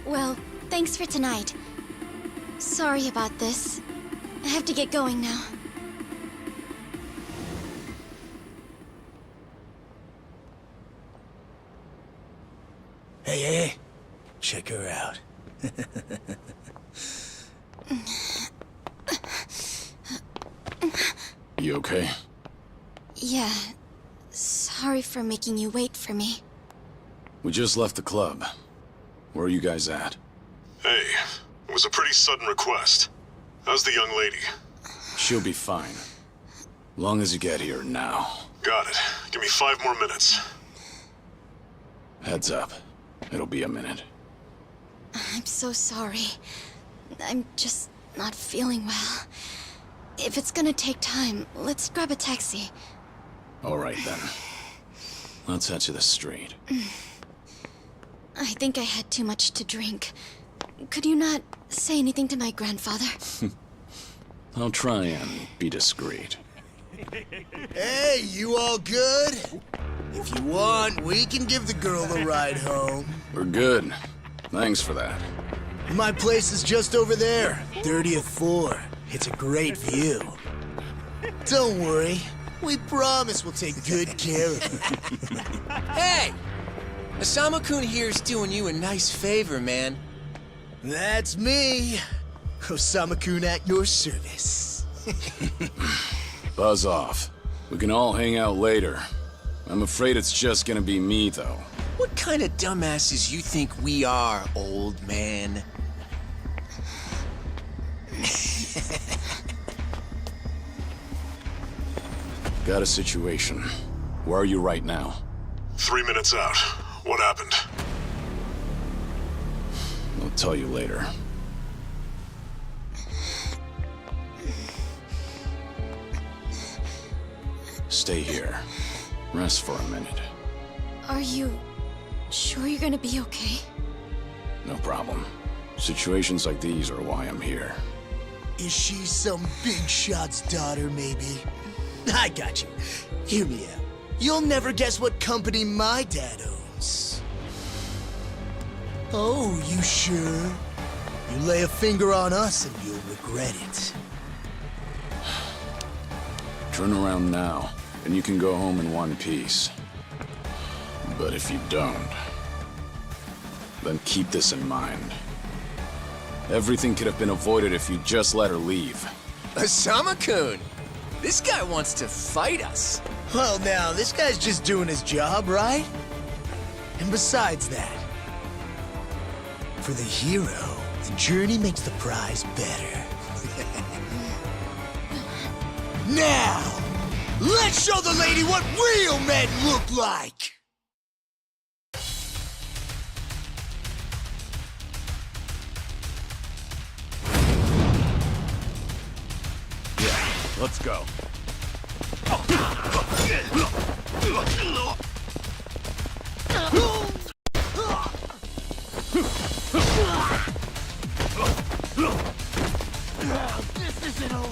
Well, thanks for tonight. Sorry about this. I have to get going now. Hey, check her out. You okay? Yeah. Sorry for making you wait for me. We just left the club. Where are you guys at? Hey, it was a pretty sudden request. How's the young lady? She'll be fine. Long as you get here now. Got it. Give me 5 more minutes. Heads up. It'll be a minute. I'm so sorry. I'm just not feeling well. If it's gonna take time, let's grab a taxi. All right, then. Let's head to the street. I think I had too much to drink. Could you not say anything to my grandfather? I'll try and be discreet. Hey, you all good? If you want, we can give the girl a ride home. We're good. Thanks for that. My place is just over there, 30th floor. It's a great view. Don't worry. We promise we'll take good care of her. Hey! Osama-kun here's doing you a nice favor, man. That's me. Osama-kun at your service. Buzz off. We can all hang out later. I'm afraid it's just gonna be me, though. What kind of dumbasses you think we are, old man? Got a situation. Where are you right now? 3 minutes out. What happened? I'll tell you later. Stay here. Rest for a minute. Are you sure you're gonna be okay? No problem. Situations like these are why I'm here. Is she some big shot's daughter, maybe? I got you. Hear me out. You'll never guess what company my dad owns. Oh, you sure? You lay a finger on us and you'll regret it. Turn around now, and you can go home in one piece. But if you don't, then keep this in mind. Everything could have been avoided if you just let her leave. Osama-kun! This guy wants to fight us. Well, now, this guy's just doing his job, right? And besides that, for the hero, the journey makes the prize better. Now, let's show the lady what real men look like! Yeah, let's go. This isn't over.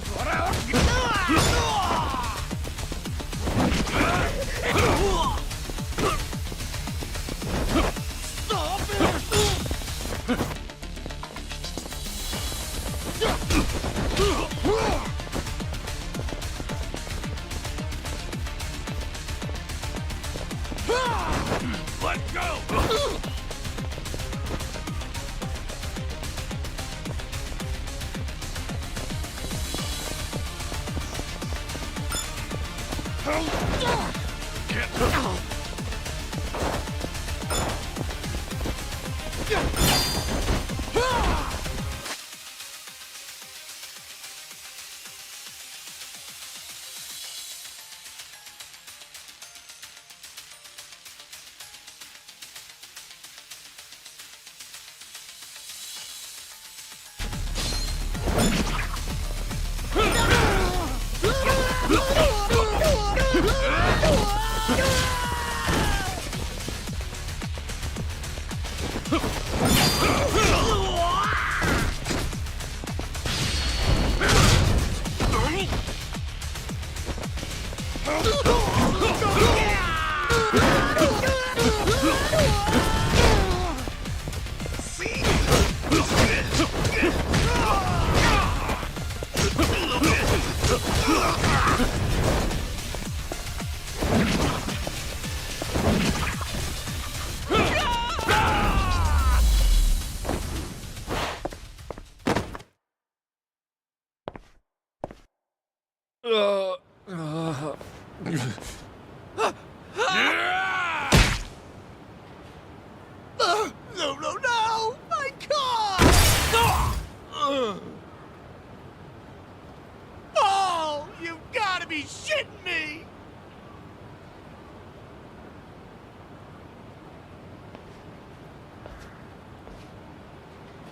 Let go! No, no, no! My God! Oh, you've got to be shitting me!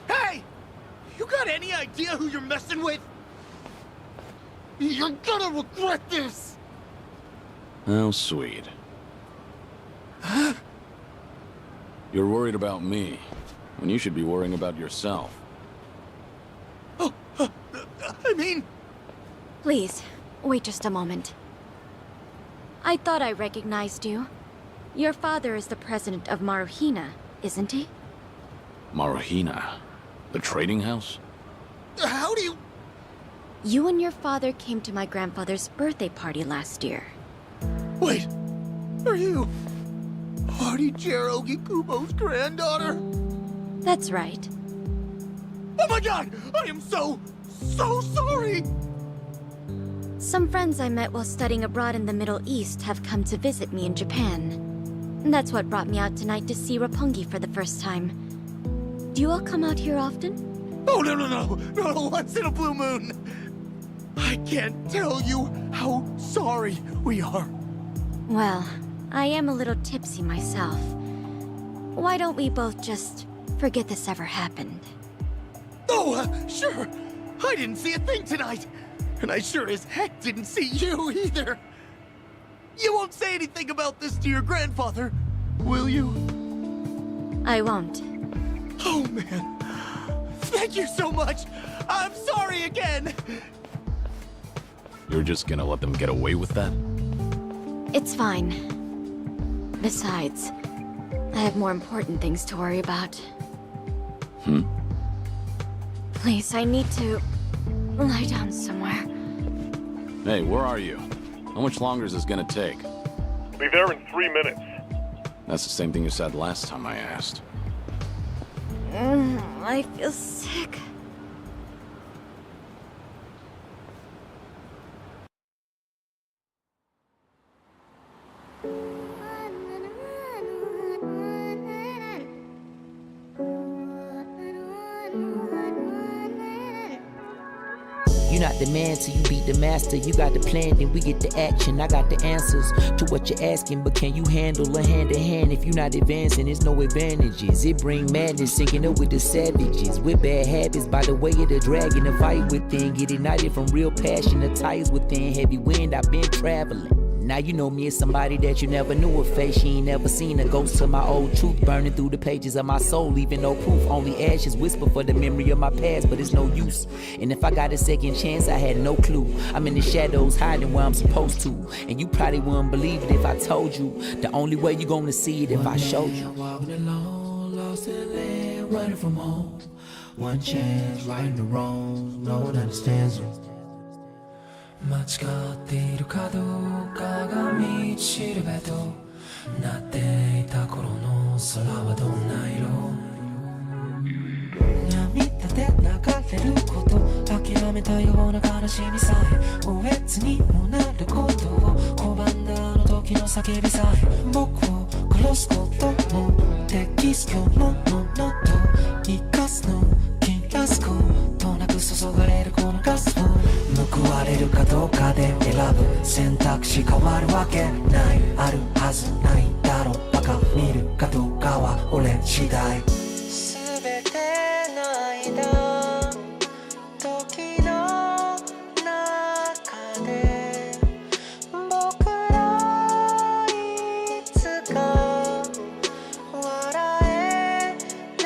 Hey! You got any idea who you're messing with? You're gonna regret this! How sweet. You're worried about me, when you should be worrying about yourself. I mean... Please, wait just a moment. I thought I recognized you. Your father is the president of Maruhina, isn't he? Maruhina? The trading house? How do you... You and your father came to my grandfather's birthday party last year. Wait, are you... Artie Kubo's granddaughter? That's right. Oh my God! I am so sorry! Some friends I met while studying abroad in the Middle East have come to visit me in Japan. That's what brought me out tonight to see Roppongi for the first time. Do you all come out here often? Oh, no, once in a blue moon! I can't tell you how sorry we are. Well, I am a little tipsy myself. Why don't we both just forget this ever happened? Oh, sure. I didn't see a thing tonight. And I sure as heck didn't see you either. You won't say anything about this to your grandfather, Will you? I won't. Oh, man. Thank you so much. I'm sorry again. You're just gonna let them get away with that? It's fine. Besides, I have more important things to worry about. Please, I need to lie down somewhere. Hey, where are you? How much longer is this gonna take? Be there in 3 minutes. That's the same thing you said last time I asked. I feel sick. You're not the man till you beat the master. You got the plan, then we get the action. I got the answers to what you're asking, but can you handle a hand to hand? If you're not advancing, there's no advantages. It bring madness, sinking up with the savages. With bad habits, by the way of the dragon, the fight within. Get ignited from real passion, the ties within. Heavy wind, I've been traveling. Now you know me as somebody that you never knew a face. She ain't never seen a ghost to my old truth. Burning through the pages of my soul, leaving no proof. Only ashes whisper for the memory of my past, but it's no use. And if I got a second chance, I had no clue. I'm in the shadows, hiding where I'm supposed to. And you probably wouldn't believe it if I told you. The only way you're gonna see it if I showed you. Walking alone, lost in land, running from home. One chance, righting the wrongs, no one understands them. 間違っているかどうかが道しるべとなっていた頃の空はどんな色涙で流れること諦めたような悲しみさえおえつにもなることを拒んだあの時の叫びさえ僕を殺すこともできす今日のものと生かすの切らすことなく注がれるこのガスを報われるかどうかで選ぶ選択肢変わるわけないあるはずないだろバカ見るかどうかは俺次第全ての間時の中で僕らいつか笑える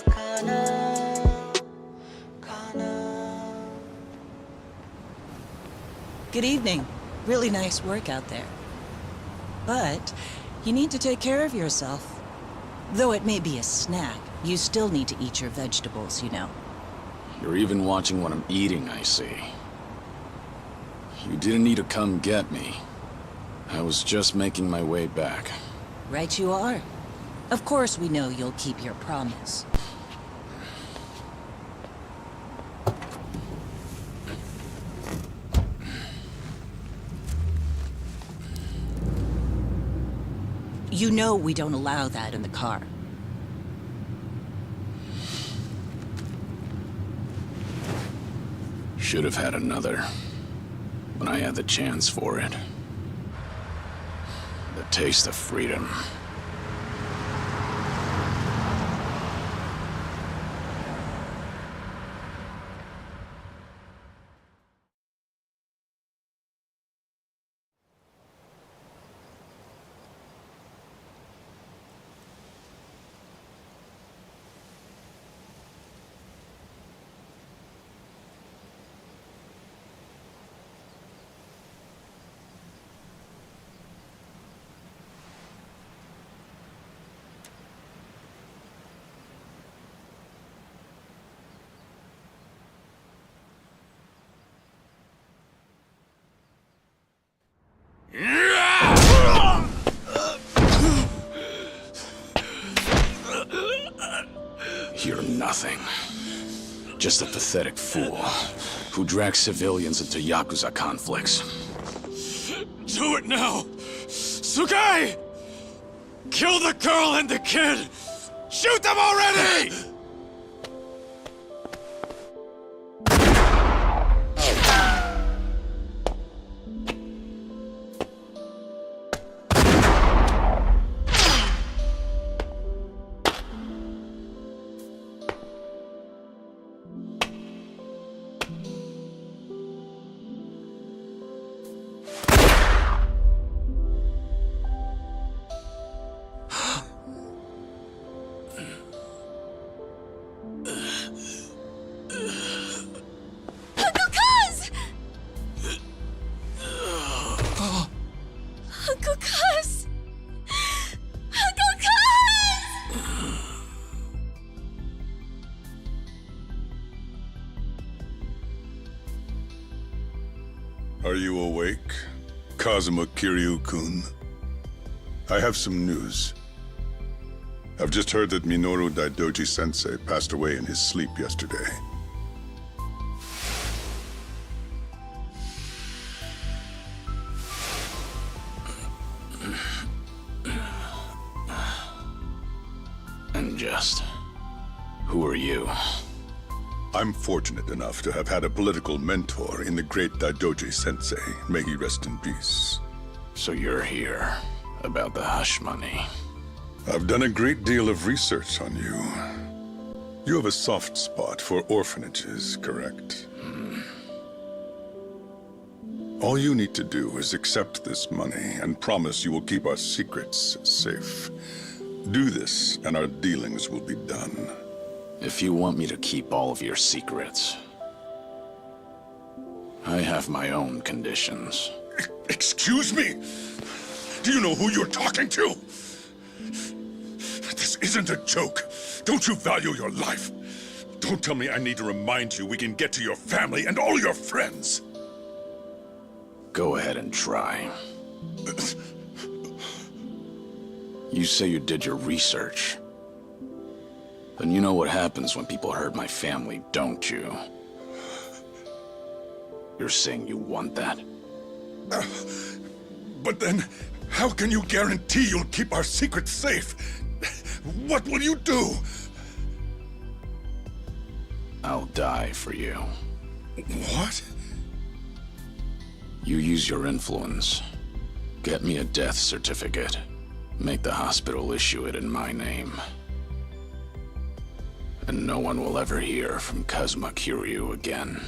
かな Good evening. Really nice work out there. But you need to take care of yourself. Though it may be a snack, you still need to eat your vegetables, you know. You're even watching what I'm eating, I see. You didn't need to come get me. I was just making my way back. Right you are. Of course we know you'll keep your promise. You know we don't allow that in the car. Should have had another. When I had the chance for it. The taste of freedom. You're nothing. Just a pathetic fool who drags civilians into Yakuza conflicts. Do it now! Sugai! Kill the girl and the kid! Shoot them already! Are you awake, Kazuma Kiryu-kun? I have some news. I've just heard that Minoru Daidoji-sensei passed away in his sleep yesterday. And just... who are you? I'm fortunate enough to have had a political mentor in the great Daidoji-sensei. May he rest in peace. So you're here about the hush money. I've done a great deal of research on you. You have a soft spot for orphanages, correct? All you need to do is accept this money and promise you will keep our secrets safe. Do this, and our dealings will be done. If you want me to keep all of your secrets, I have my own conditions. Excuse me? Do you know who you're talking to? This isn't a joke. Don't you value your life? Don't tell me I need to remind you we can get to your family and all your friends. Go ahead and try. You say you did your research. Then you know what happens when people hurt my family, don't you? You're saying you want that? But then, how can you guarantee you'll keep our secrets safe? What will you do? I'll die for you. What? You use your influence. Get me a death certificate. Make the hospital issue it in my name. And no one will ever hear from Kazuma Kiryu again.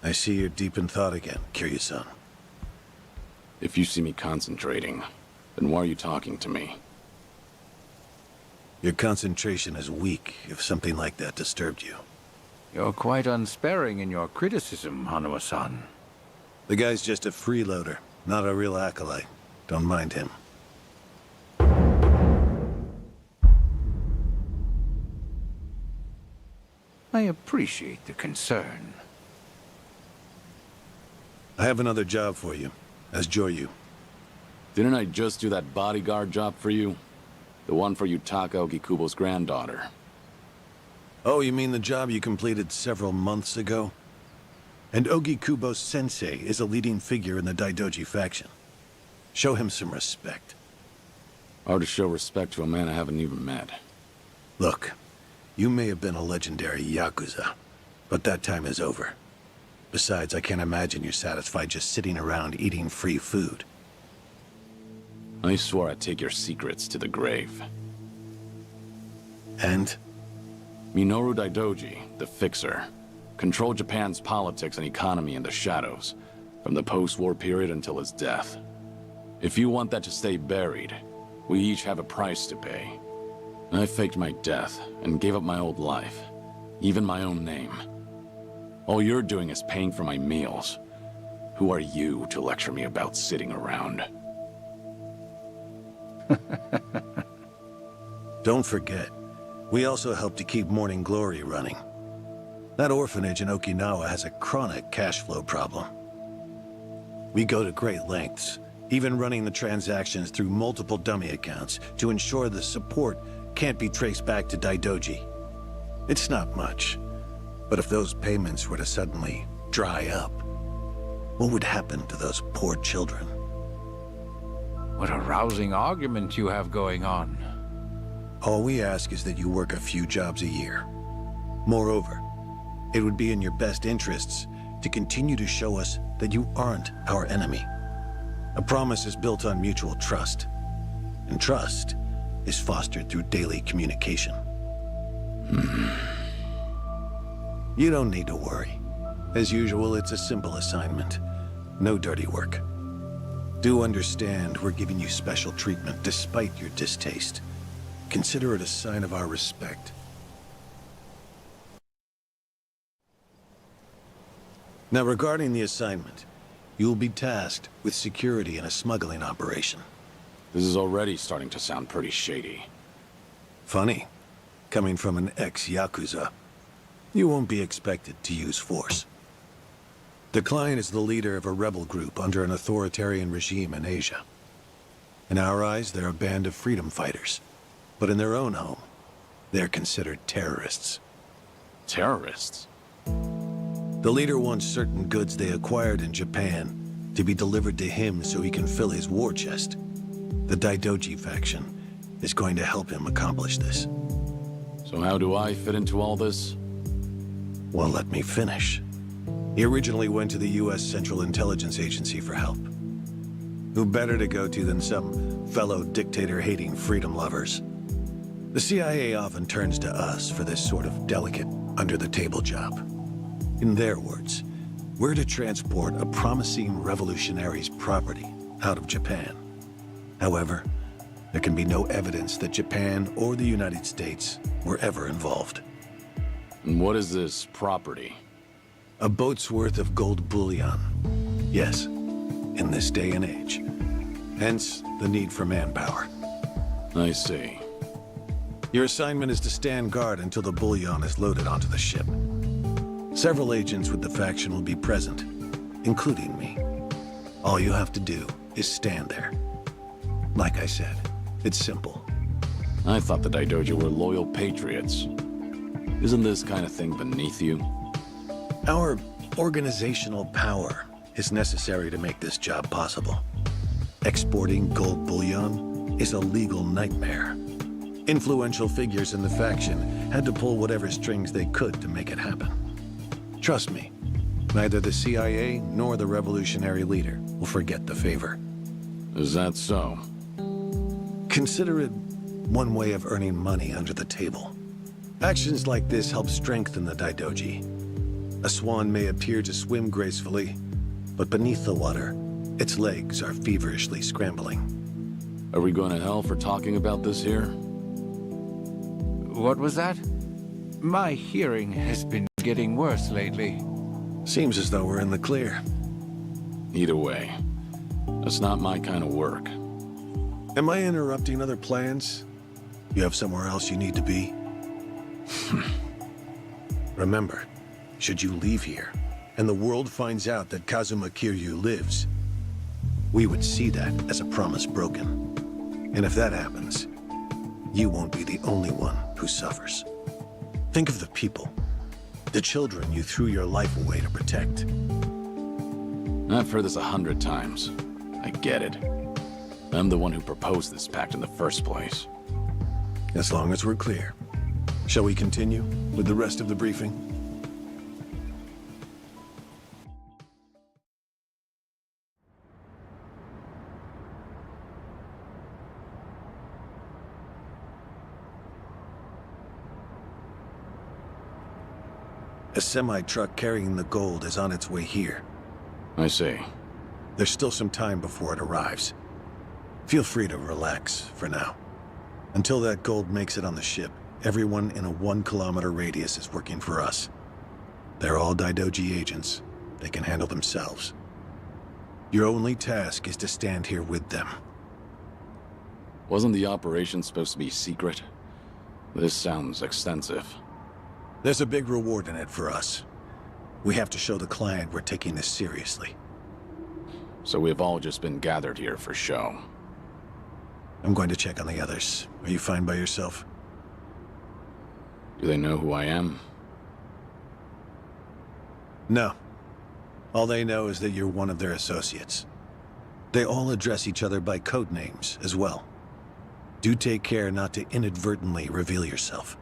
I see you're deep in thought again, Kiryu-san. If you see me concentrating, then why are you talking to me? Your concentration is weak if something like that disturbed you. You're quite unsparing in your criticism, Hanuma-san. The guy's just a freeloader, not a real acolyte. Don't mind him. I appreciate the concern. I have another job for you, as Joryu. Didn't I just do that bodyguard job for you? The one for Yutaka Ogikubo's granddaughter. Oh, you mean the job you completed several months ago? And Ogikubo's sensei is a leading figure in the Daidoji faction. Show him some respect. Hard to show respect to a man I haven't even met. Look, you may have been a legendary Yakuza, but that time is over. Besides, I can't imagine you're satisfied just sitting around eating free food. I swore I'd take your secrets to the grave. And? Minoru Daidoji, the Fixer, controlled Japan's politics and economy in the shadows, from the post-war period until his death. If you want that to stay buried, we each have a price to pay. I faked my death and gave up my old life, even my own name. All you're doing is paying for my meals. Who are you to lecture me about sitting around? Don't forget, we also help to keep Morning Glory running. That orphanage in Okinawa has a chronic cash flow problem. We go to great lengths, even running the transactions through multiple dummy accounts to ensure the support can't be traced back to Daidoji. It's not much. But if those payments were to suddenly dry up, what would happen to those poor children? What a rousing argument you have going on. All we ask is that you work a few jobs a year. Moreover, it would be in your best interests to continue to show us that you aren't our enemy. A promise is built on mutual trust, and trust is fostered through daily communication. You don't need to worry. As usual, it's a simple assignment. No dirty work. Do understand we're giving you special treatment despite your distaste. Consider it a sign of our respect. Now, regarding the assignment, you will be tasked with security in a smuggling operation. This is already starting to sound pretty shady. Funny, coming from an ex-Yakuza. You won't be expected to use force. The client is the leader of a rebel group under an authoritarian regime in Asia. In our eyes, they're a band of freedom fighters. But in their own home, they're considered terrorists. Terrorists? The leader wants certain goods they acquired in Japan to be delivered to him so he can fill his war chest. The Daidoji faction is going to help him accomplish this. So how do I fit into all this? Well, let me finish. He originally went to the U.S. Central Intelligence Agency for help. Who better to go to than some fellow dictator-hating freedom lovers? The CIA often turns to us for this sort of delicate, under-the-table job. In their words, we're to transport a promising revolutionary's property out of Japan. However, there can be no evidence that Japan or the United States were ever involved. And what is this property? A boat's worth of gold bullion. Yes, in this day and age. Hence, the need for manpower. I see. Your assignment is to stand guard until the bullion is loaded onto the ship. Several agents with the faction will be present, including me. All you have to do is stand there. Like I said, it's simple. I thought the Daidoji were loyal patriots. Isn't this kind of thing beneath you? Our organizational power is necessary to make this job possible. Exporting gold bullion is a legal nightmare. Influential figures in the faction had to pull whatever strings they could to make it happen. Trust me, neither the CIA nor the revolutionary leader will forget the favor. Is that so? Consider it one way of earning money under the table. Actions like this help strengthen the Daidoji. A swan may appear to swim gracefully, but beneath the water, its legs are feverishly scrambling. Are we going to hell for talking about this here? What was that? My hearing has been getting worse lately. Seems as though we're in the clear. Either way, that's not my kind of work. Am I interrupting other plans? You have somewhere else you need to be? Remember, should you leave here, and the world finds out that Kazuma Kiryu lives, we would see that as a promise broken. And if that happens, you won't be the only one who suffers. Think of the people, the children you threw your life away to protect. I've heard this 100 times. I get it. I'm the one who proposed this pact in the first place. As long as we're clear. Shall we continue with the rest of the briefing? A semi-truck carrying the gold is on its way here. I see. There's still some time before it arrives. Feel free to relax for now. Until that gold makes it on the ship, everyone in a 1-kilometer radius is working for us. They're all Daidoji agents. They can handle themselves. Your only task is to stand here with them. Wasn't the operation supposed to be secret? This sounds extensive. There's a big reward in it for us. We have to show the client we're taking this seriously. So we've all just been gathered here for show. I'm going to check on the others. Are you fine by yourself? Do they know who I am? No. All they know is that you're one of their associates. They all address each other by code names as well. Do take care not to inadvertently reveal yourself.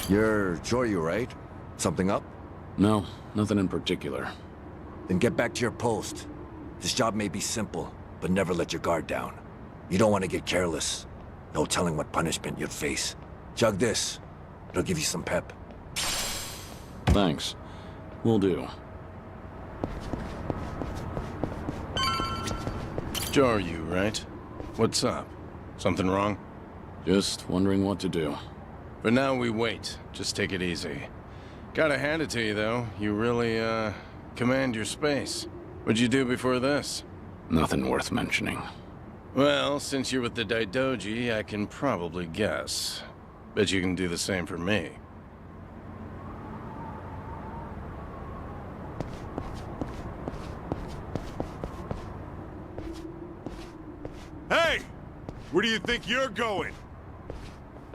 You're Choryu, right? Something up? No, nothing in particular. Then get back to your post. This job may be simple, but never let your guard down. You don't want to get careless. No telling what punishment you'd face. Chug this. It'll give you some pep. Thanks. Will do. Joryu, right? What's up? Something wrong? Just wondering what to do. For now, we wait. Just take it easy. Gotta hand it to you, though. You really, command your space. What'd you do before this? Nothing worth mentioning. Well, since you're with the Daidoji, I can probably guess. Bet you can do the same for me. Hey! Where do you think you're going?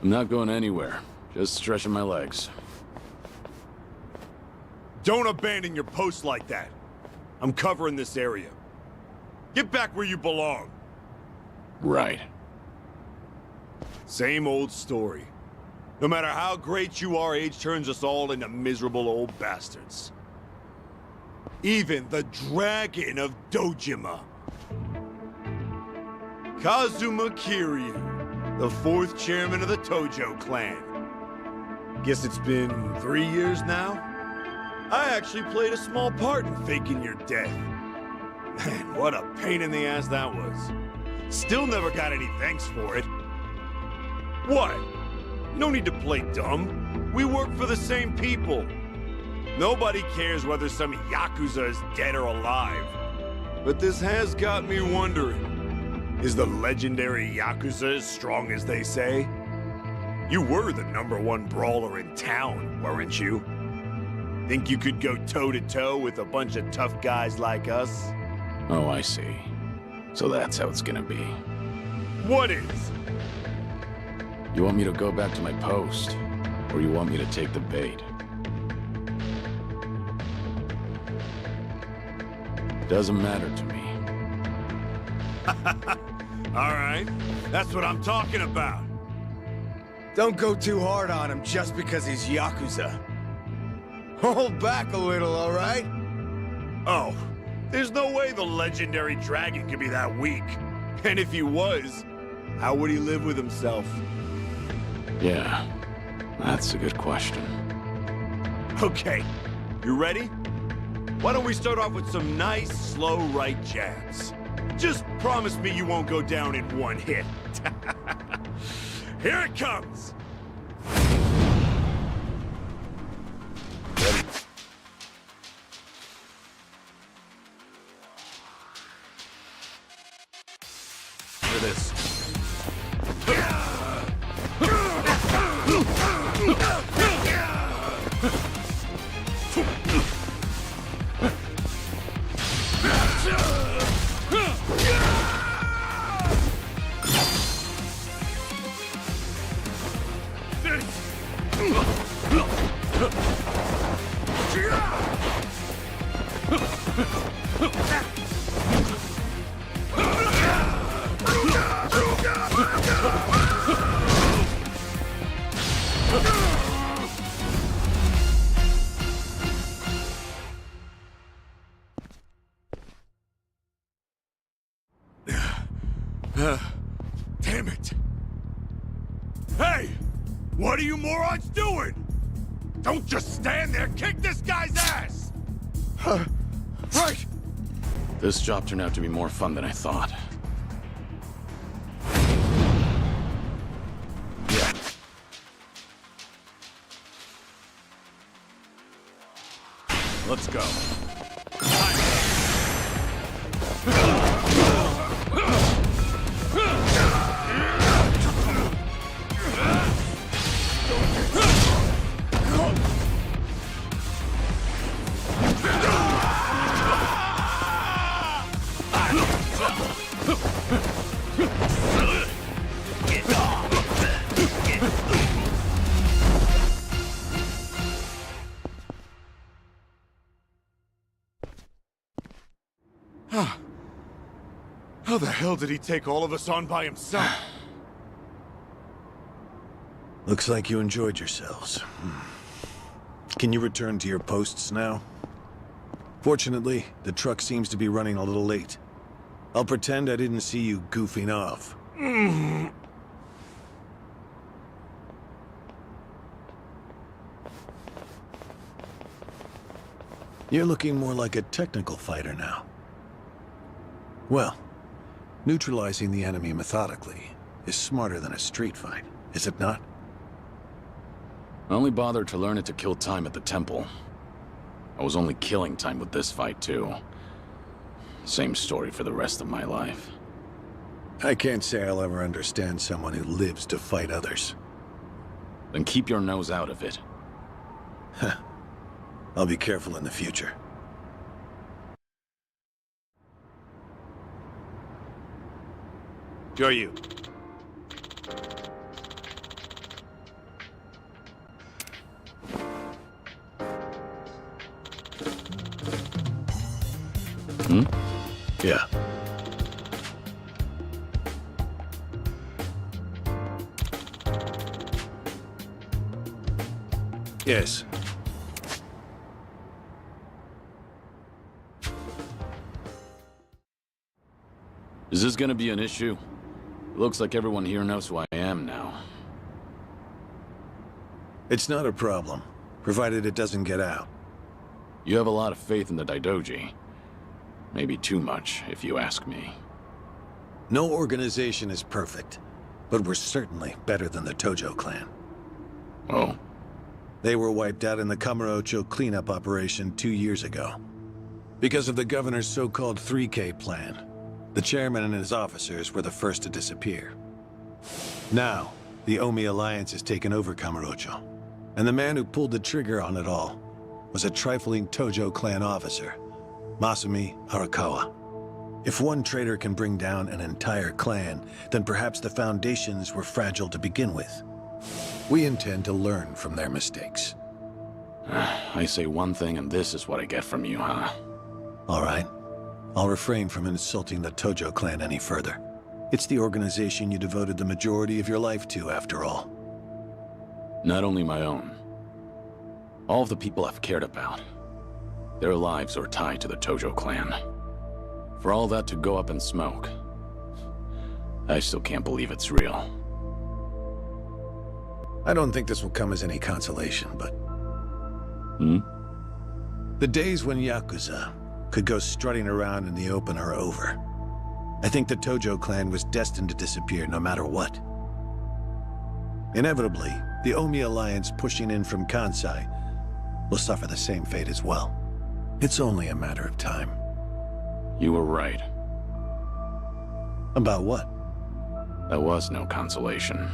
I'm not going anywhere. Just stretching my legs. Don't abandon your post like that. I'm covering this area. Get back where you belong. Right. Same old story. No matter how great you are, age turns us all into miserable old bastards. Even the Dragon of Dojima. Kazuma Kiryu, the 4th chairman of the Tojo clan. Guess it's been 3 years now? I actually played a small part in faking your death. Man, what a pain in the ass that was. Still never got any thanks for it. What? No need to play dumb. We work for the same people. Nobody cares whether some Yakuza is dead or alive. But this has got me wondering. Is the legendary Yakuza as strong as they say? You were the #1 brawler in town, weren't you? Think you could go toe-to-toe with a bunch of tough guys like us? Oh, I see. So that's how it's gonna be. What is? You want me to go back to my post? Or you want me to take the bait? Doesn't matter to me. All right, that's what I'm talking about. Don't go too hard on him just because he's Yakuza. Hold back a little, all right? Oh, there's no way the legendary dragon could be that weak. And if he was, how would he live with himself? Yeah, that's a good question. Okay, you ready? Why don't we start off with some nice, slow right jabs? Just promise me you won't go down in one hit. Here it comes! Ready? For this. Damn it! Hey! What are you morons doing? Don't just stand there! Kick this guy's ass! Right! This job turned out to be more fun than I thought. Yeah. Let's go. How the hell did he take all of us on by himself? Looks like you enjoyed yourselves. Can you return to your posts now? Fortunately, the truck seems to be running a little late. I'll pretend I didn't see you goofing off. You're looking more like a technical fighter now. Well, neutralizing the enemy methodically is smarter than a street fight, is it not? I only bothered to learn it to kill time at the temple. I was only killing time with this fight, too. Same story for the rest of my life. I can't say I'll ever understand someone who lives to fight others. Then keep your nose out of it. I'll be careful in the future. Who are you? Yeah. Yes. Is this gonna be an issue? It looks like everyone here knows who I am now. It's not a problem, provided it doesn't get out. You have a lot of faith in the Daidoji. Maybe too much, if you ask me. No organization is perfect, but we're certainly better than the Tojo clan. Oh? They were wiped out in the Kamurocho cleanup operation 2 years ago. Because of the governor's so-called 3K plan, the chairman and his officers were the first to disappear. Now, the Omi Alliance has taken over Kamurocho, and the man who pulled the trigger on it all was a trifling Tojo clan officer, Masumi Arakawa. If one traitor can bring down an entire clan, then perhaps the foundations were fragile to begin with. We intend to learn from their mistakes. I say one thing and this is what I get from you, huh? All right. I'll refrain from insulting the Tojo clan any further. It's the organization you devoted the majority of your life to, after all. Not only my own. All of the people I've cared about. Their lives are tied to the Tojo clan. For all that to go up in smoke, I still can't believe it's real. I don't think this will come as any consolation, but... The days when Yakuza could go strutting around in the open are over. I think the Tojo clan was destined to disappear no matter what. Inevitably, the Omi Alliance pushing in from Kansai will suffer the same fate as well. It's only a matter of time. You were right. About what? That was no consolation.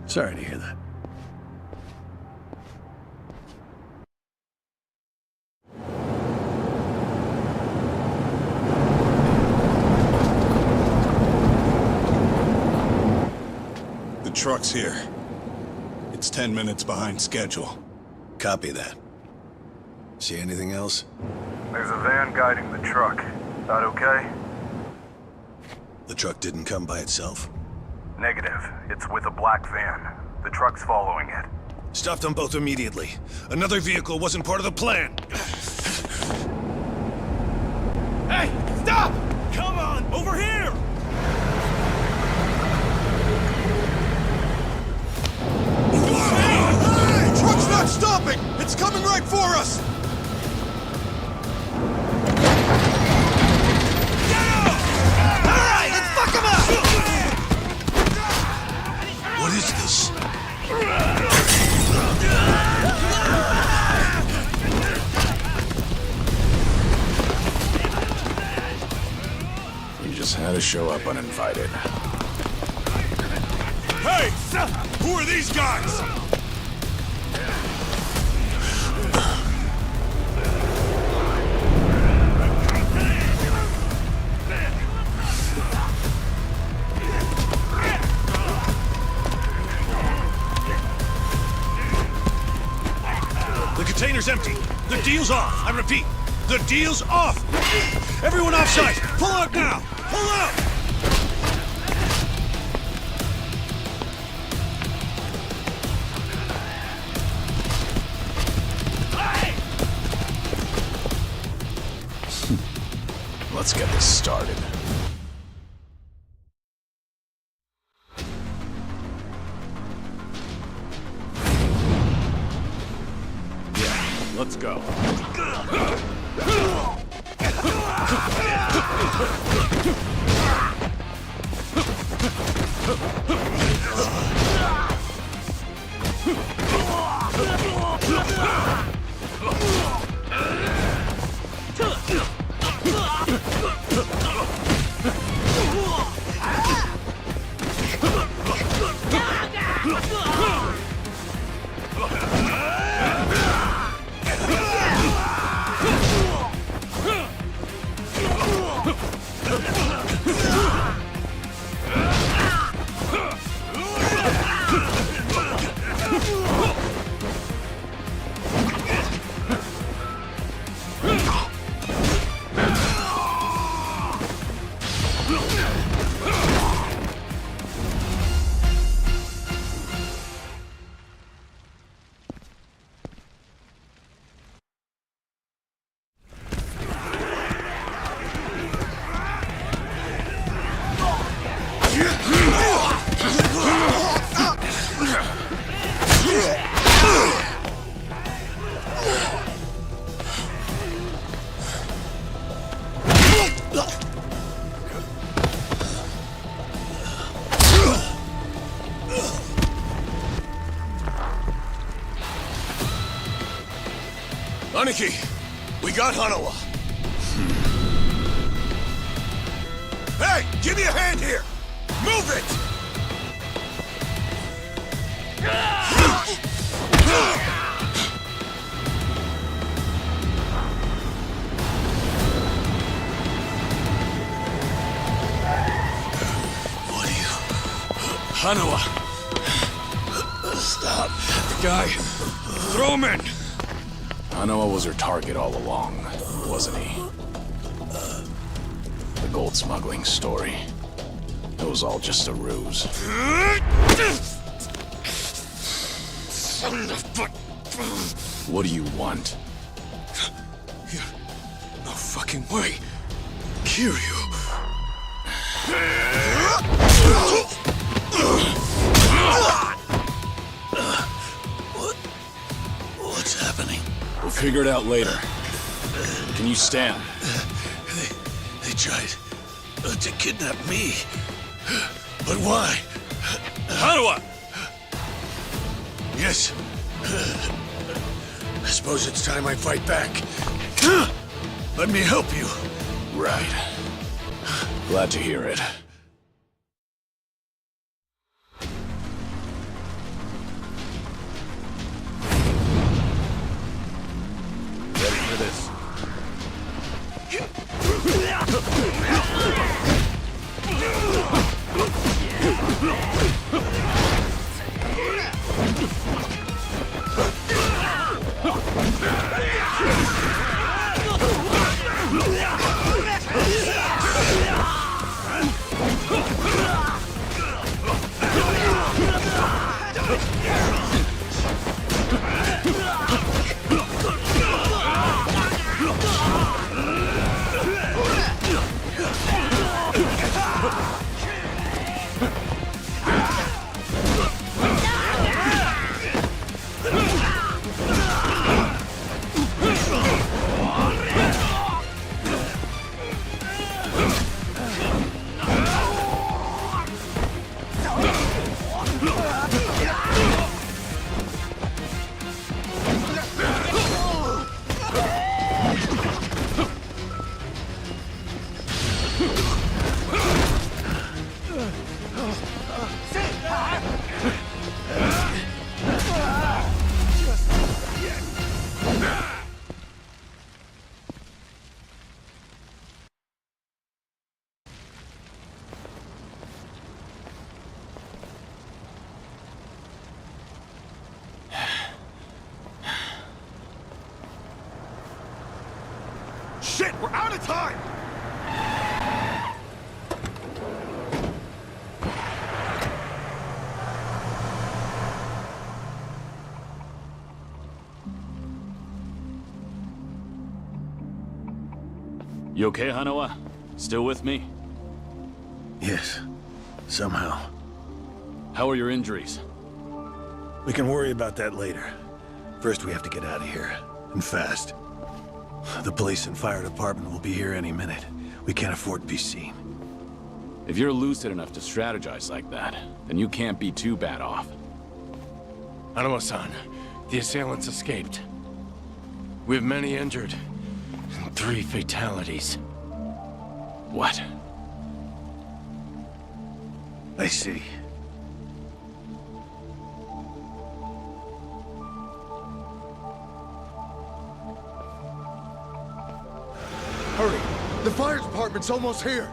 Sorry to hear that. The truck's here. It's 10 minutes behind schedule. Copy that. See anything else? There's a van guiding the truck. That okay? The truck didn't come by itself? Negative. It's with a black van. The truck's following it. Stop them both immediately. Another vehicle wasn't part of the plan. Hey, stop! Come on, over here! Hey! Truck's not stopping! It's coming right for us! Alright, let's fuck him up! What is this? You just had to show up uninvited. Hey! Who are these guys? The container's empty. The deal's off. I repeat, The deal's off! Everyone offside! Pull out now! Pull out! Let's get this started. Yeah, let's go. Aniki, we got Hanawa. Hey, give me a hand here! Move it! What are you... Hanawa! Stop. Guy, throw him in! Hanawa was her target all along, wasn't he? The gold smuggling story. It was all just a ruse. What do you want? No fucking way. Kiryu. What's happening? We'll figure it out later. Can you stand? They tried to kidnap me. But why? Hanawa! Yes. I suppose it's time I fight back. Let me help you. Right. Glad to hear it. Ready for this. Shit, we're out of time! You okay, Hanawa? Still with me? Yes, somehow. How are your injuries? We can worry about that later. First, we have to get out of here, and fast. The police and fire department will be here any minute. We can't afford to be seen. If you're lucid enough to strategize like that, then you can't be too bad off. Hanawa-san, the assailants escaped. We have many injured, and 3 fatalities. What? I see. Hurry! The fire department's almost here!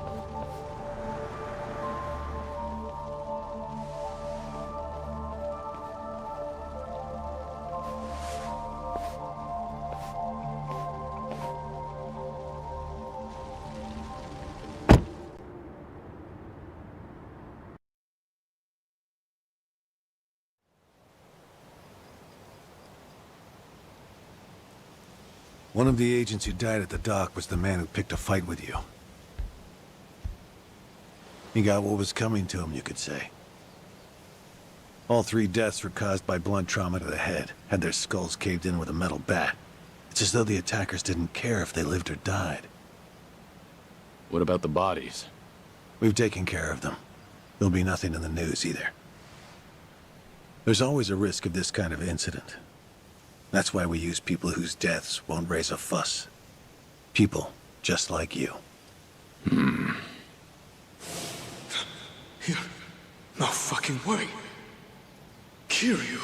One of the agents who died at the dock was the man who picked a fight with you. He got what was coming to him, you could say. All 3 deaths were caused by blunt trauma to the head, had their skulls caved in with a metal bat. It's as though the attackers didn't care if they lived or died. What about the bodies? We've taken care of them. There'll be nothing in the news either. There's always a risk of this kind of incident. That's why we use people whose deaths won't raise a fuss. People just like you. No fucking way. Kiryu.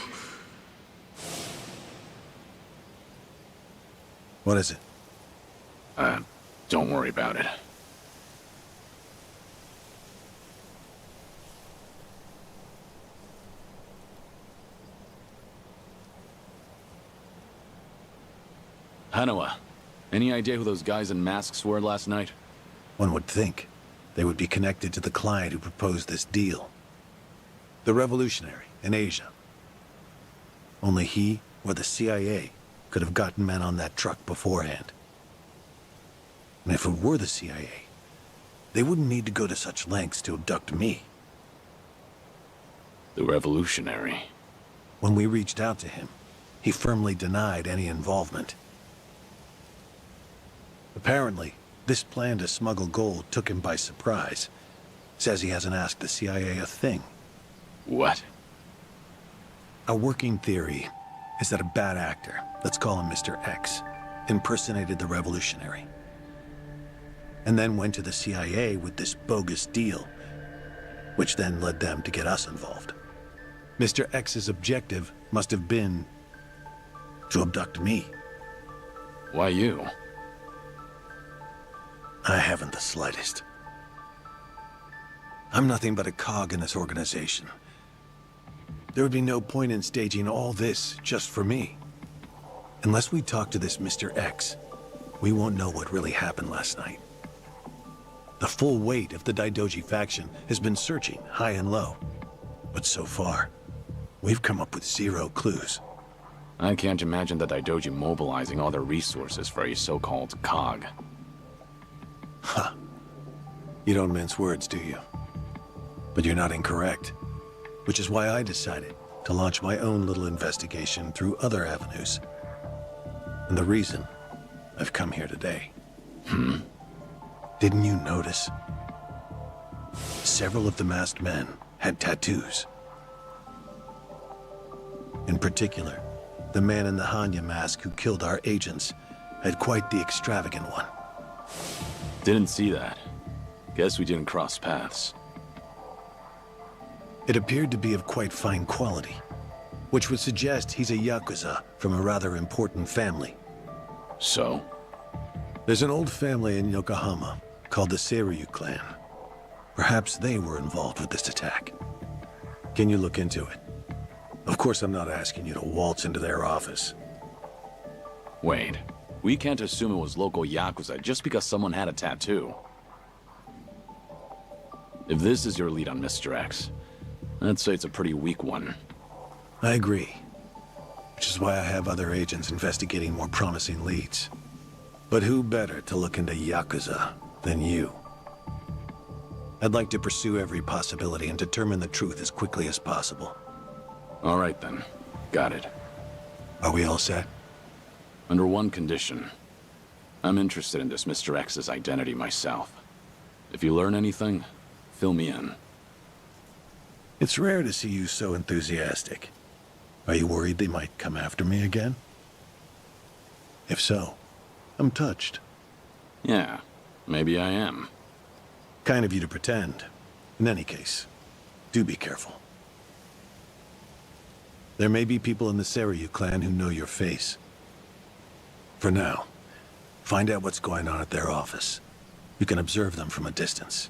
What is it? Don't worry about it. Hanawa, any idea who those guys in masks were last night? One would think they would be connected to the client who proposed this deal. The revolutionary in Asia. Only he or the CIA could have gotten men on that truck beforehand. And if it were the CIA, they wouldn't need to go to such lengths to abduct me. The revolutionary. When we reached out to him, he firmly denied any involvement. Apparently, this plan to smuggle gold took him by surprise. Says he hasn't asked the CIA a thing. What? Our working theory is that a bad actor, let's call him Mr. X, impersonated the revolutionary. And then went to the CIA with this bogus deal, which then led them to get us involved. Mr. X's objective must have been to abduct me. Why you? I haven't the slightest. I'm nothing but a cog in this organization. There would be no point in staging all this just for me. Unless we talk to this Mr. X, we won't know what really happened last night. The full weight of the Daidoji faction has been searching high and low. But so far, we've come up with 0 clues. I can't imagine the Daidoji mobilizing all their resources for a so-called cog. Huh. You don't mince words, do you? But you're not incorrect. Which is why I decided to launch my own little investigation through other avenues. And the reason I've come here today. Didn't you notice? Several of the masked men had tattoos. In particular, the man in the Hanya mask who killed our agents had quite the extravagant one. Didn't see that. Guess we didn't cross paths. It appeared to be of quite fine quality, which would suggest he's a Yakuza from a rather important family. So? There's an old family in Yokohama called the Seiryu clan. Perhaps they were involved with this attack. Can you look into it? Of course, I'm not asking you to waltz into their office. Wait, We can't assume it was local Yakuza just because someone had a tattoo. If this is your lead on Mr. X, I'd say it's a pretty weak one. I agree. Which is why I have other agents investigating more promising leads. But who better to look into Yakuza than you? I'd like to pursue every possibility and determine the truth as quickly as possible. All right then. Got it. Are we all set? Under one condition. I'm interested in this Mr. X's identity myself. If you learn anything, fill me in. It's rare to see you so enthusiastic. Are you worried they might come after me again? If so, I'm touched. Yeah, maybe I am. Kind of you to pretend. In any case, do be careful. There may be people in the Seiryu clan who know your face. For now, find out what's going on at their office. You can observe them from a distance.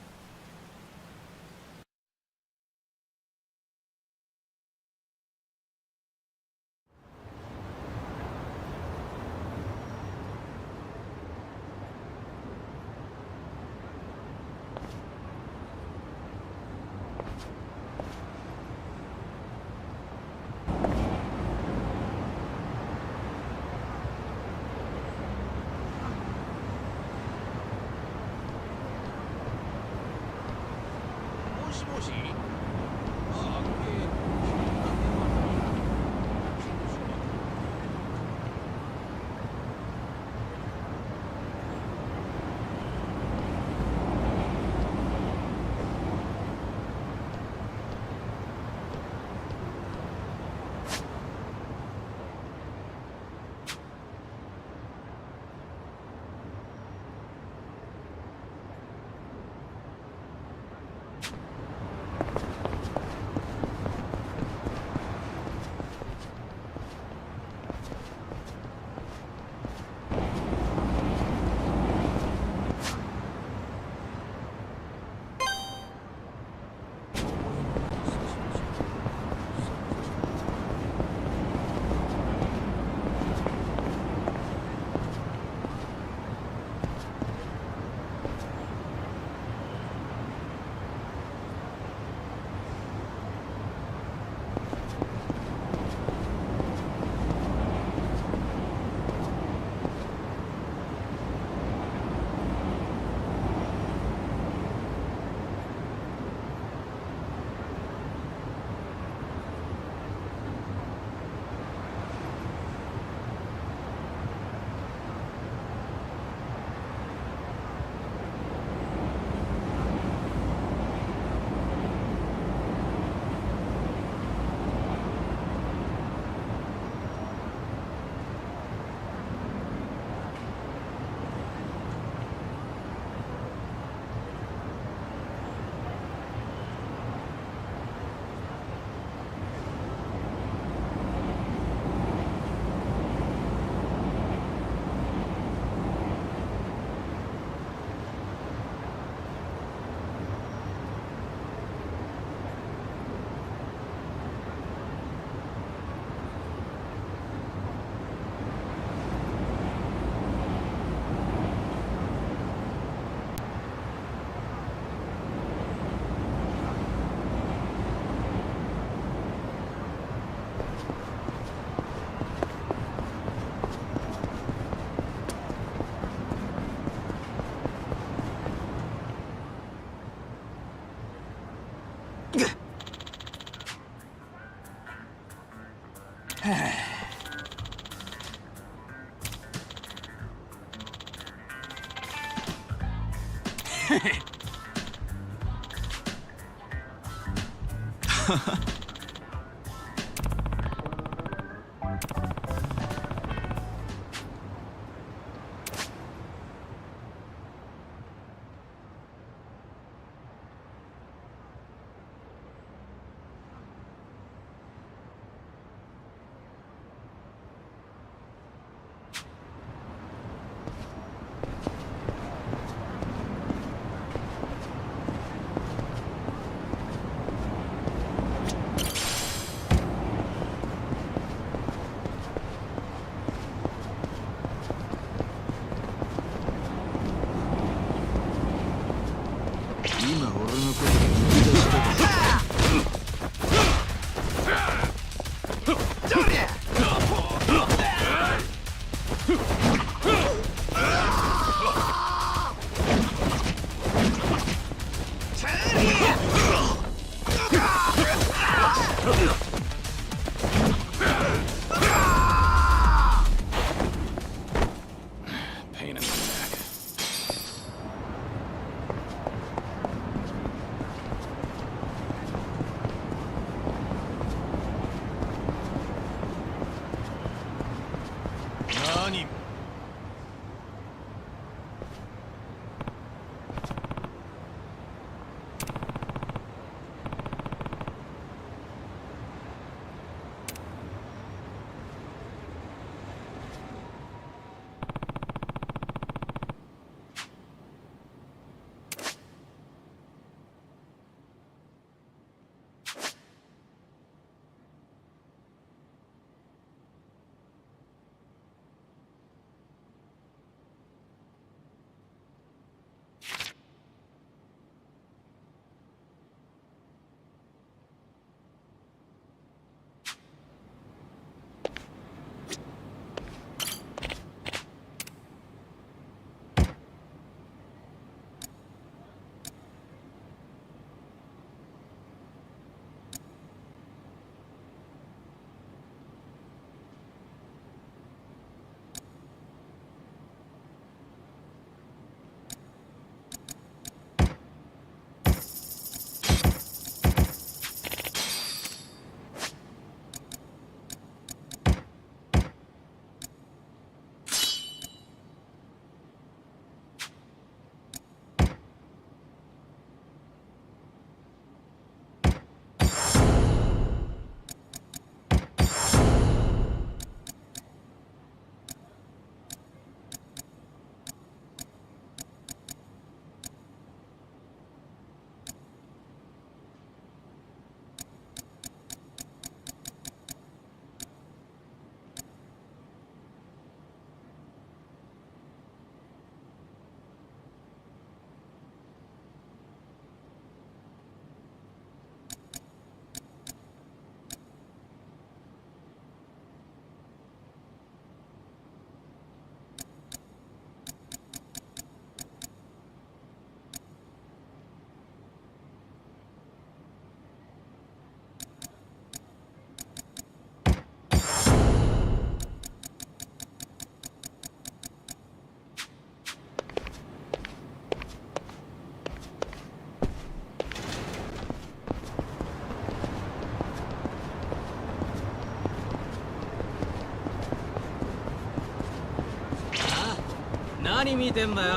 何見てんだよ。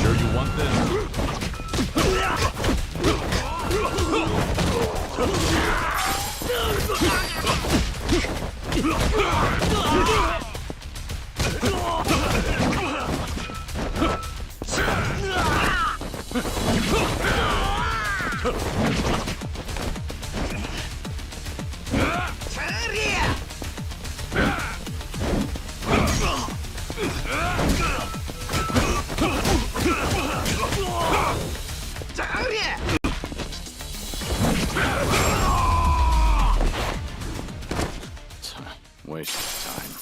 Sure you want this? Waste of time.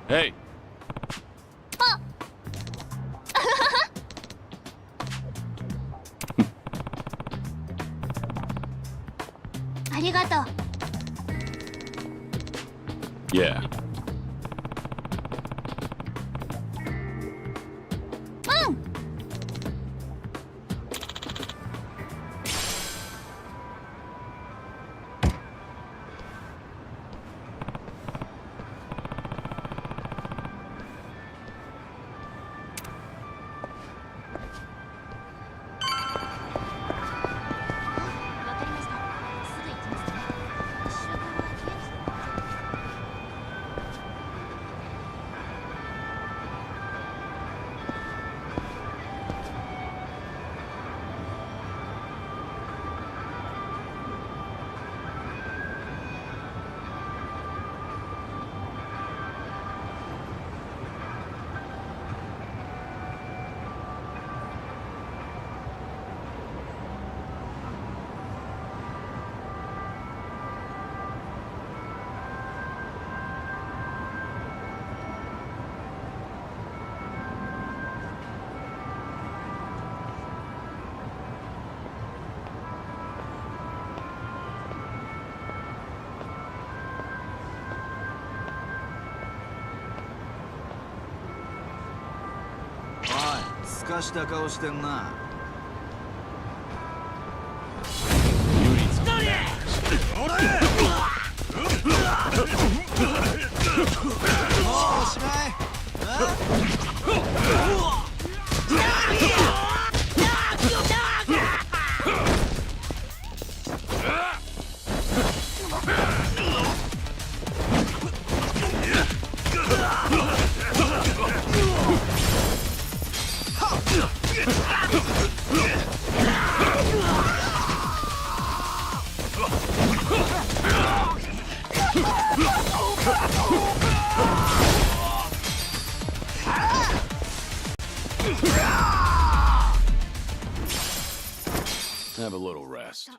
Hey! ありがとう。 Yeah. うん。 すかした顔してんな。Have a little rest.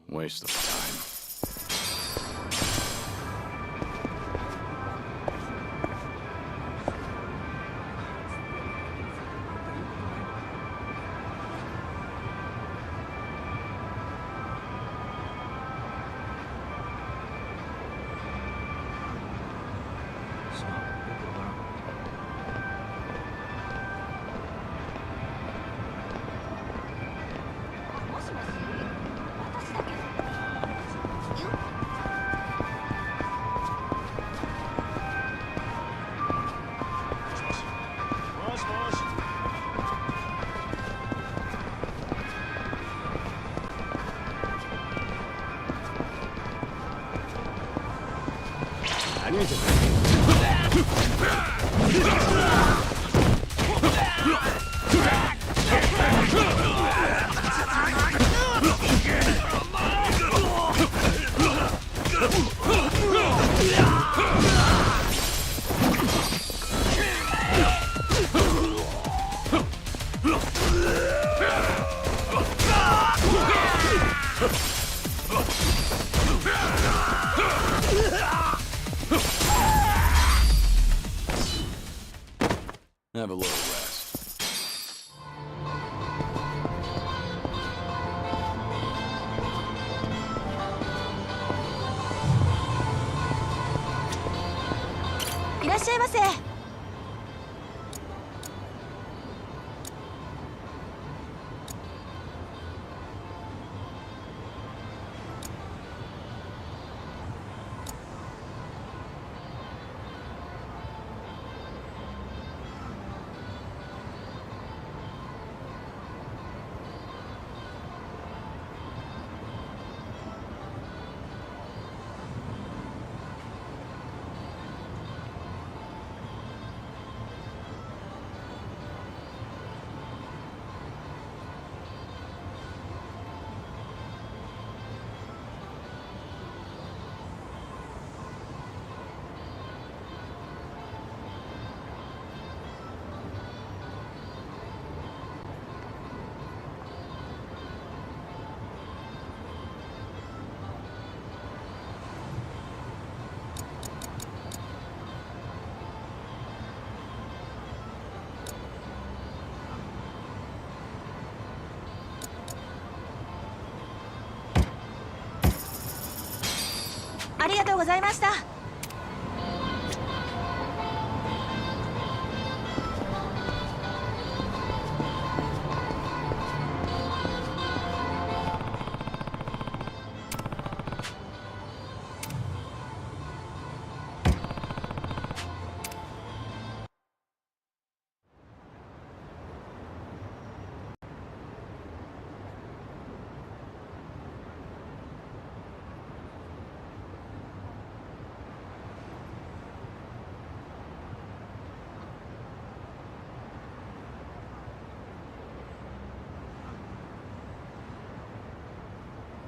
Waste of time. Yeah! have a little rest.ありがとうございました。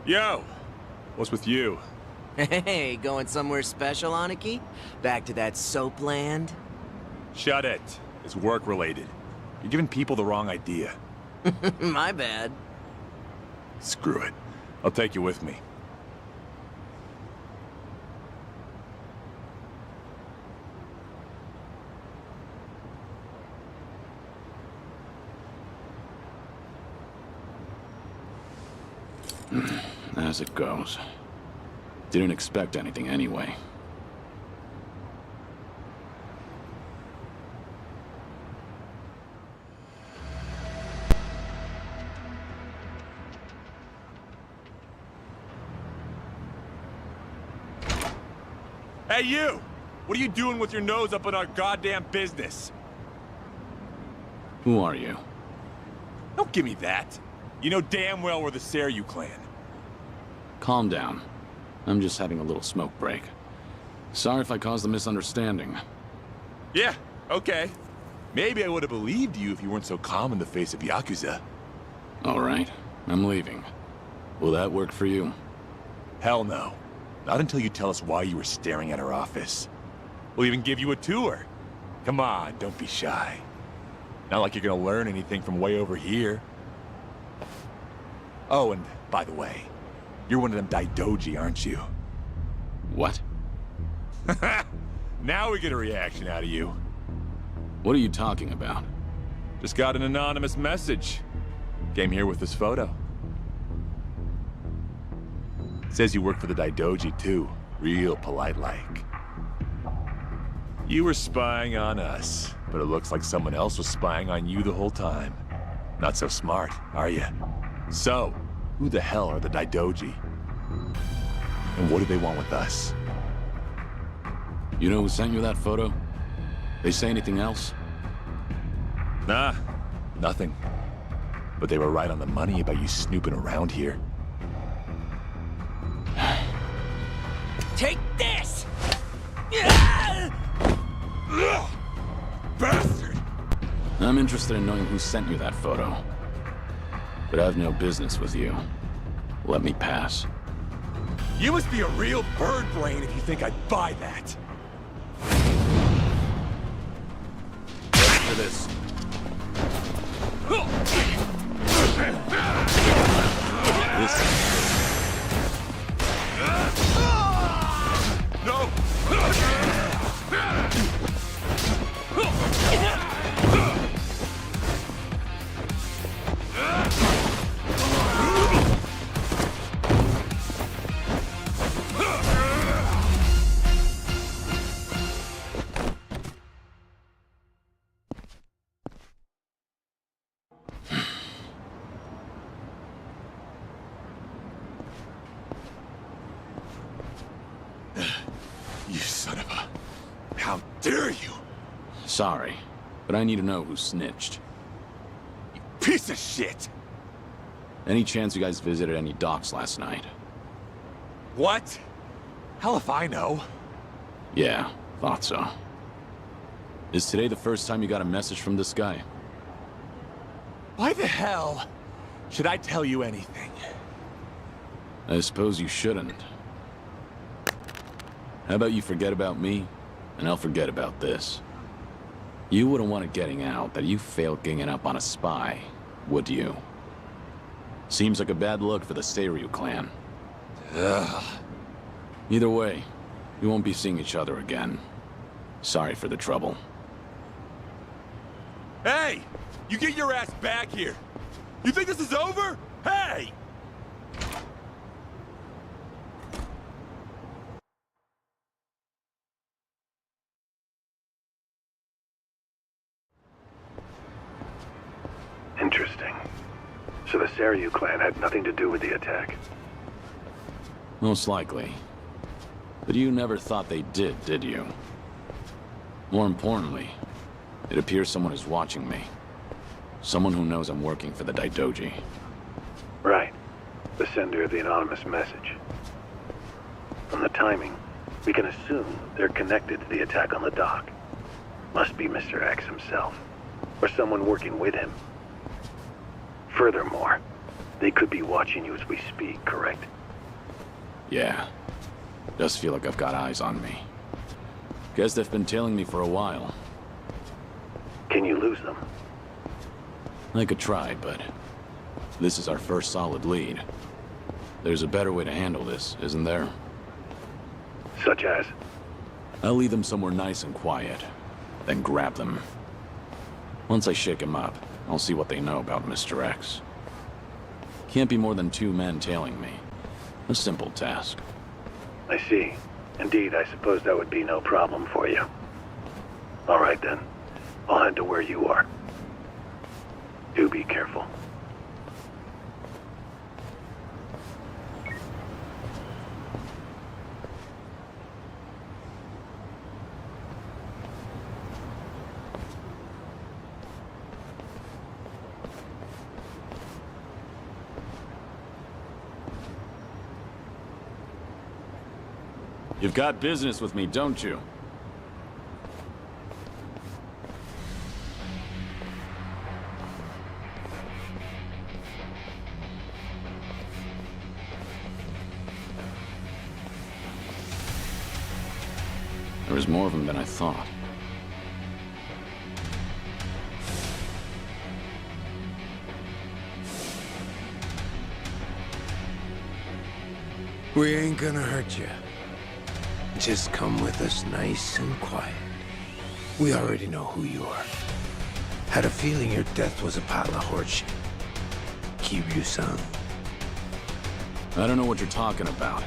Yo! What's with you? Hey, going somewhere special, Aniki? Back to that soap land? Shut it. It's work-related. You're giving people the wrong idea. My bad. Screw it. I'll take you with me. As it goes. Didn't expect anything anyway. Hey, you! What are you doing with your nose up in our goddamn business? Who are you? Don't give me that. You know damn well we're the Seryu clan. Calm down. I'm just having a little smoke break. Sorry if I caused a misunderstanding. Yeah, okay. Maybe I would have believed you if you weren't so calm in the face of Yakuza. All right, I'm leaving. Will that work for you? Hell no. Not until you tell us why you were staring at our office. We'll even give you a tour. Come on, don't be shy. Not like you're gonna learn anything from way over here. Oh, and by the way, you're one of them Daidoji, aren't you? What? Now we get a reaction out of you. What are you talking about? Just got an anonymous message. Came here with this photo. Says you work for the Daidoji too. Real polite-like. You were spying on us, but it looks like someone else was spying on you the whole time. Not so smart, are you? So, who the hell are the Daidoji? And what do they want with us? You know who sent you that photo? They say anything else? Nah, nothing. But they were right on the money about you snooping around here. Take this! Bastard! I'm interested in knowing who sent you that photo. But I've no business with you. Let me pass. You must be a real bird brain if you think I'd buy that. Ready for this. No! How dare you? Sorry, but I need to know who snitched. Piece of shit! Any chance you guys visited any docks last night? What? Hell if I know. Yeah, thought so. Is today the first time you got a message from this guy? Why the hell should I tell you anything? I suppose you shouldn't. How about you forget about me, and I'll forget about this. You wouldn't want it getting out that you failed ganging up on a spy, would you? Seems like a bad look for the Seiryu clan. Ugh. Either way, we won't be seeing each other again. Sorry for the trouble. Hey! You get your ass back here! You think this is over? Hey! Interesting. So the Seiryu clan had nothing to do with the attack? Most likely. But you never thought they did you? More importantly, it appears someone is watching me. Someone who knows I'm working for the Daidoji. Right. The sender of the anonymous message. From the timing, we can assume they're connected to the attack on the dock. Must be Mr. X himself, or someone working with him. Furthermore, they could be watching you as we speak, correct? Yeah. Does feel like I've got eyes on me. Guess they've been tailing me for a while. Can you lose them? I could try, but this is our first solid lead. There's a better way to handle this, isn't there? Such as? I'll lead them somewhere nice and quiet, then grab them. Once I shake them up, I'll see what they know about Mr. X. Can't be more than 2 men tailing me. A simple task. I see. Indeed, I suppose that would be no problem for you. All right then. I'll head to where you are. Do be careful. You've got business with me, don't you? There was more of them than I thought. We ain't gonna hurt you. Just come with us nice and quiet. We already know who you are. Had a feeling your death was a pile of horseshit. Kiryu-san. I don't know what you're talking about.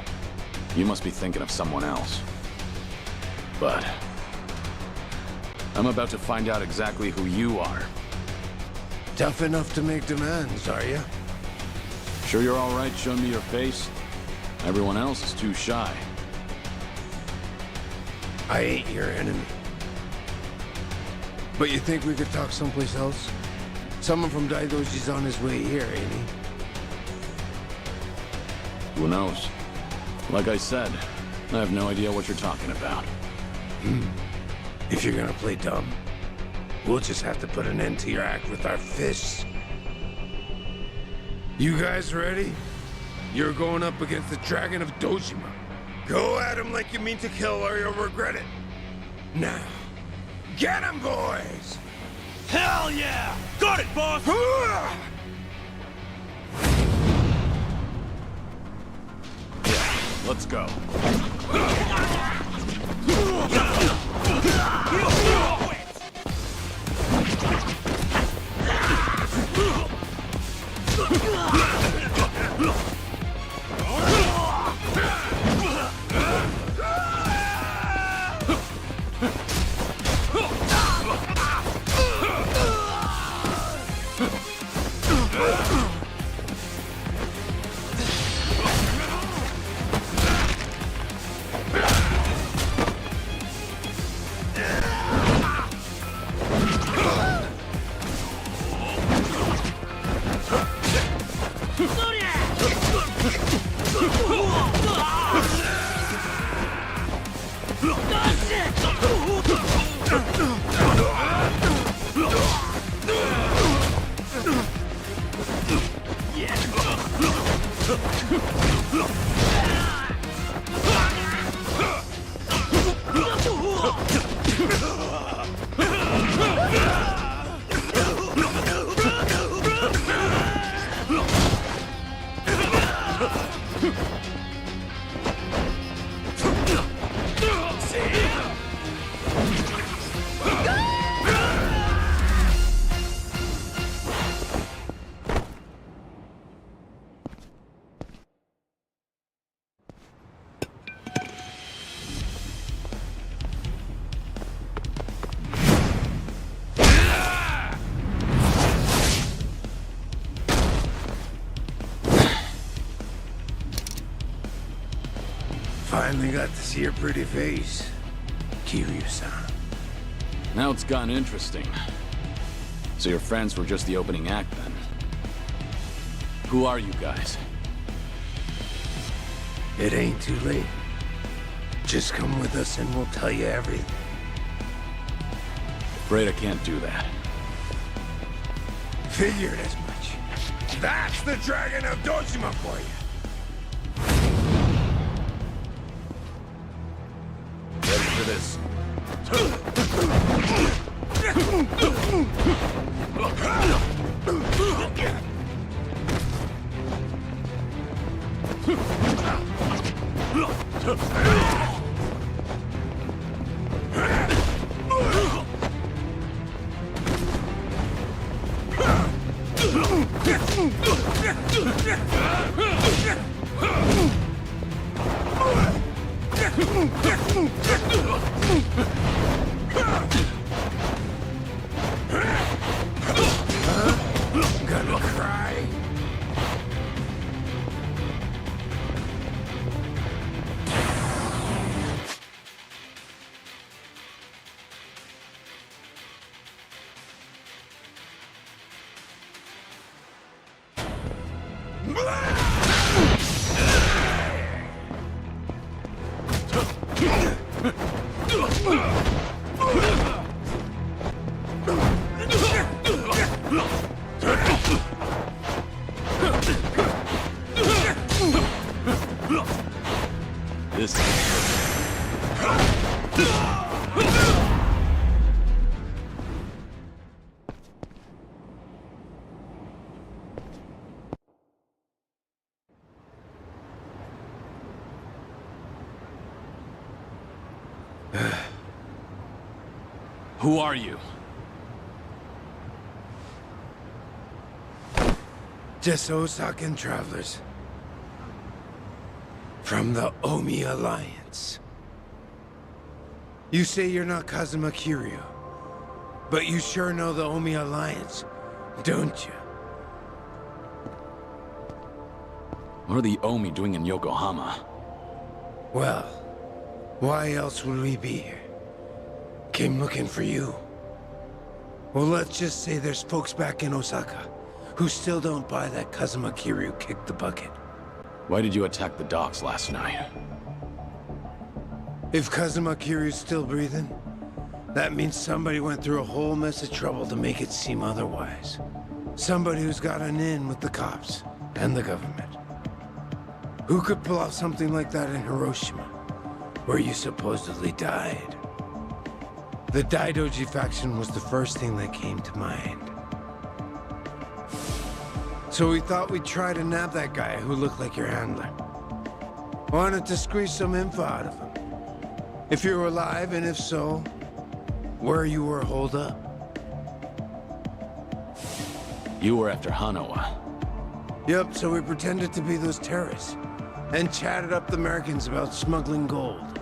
You must be thinking of someone else. But I'm about to find out exactly who you are. Tough enough to make demands, are you? Sure you're all right showing me your face? Everyone else is too shy. I ain't your enemy. But you think we could talk someplace else? Someone from Daidoji's on his way here, ain't he? Who knows? Like I said, I have no idea what you're talking about. If you're gonna play dumb, we'll just have to put an end to your act with our fists. You guys ready? You're going up against the Dragon of Dojima. Go at him like you mean to kill or you'll regret it. Now, get him, boys! Hell yeah! Got it, boss! Let's go. Finally got to see your pretty face, Kiryu-san. Now it's gotten interesting. So your friends were just the opening act, then? Who are you guys? It ain't too late. Just come with us and we'll tell you everything. Afraid I can't do that. Figured as much. That's the Dragon of Dojima for you. Ready for this? Gonna cry? Who are you? Just Osakan travelers. From the Omi Alliance. You say you're not Kazuma Kiryu, but you sure know the Omi Alliance, don't you? What are the Omi doing in Yokohama? Well, why else would we be here? Came looking for you. Well, let's just say there's folks back in Osaka who still don't buy that Kazuma Kiryu kicked the bucket. Why did you attack the docks last night? If Kazuma Kiryu's still breathing, that means somebody went through a whole mess of trouble to make it seem otherwise. Somebody who's got an in with the cops and the government. Who could pull off something like that in Hiroshima, where you supposedly died? The Daidoji faction was the first thing that came to mind. So we thought we'd try to nab that guy who looked like your handler. Wanted to squeeze some info out of him. If you're alive, and if so, where you were holed up. You were after Hanawa. Yep, so we pretended to be those terrorists, and chatted up the Americans about smuggling gold.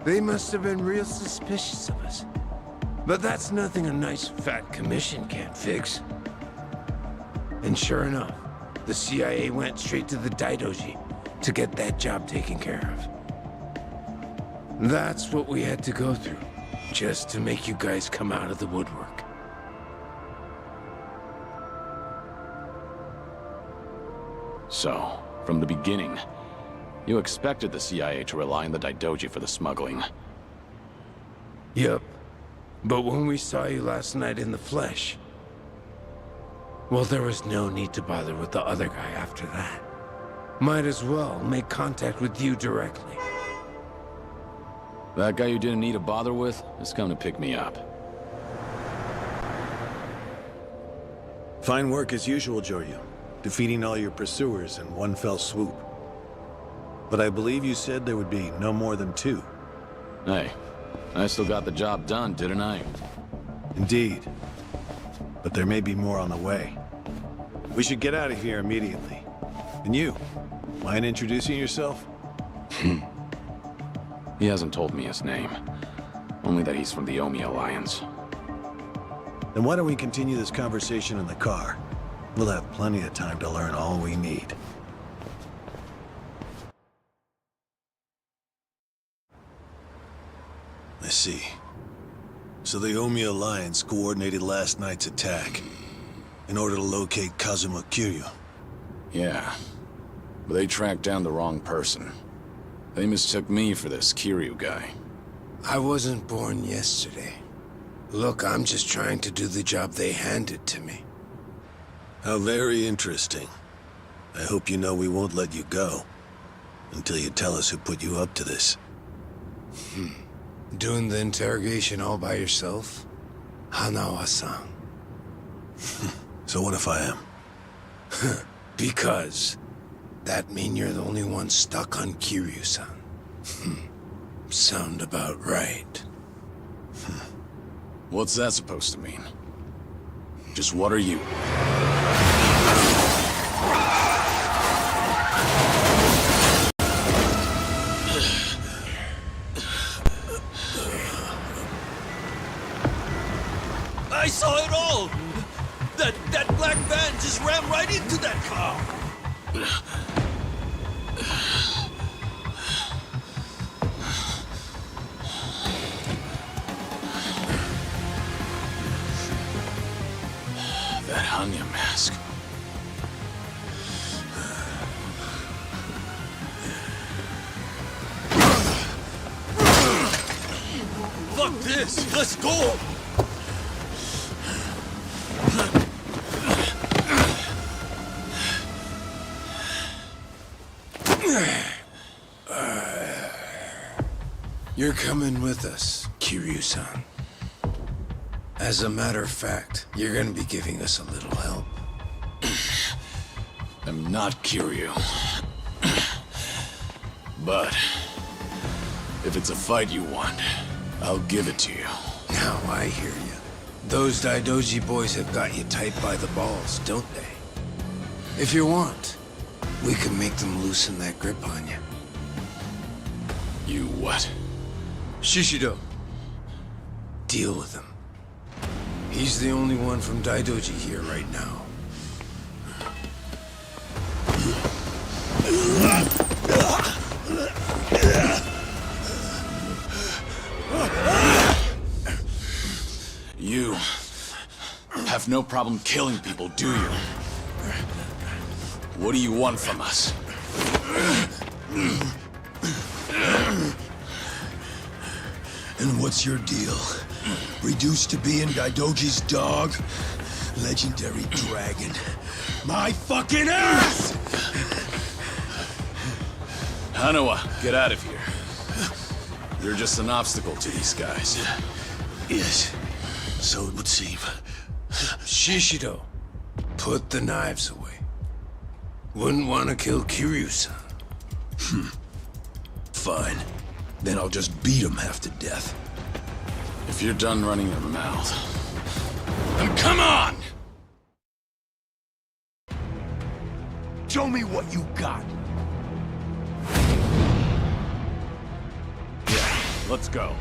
They must have been real suspicious of us. But that's nothing a nice fat commission can't fix. And sure enough, the CIA went straight to the Daidoji to get that job taken care of. That's what we had to go through, just to make you guys come out of the woodwork. So, from the beginning, you expected the CIA to rely on the Daidoji for the smuggling. Yep. But when we saw you last night in the flesh, well, there was no need to bother with the other guy after that. Might as well make contact with you directly. That guy you didn't need to bother with is coming to pick me up. Fine work as usual, Joryu. Defeating all your pursuers in one fell swoop. But I believe you said there would be no more than 2. Hey, I still got the job done, didn't I? Indeed. But there may be more on the way. We should get out of here immediately. And you, mind introducing yourself? He hasn't told me his name. Only that he's from the Omi Alliance. Then why don't we continue this conversation in the car? We'll have plenty of time to learn all we need. I see. So the Omi Alliance coordinated last night's attack in order to locate Kazuma Kiryu. Yeah, but they tracked down the wrong person. They mistook me for this Kiryu guy. I wasn't born yesterday. Look, I'm just trying to do the job they handed to me. How very interesting. I hope you know we won't let you go until you tell us who put you up to this. Doing the interrogation all by yourself? Hanawa-san. So what if I am? Because that mean you're the only one stuck on Kiryu-san. Sound about right. What's that supposed to mean? Just what are you? I saw it all! That black van just ran right into that car! That Hanya mask. Fuck this! Let's go! You're coming with us, Kiryu-san. As a matter of fact, you're gonna be giving us a little help. I'm not Kiryu. But if it's a fight you want, I'll give it to you. Now I hear you. Those Daidoji boys have got you tight by the balls, don't they? If you want, we can make them loosen that grip on you. You what? Shishido. Deal with him. He's the only one from Daidoji here right now. You have no problem killing people, do you? What do you want from us? And what's your deal? Reduced to being Daidoji's dog? Legendary dragon. My fucking ass! Hanawa, get out of here. You're just an obstacle to these guys. Yes, so it would seem. Shishido, put the knives away. Wouldn't want to kill Kiryu-san. Fine. Then I'll just beat him half to death. If you're done running your mouth, then come on! Show me what you got. Yeah, let's go.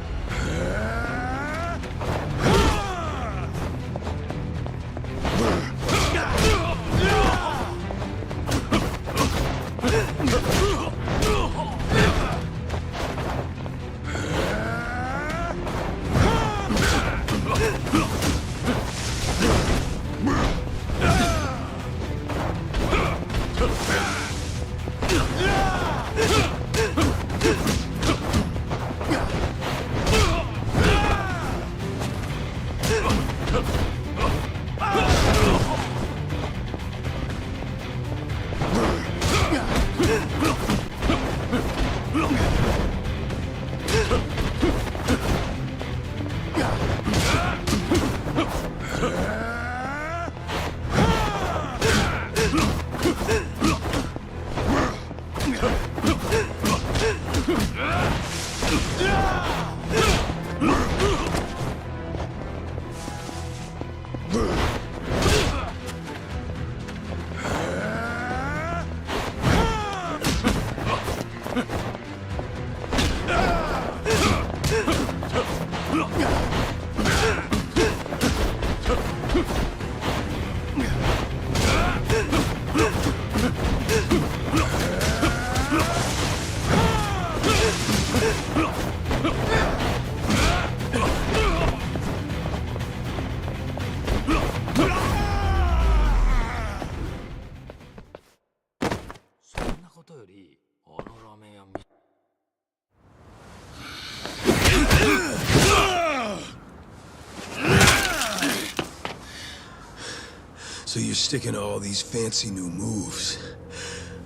So you're sticking to all these fancy new moves.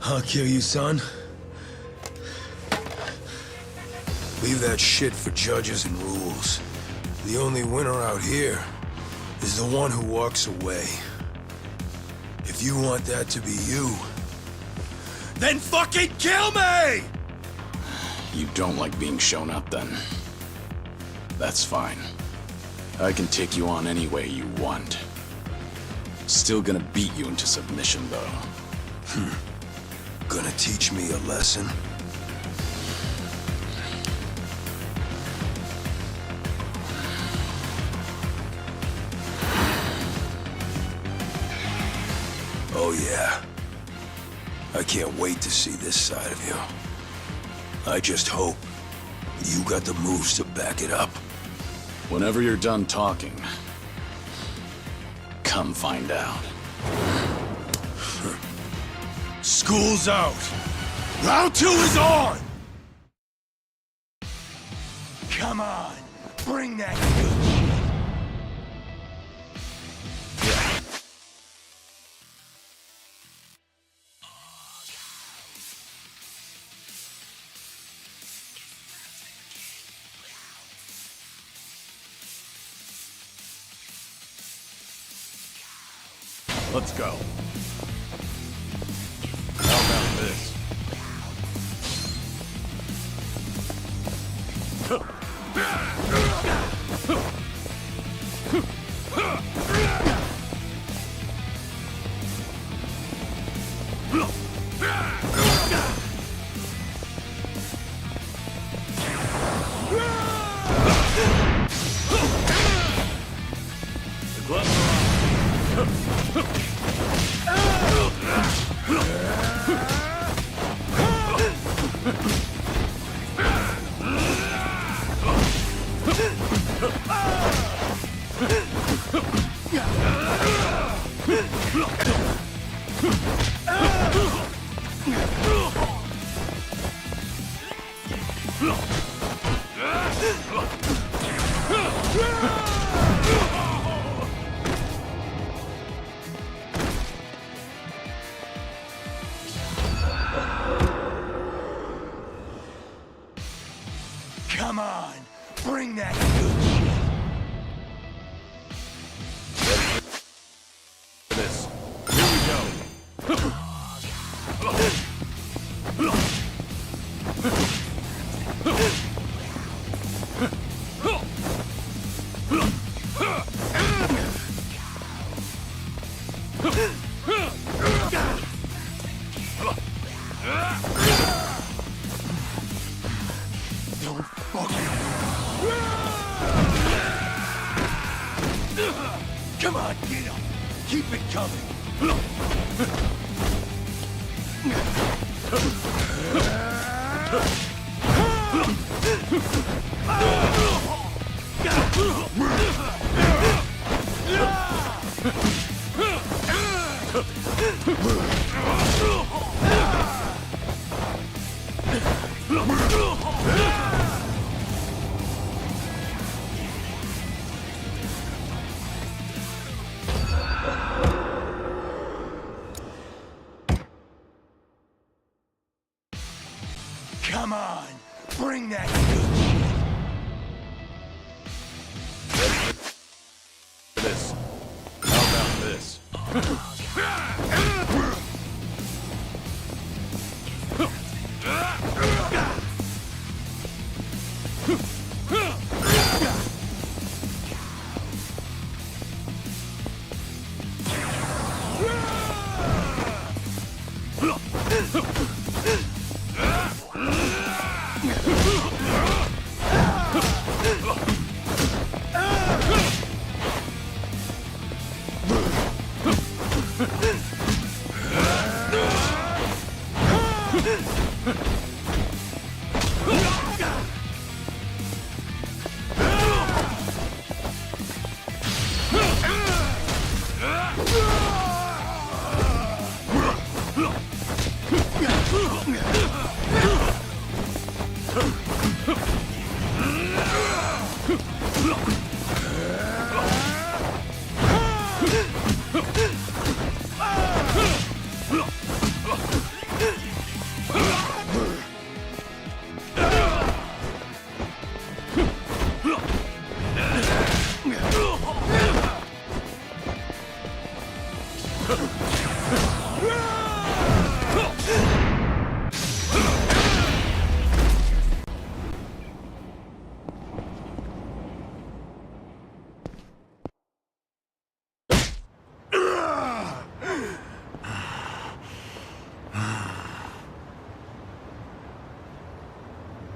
I'll kill you, son. Leave that shit for judges and rules. The only winner out here is the one who walks away. If you want that to be you, then fucking kill me! You don't like being shown up, then? That's fine. I can take you on any way you want. Still gonna beat you into submission, though. Gonna teach me a lesson? Oh yeah. I can't wait to see this side of you. I just hope you got the moves to back it up. Whenever you're done talking, come find out. School's out. Round 2 is on! Come on, bring that good shit. Let's go. How about this? The gloves are Come on, bring that good shit. this. Here we go. Don't fucking... Come on, get up. Keep it coming. Come on, Bring that good shit. This. How about this?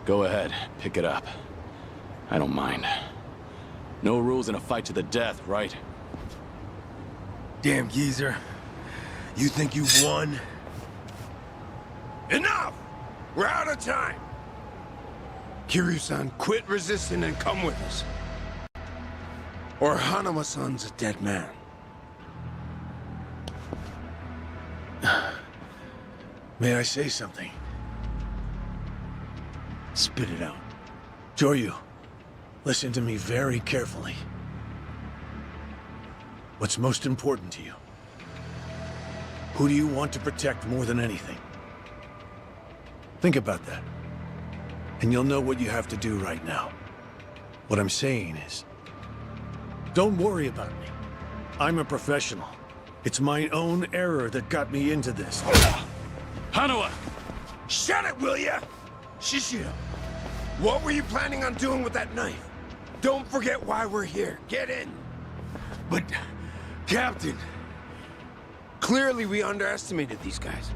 Go ahead, pick it up. I don't mind. No rules in a fight to the death, right? Damn geezer. You think you won? Enough! We're out of time! Kiryu-san, quit resisting and come with us. Or Hanama-san's a dead man. May I say something? Spit it out. Joryu, listen to me very carefully. What's most important to you? Who do you want to protect more than anything? Think about that. And you'll know what you have to do right now. What I'm saying is, don't worry about me. I'm a professional. It's my own error that got me into this. Hanawa! Shut it, will ya? Shishio, what were you planning on doing with that knife? Don't forget why we're here. Get in. But, Captain, clearly we underestimated these guys.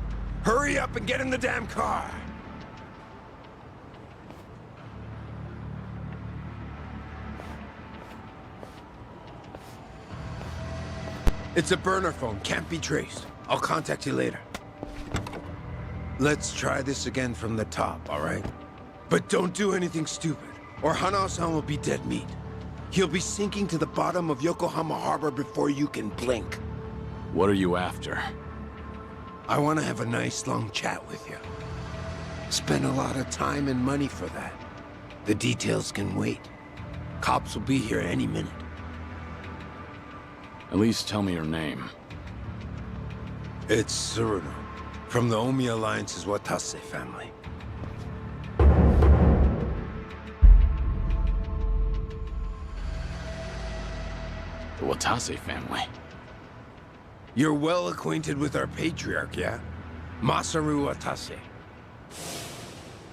Hurry up and get in the damn car. It's a burner phone, can't be traced. I'll contact you later. Let's try this again from the top, all right? But don't do anything stupid, or Hanao-san will be dead meat. He'll be sinking to the bottom of Yokohama Harbor before you can blink. What are you after? I want to have a nice long chat with you. Spend a lot of time and money for that. The details can wait. Cops will be here any minute. At least tell me your name. It's Tsuruno, from the Omi Alliance's Watase family. The Watase family? You're well acquainted with our patriarch, yeah? Masaru Watase.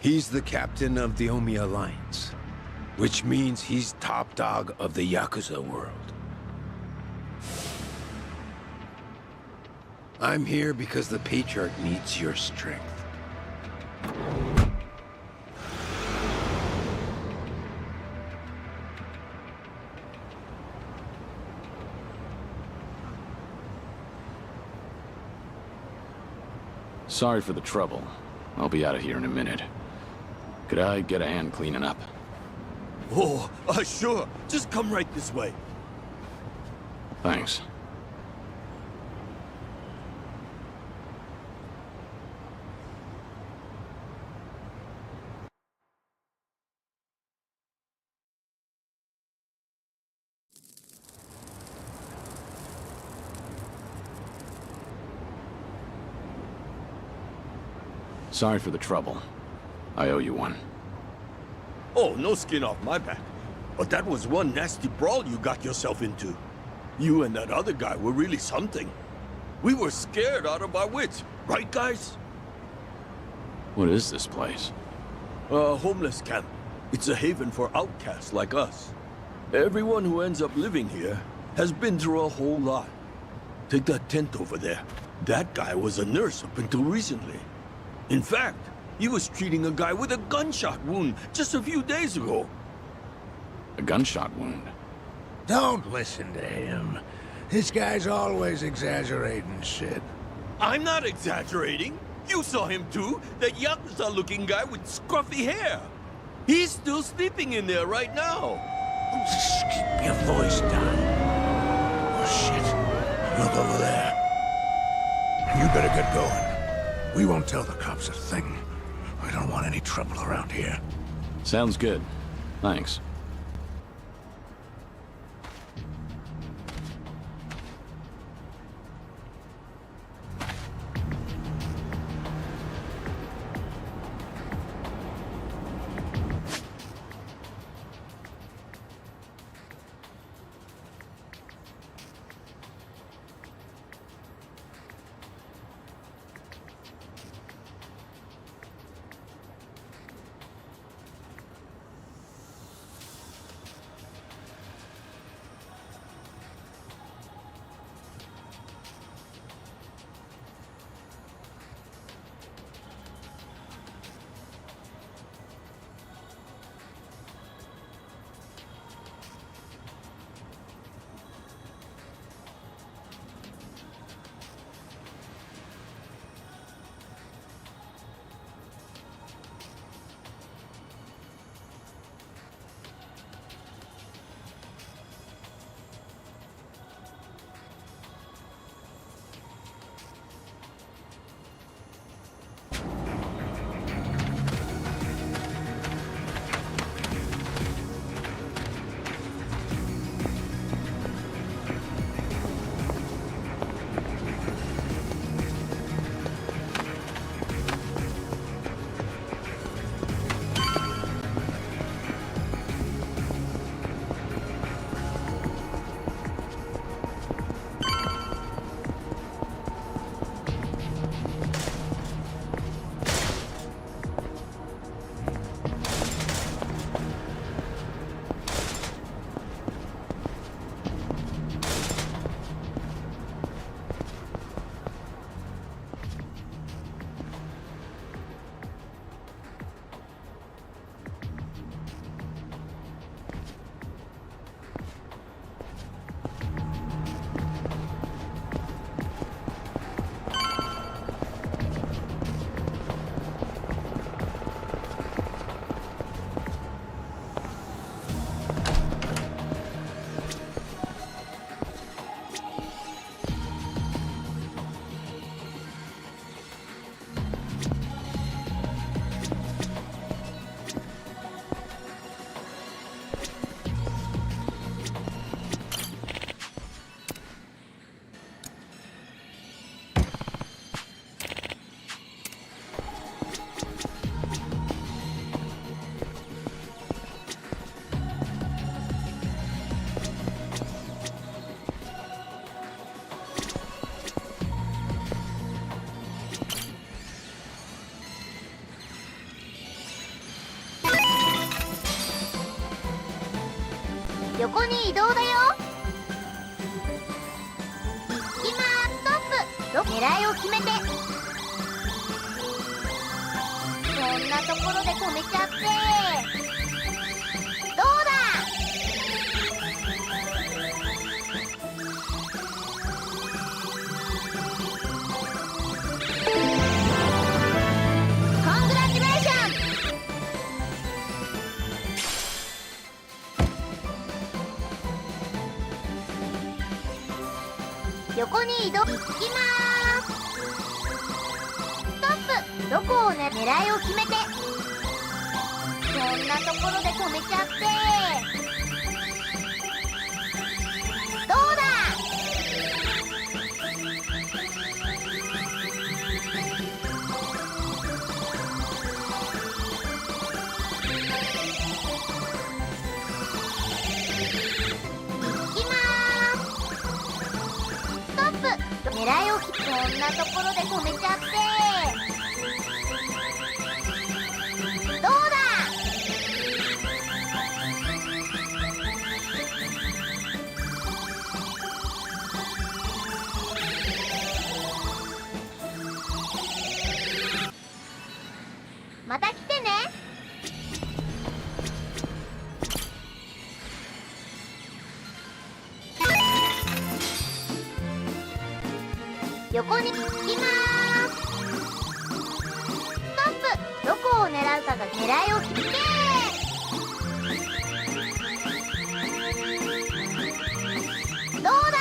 He's the captain of the Omi Alliance, which means he's top dog of the Yakuza world. I'm here because the patriarch needs your strength. Sorry for the trouble. I'll be out of here in a minute. Could I get a hand cleaning up? Oh, sure. Just come right this way. Thanks. Sorry for the trouble. I owe you one. Oh, no skin off my back. But that was one nasty brawl you got yourself into. You and that other guy were really something. We were scared out of our wits, right, guys? What is this place? A homeless camp. It's a haven for outcasts like us. Everyone who ends up living here has been through a whole lot. Take that tent over there. That guy was a nurse up until recently. In fact, he was treating a guy with a gunshot wound just a few days ago. A gunshot wound? Don't listen to him. This guy's always exaggerating shit. I'm not exaggerating. You saw him too, that Yakuza-looking guy with scruffy hair. He's still sleeping in there right now. Just keep your voice down. Oh, shit. Look over there. You better get going. We won't tell the cops a thing. I don't want any trouble around here. Sounds good. Thanks.横に移動だよ。行きまーす。ストップ。狙いを決めて。こんなところで止めちゃって。どうだ。コングラチュレーション。横に移動。行きまーす。ストップ。どこをね、狙いを決めて。こんなところで止めちゃって。どうだ。狙いをこんなところで止めちゃってどうだ。また来てね。横に行きまーす。ストップ。どこを狙うかが狙いを決めてどうだ。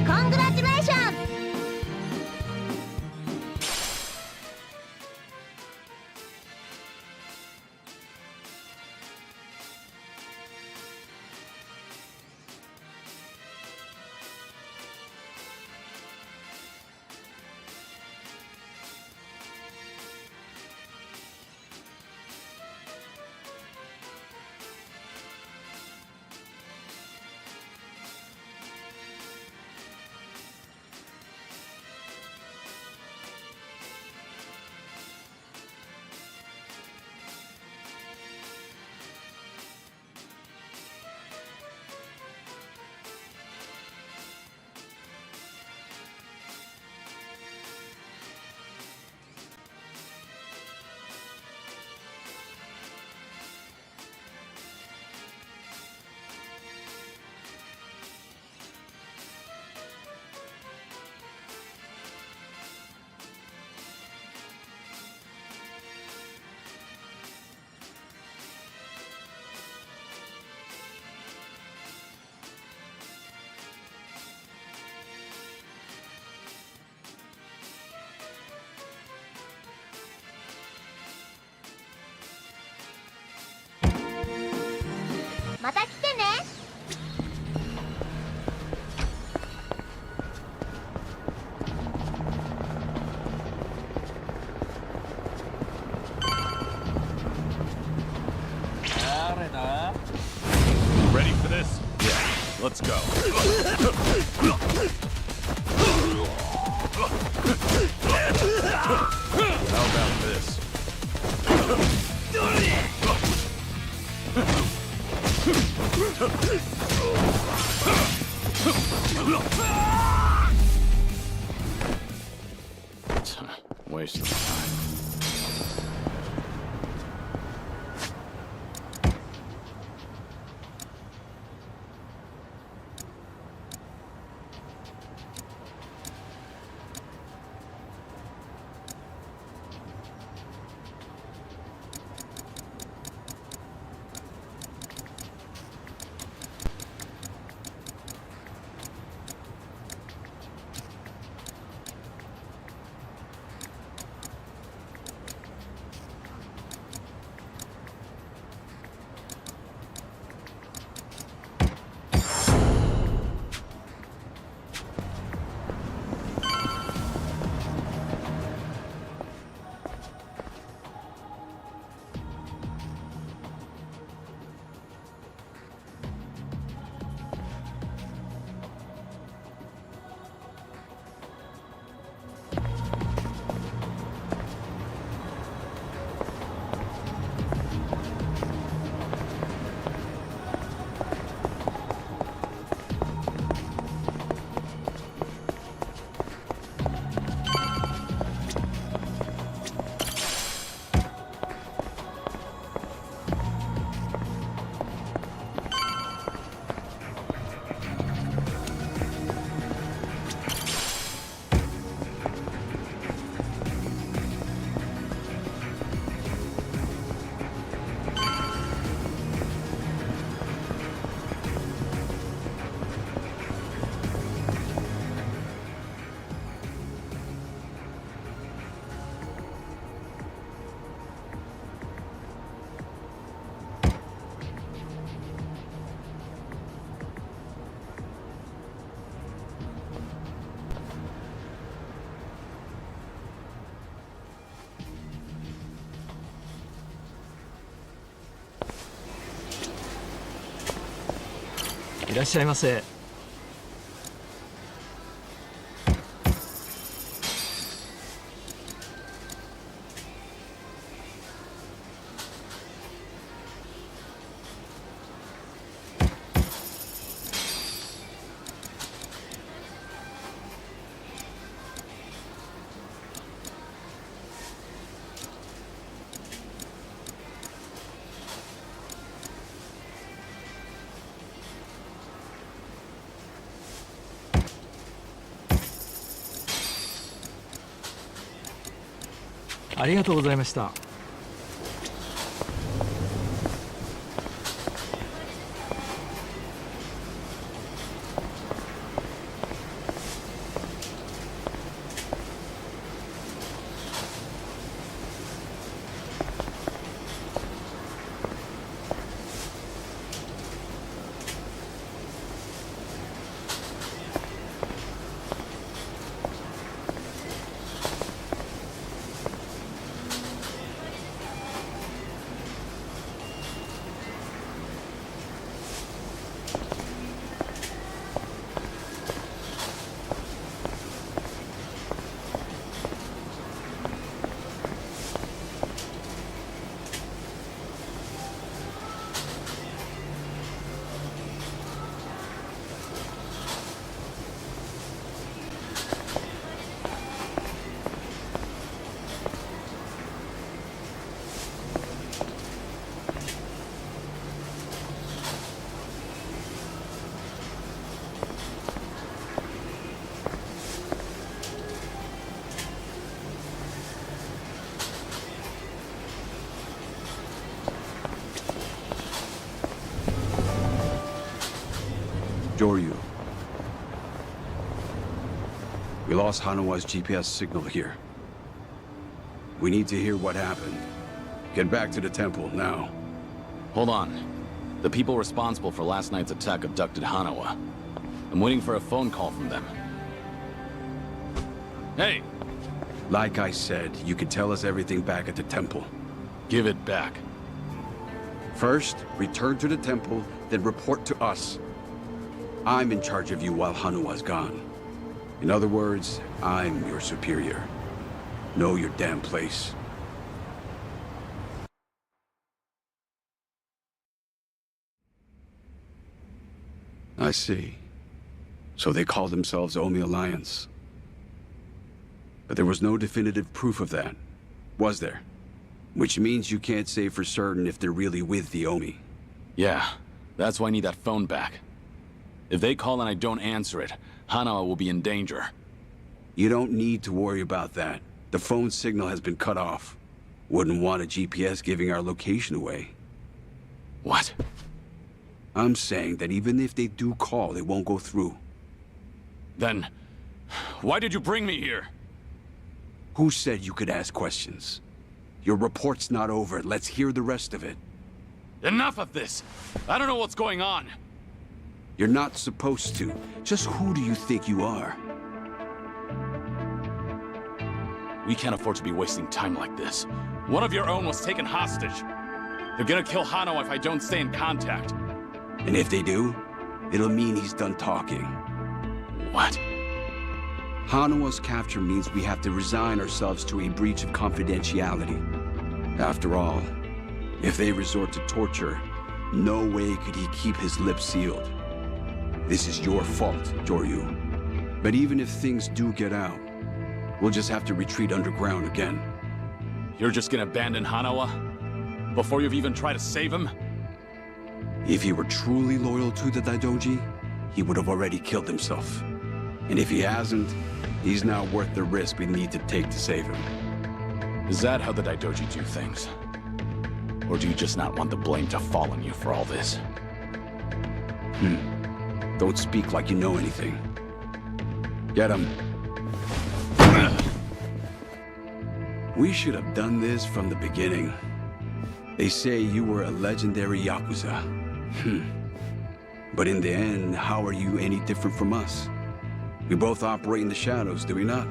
コングラチュレーション。また来てね。Ready for this? Yeah, let's go. How about this? Waste of time. いらっしゃいませ。ありがとうございました。Joryu. We lost Hanawa's GPS signal here. We need to hear what happened. Get back to the temple, now. Hold on. The people responsible for last night's attack abducted Hanawa. I'm waiting for a phone call from them. Hey! Like I said, you can tell us everything back at the temple. Give it back. First, return to the temple, then report to us. I'm in charge of you while Hanawa's gone. In other words, I'm your superior. Know your damn place. I see. So they call themselves Omi Alliance. But there was no definitive proof of that, was there? Which means you can't say for certain if they're really with the Omi. Yeah, that's why I need that phone back. If they call and I don't answer it, Hanawa will be in danger. You don't need to worry about that. The phone signal has been cut off. Wouldn't want a GPS giving our location away. What? I'm saying that even if they do call, it won't go through. Then, why did you bring me here? Who said you could ask questions? Your report's not over. Let's hear the rest of it. Enough of this! I don't know what's going on! You're not supposed to. Just who do you think you are? We can't afford to be wasting time like this. One of your own was taken hostage. They're gonna kill Hanawa if I don't stay in contact. And if they do, it'll mean he's done talking. What? Hanawa's capture means we have to resign ourselves to a breach of confidentiality. After all, if they resort to torture, no way could he keep his lips sealed. This is your fault, Joryu. But even if things do get out, we'll just have to retreat underground again. You're just gonna abandon Hanawa? Before you've even tried to save him? If he were truly loyal to the Daidoji, he would have already killed himself. And if he hasn't, he's not worth the risk we need to take to save him. Is that how the Daidoji do things? Or do you just not want the blame to fall on you for all this? Don't speak like you know anything. Get him. We should have done this from the beginning. They say you were a legendary Yakuza. But in the end, how are you any different from us? We both operate in the shadows, do we not?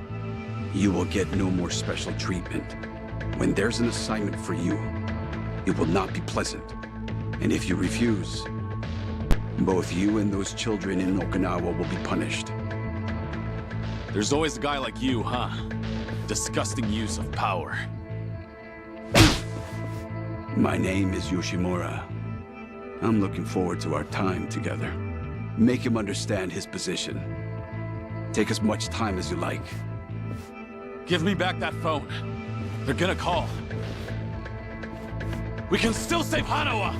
You will get no more special treatment. When there's an assignment for you, it will not be pleasant. And if you refuse, Both you and those children in Okinawa will be punished. There's always a guy like you, huh? Disgusting use of power. My name is Yoshimura. I'm looking forward to our time together. Make him understand his position. Take as much time as you like. Give me back that phone. They're gonna call. We can still save Hanawa!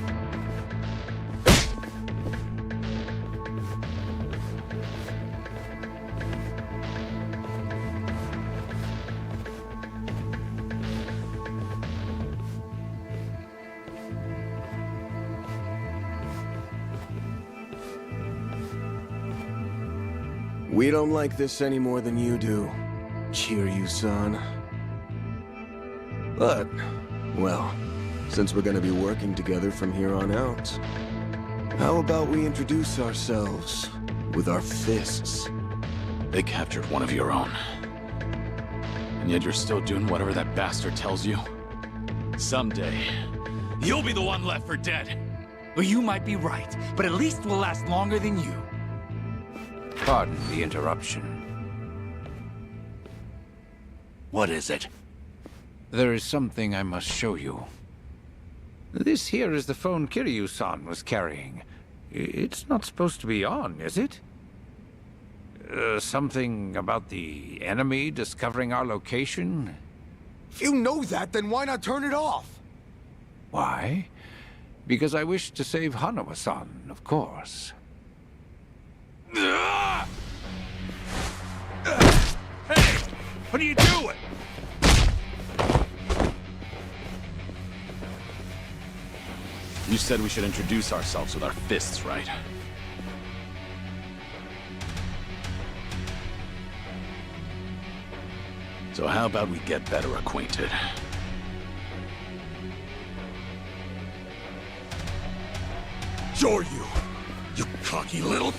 We don't like this any more than you do, Kiryu-san. But, well, since we're gonna be working together from here on out, how about we introduce ourselves with our fists? They captured one of your own. And yet you're still doing whatever that bastard tells you? Someday, you'll be the one left for dead. Well, you might be right, but at least we'll last longer than you. Pardon the interruption. What is it? There is something I must show you. This here is the phone Kiryu-san was carrying. It's not supposed to be on, is it? Something about the enemy discovering our location? If you know that, then why not turn it off? Why? Because I wish to save Hanawa-san, of course. Hey! What are you doing? You said we should introduce ourselves with our fists, right? So how about we get better acquainted? You're you cocky little...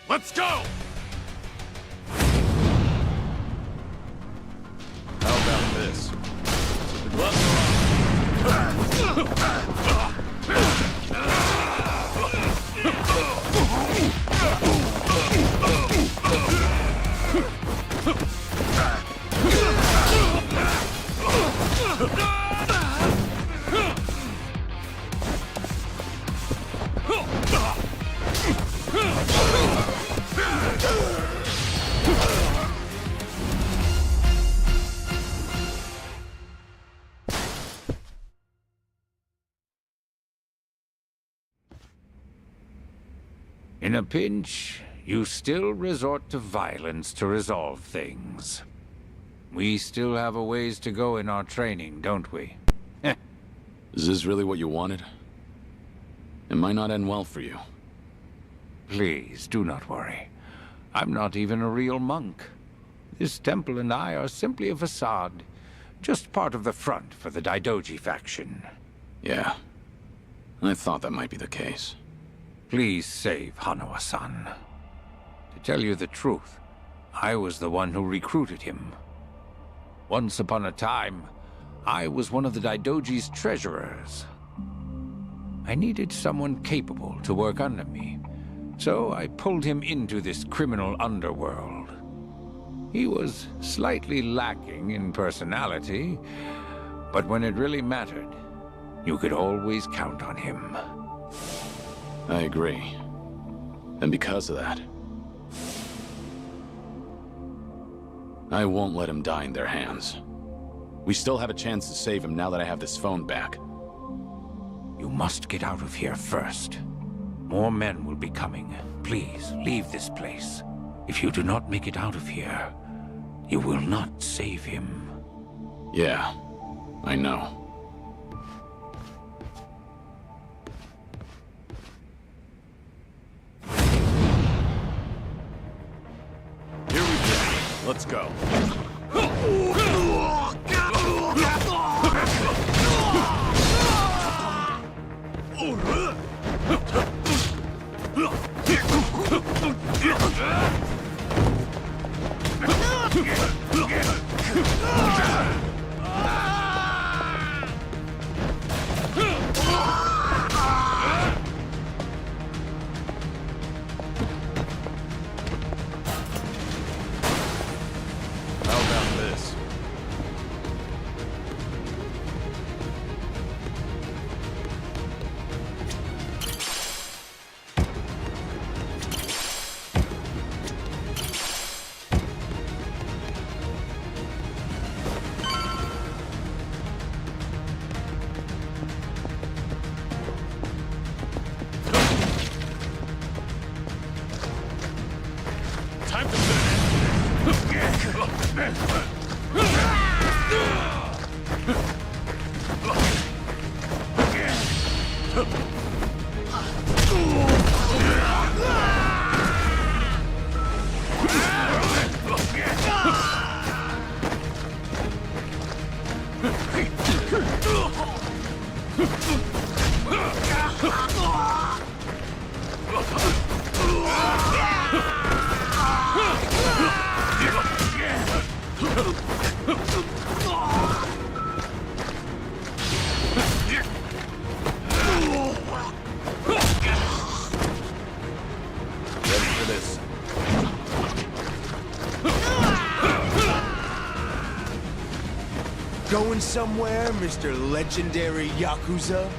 Let's go! How about this? The gloves are In a pinch, you still resort to violence to resolve things. We still have a ways to go in our training, don't we? Is this really what you wanted? It might not end well for you. Please, do not worry. I'm not even a real monk. This temple and I are simply a facade. Just part of the front for the Daidoji faction. Yeah. I thought that might be the case. Please save Hanawa-san. To tell you the truth, I was the one who recruited him. Once upon a time, I was one of the Daidoji's treasurers. I needed someone capable to work under me, so I pulled him into this criminal underworld. He was slightly lacking in personality, but when it really mattered, you could always count on him. I agree. And because of that, I won't let him die in their hands. We still have a chance to save him now that I have this phone back. You must get out of here first. More men will be coming. Please, leave this place. If you do not make it out of here, you will not save him. Yeah, I know. Here we go. Let's go. going somewhere, Mr. Legendary Yakuza?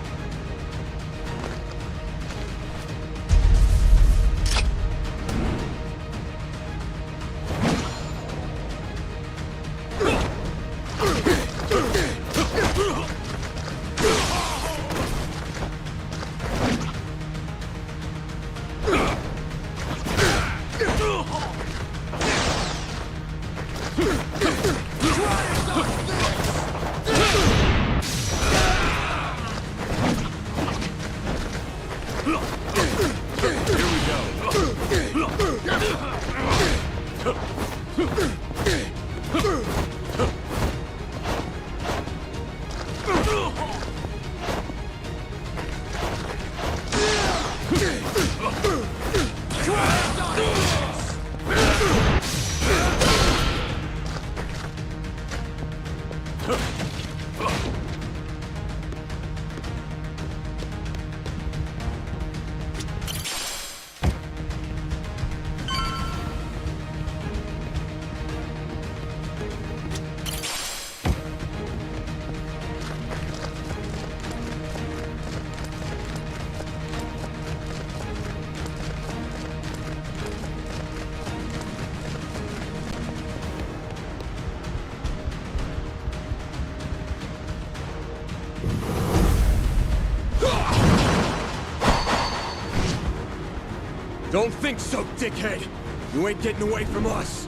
Don't think so, dickhead! You ain't getting away from us!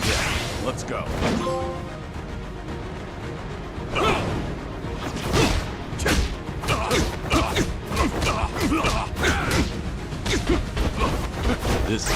Yeah, let's go. This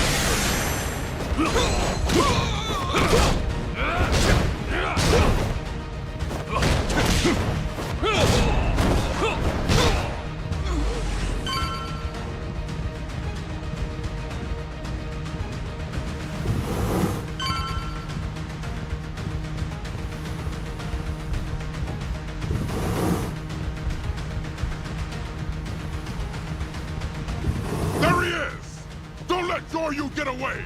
There he is! Don't let Goryu get away!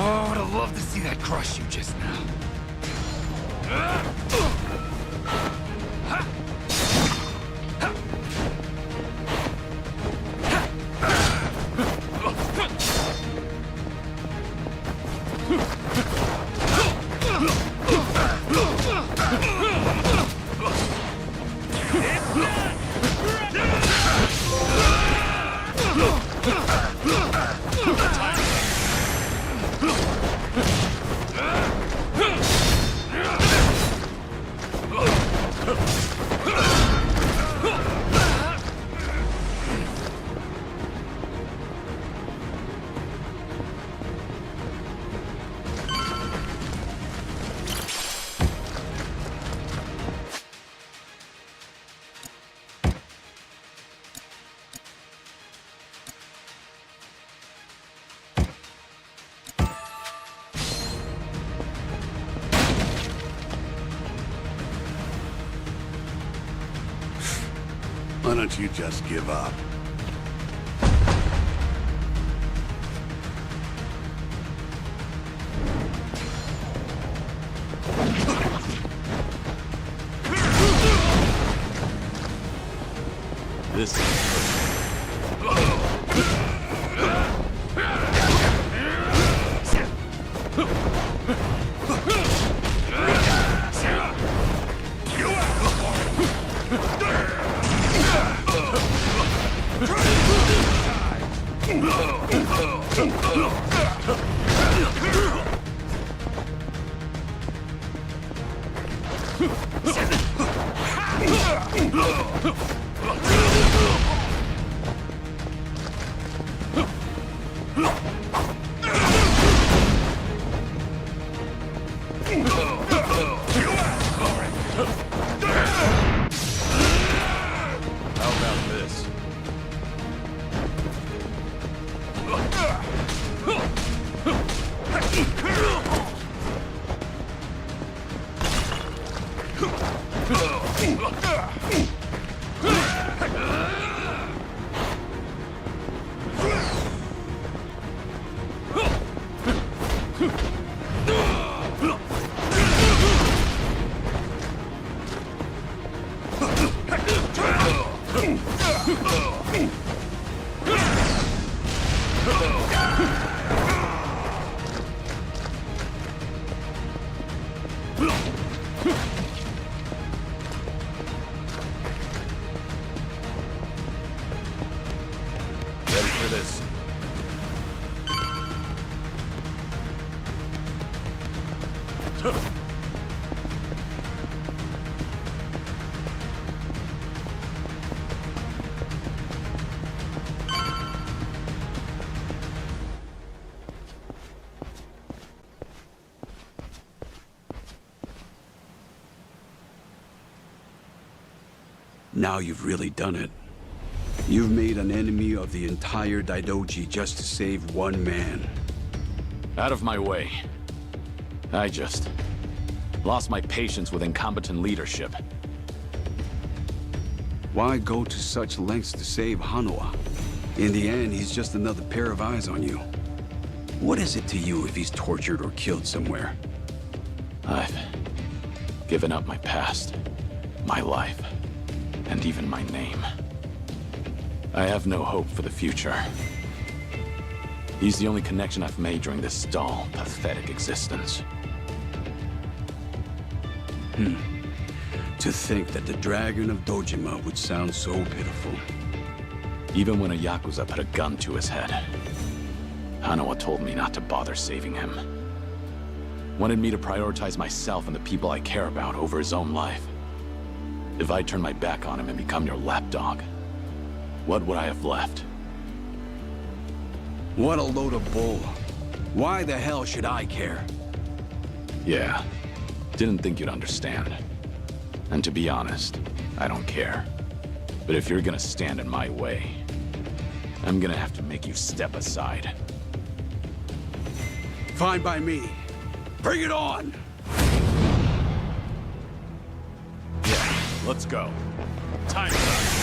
Oh, I'd have loved to see that crush you just now. Why don't you just give up? This Oh! this. Ready for this. Now you've really done it. You've made an enemy of the entire Daidoji just to save one man. Out of my way. I just lost my patience with incompetent leadership. Why go to such lengths to save Hanawa? In the end, he's just another pair of eyes on you. What is it to you if he's tortured or killed somewhere? I've given up my past, my life, and even my name. I have no hope for the future. He's the only connection I've made during this dull, pathetic existence. To think that the Dragon of Dojima would sound so pitiful. Even when a Yakuza put a gun to his head, Hanawa told me not to bother saving him. Wanted me to prioritize myself and the people I care about over his own life. If I turn my back on him and become your lapdog, what would I have left? What a load of bull. Why the hell should I care? Yeah, didn't think you'd understand. And to be honest, I don't care. But if you're gonna stand in my way, I'm gonna have to make you step aside. Fine by me. Bring it on! Yeah, let's go. Time's up.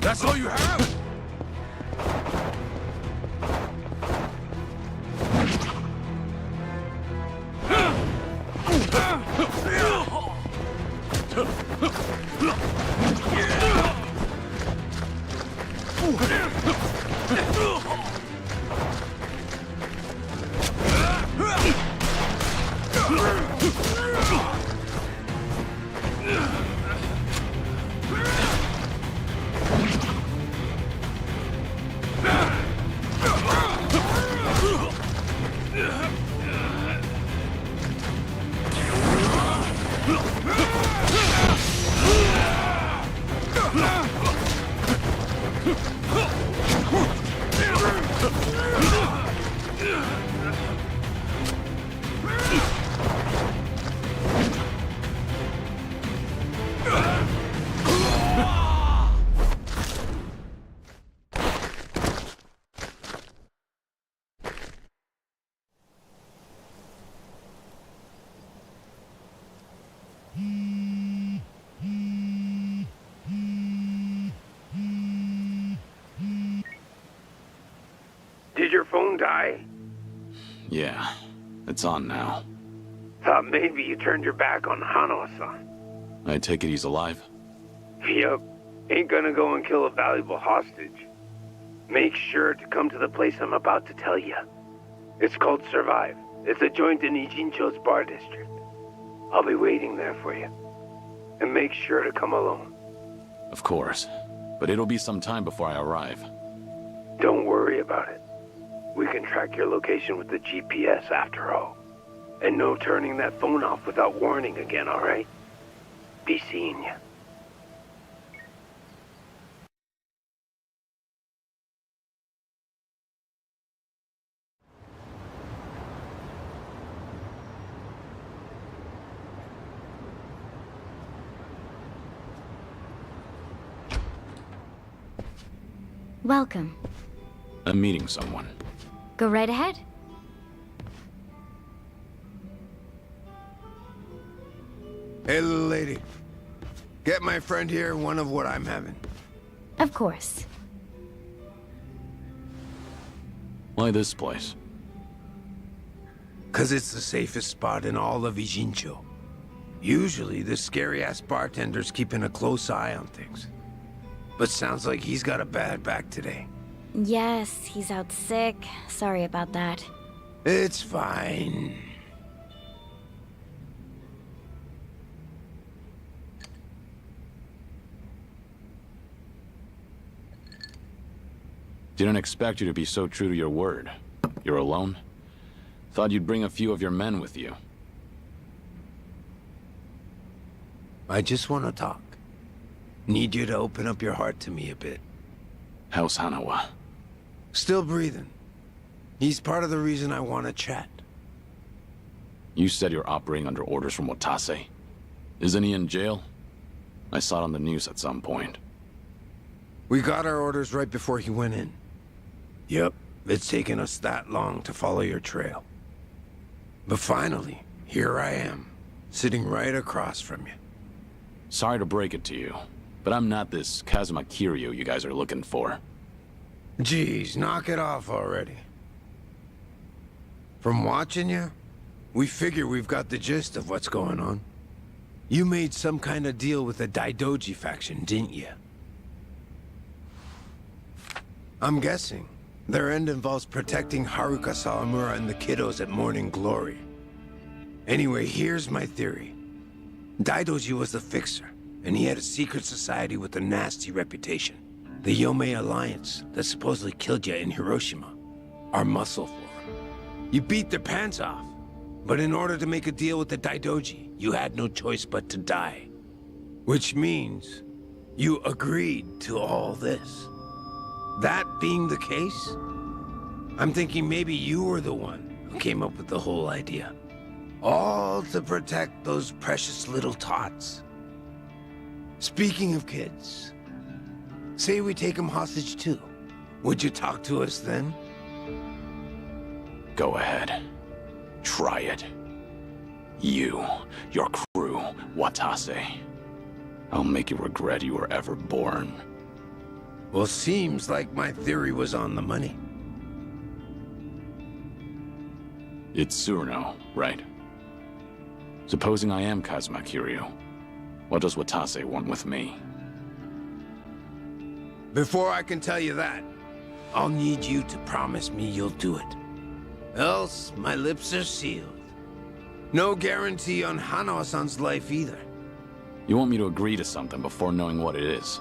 That's all you have? Did your phone die? Yeah, it's on now. Thought maybe you turned your back on Hanawa-san. I take it he's alive? Yup. Ain't gonna go and kill a valuable hostage. Make sure to come to the place I'm about to tell you. It's called Survive. It's a joint in Ijincho's bar district. I'll be waiting there for you. And make sure to come alone. Of course. But it'll be some time before I arrive. Don't worry about it. We can track your location with the GPS after all. And no turning that phone off without warning again, alright? Be seeing you. Welcome. I'm meeting someone. Go right ahead. Hey, little lady. Get my friend here one of what I'm having. Of course. Why this place? 'Cause it's the safest spot in all of Ijincho. Usually, the scary-ass bartender's keeping a close eye on things. But sounds like he's got a bad back today. Yes, he's out sick. Sorry about that. It's fine. Didn't expect you to be so true to your word. You're alone? Thought you'd bring a few of your men with you. I just want to talk. Need you to open up your heart to me a bit. How's Hanawa? Still breathing. He's part of the reason I want to chat. You said you're operating under orders from Watase. Isn't he in jail? I saw it on the news at some point. We got our orders right before he went in. Yep, it's taken us that long to follow your trail. But finally, here I am, sitting right across from you. Sorry to break it to you, but I'm not this Kazuma Kiryu you guys are looking for. Geez, knock it off already. From watching you, we figure we've got the gist of what's going on. You made some kind of deal with the Daidoji faction, didn't you? I'm guessing their end involves protecting Haruka Sawamura and the kiddos at Morning Glory. Anyway, here's my theory. Daidoji was the fixer, and he had a secret society with a nasty reputation. The Yomei Alliance that supposedly killed you in Hiroshima. Our muscle for him. You beat their pants off, but in order to make a deal with the Daidoji, you had no choice but to die. Which means you agreed to all this. That being the case, I'm thinking maybe you were the one who came up with the whole idea. All to protect those precious little tots. Speaking of kids, say we take them hostage too. Would you talk to us then? Go ahead. Try it. You, your crew, Watase. I'll make you regret you were ever born. Well, seems like my theory was on the money. It's Tsuruno, right? Supposing I am Kazuma Kiryu, what does Watase want with me? Before I can tell you that, I'll need you to promise me you'll do it. Else, my lips are sealed. No guarantee on Hanawa-san's life either. You want me to agree to something before knowing what it is?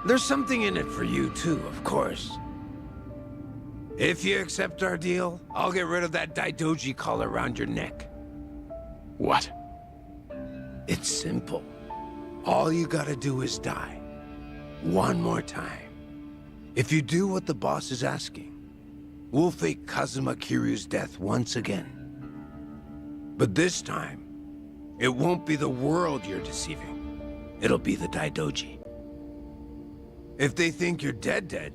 There's something in it for you too, of course. If you accept our deal, I'll get rid of that Daidoji collar around your neck. What? It's simple. All you gotta do is die. One more time. If you do what the boss is asking, we'll fake Kazuma Kiryu's death once again. But this time, it won't be the world you're deceiving. It'll be the Daidoji. If they think you're dead,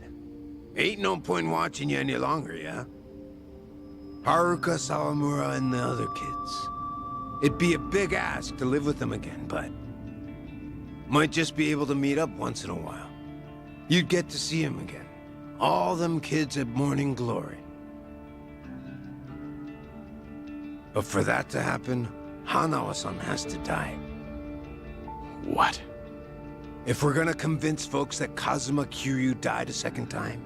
ain't no point watching you any longer, yeah? Haruka Sawamura and the other kids. It'd be a big ask to live with them again, but might just be able to meet up once in a while. You'd get to see him again. All them kids at Morning Glory. But for that to happen, Hanawa-san has to die. What? If we're gonna convince folks that Kazuma Kiryu died a second time,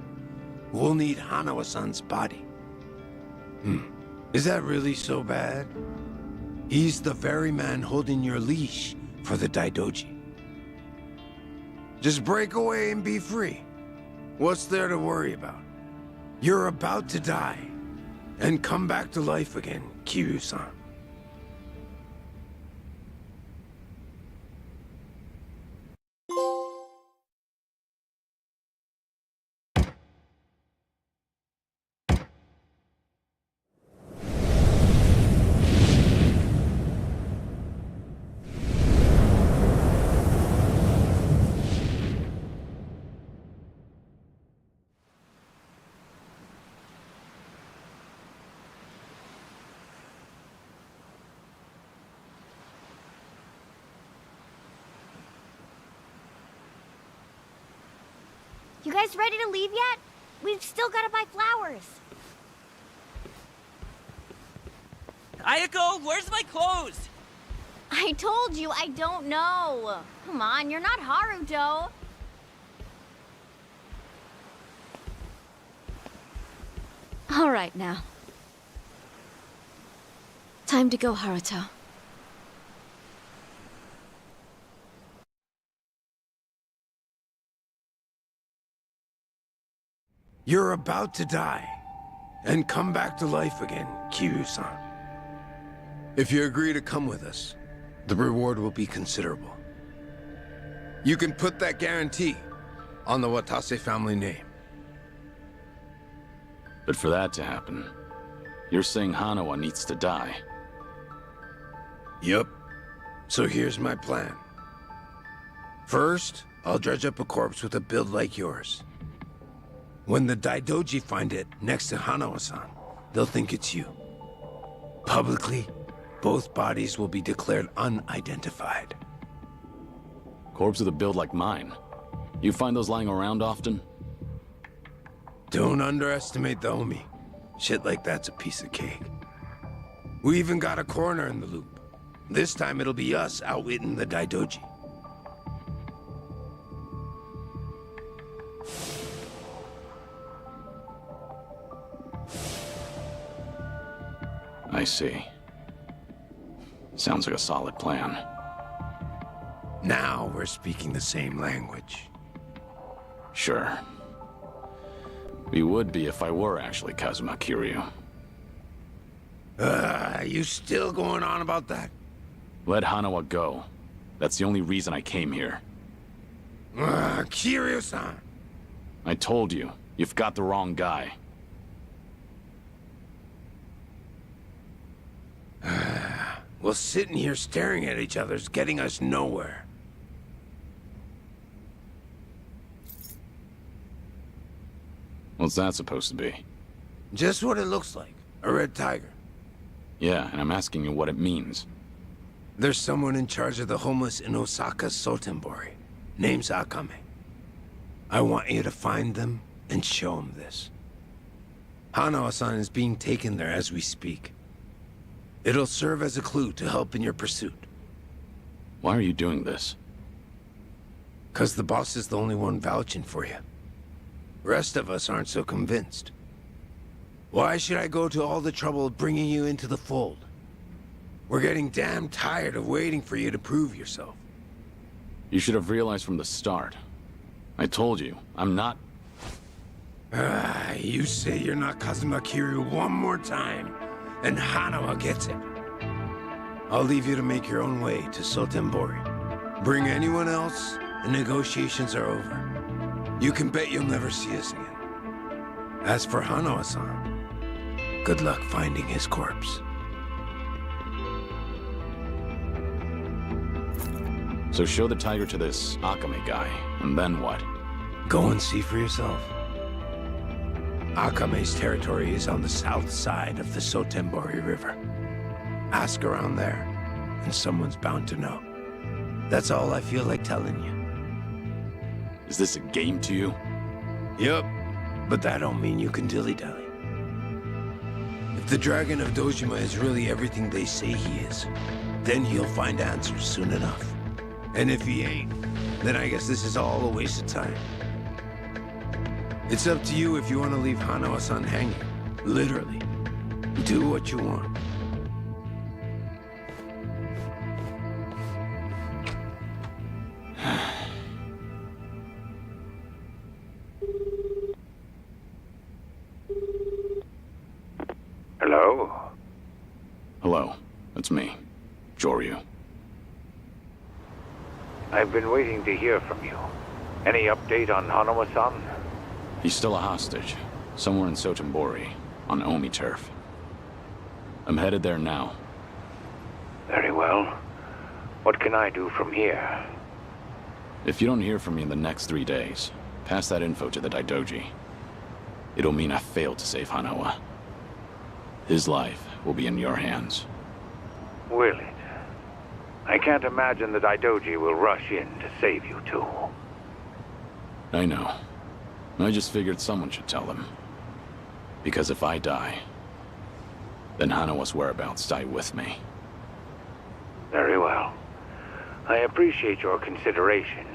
we'll need Hanawa-san's body. Is that really so bad? He's the very man holding your leash for the Daidoji. Just break away and be free. What's there to worry about? You're about to die and come back to life again, Kiryu-san. You guys ready to leave yet? We've still got to buy flowers. Ayako, where's my clothes? I told you I don't know. Come on, you're not Haruto. All right now. Time to go, Haruto. You're about to die and come back to life again, Kiryu-san. If you agree to come with us, the reward will be considerable. You can put that guarantee on the Watase family name. But for that to happen, you're saying Hanawa needs to die. Yup. So here's my plan. First, I'll dredge up a corpse with a build like yours. When the Daidoji find it next to Hanawa-san, they'll think it's you. Publicly, both bodies will be declared unidentified. Corpse with a build like mine. You find those lying around often? Don't underestimate the Omi. Shit like that's a piece of cake. We even got a coroner in the loop. This time it'll be us outwitting the Daidoji. I see. Sounds like a solid plan. Now we're speaking the same language. Sure. We would be if I were actually Kazuma Kiryu. You still going on about that? Let Hanawa go. That's the only reason I came here. Kiryu-san! I told you, you've got the wrong guy. Well, sitting here staring at each other's getting us nowhere. What's that supposed to be? Just what it looks like. A red tiger. Yeah, and I'm asking you what it means. There's someone in charge of the homeless in Osaka's Sotenbori. Name's Akame. I want you to find them and show them this. Hanawa-san is being taken there as we speak. It'll serve as a clue to help in your pursuit. Why are you doing this? 'Cause the boss is the only one vouching for you. Rest of us aren't so convinced. Why should I go to all the trouble of bringing you into the fold? We're getting damn tired of waiting for you to prove yourself. You should have realized from the start. I told you, I'm not... You say you're not Kazuma Kiryu one more time, and Hanawa gets it. I'll leave you to make your own way to Sotenbori. Bring anyone else, and negotiations are over. You can bet you'll never see us again. As for Hanawa-san, good luck finding his corpse. So show the tiger to this Akame guy, and then what? Go and see for yourself. Akame's territory is on the south side of the Sotenbori River. Ask around there, and someone's bound to know. That's all I feel like telling you. Is this a game to you? Yup, but that don't mean you can dilly-dally. If the Dragon of Dojima is really everything they say he is, then he'll find answers soon enough. And if he ain't, then I guess this is all a waste of time. It's up to you if you want to leave Hanawa-san hanging. Literally. Do what you want. Hello? Hello, it's me, Joryu. I've been waiting to hear from you. Any update on Hanawa-san? He's still a hostage, somewhere in Sotenbori, on Omi turf. I'm headed there now. Very well. What can I do from here? If you don't hear from me in the next 3 days, pass that info to the Daidoji. It'll mean I failed to save Hanawa. His life will be in your hands. Will it? I can't imagine the Daidoji will rush in to save you two. I know. I just figured someone should tell them. Because if I die, then Hanawa's whereabouts die with me. Very well. I appreciate your consideration.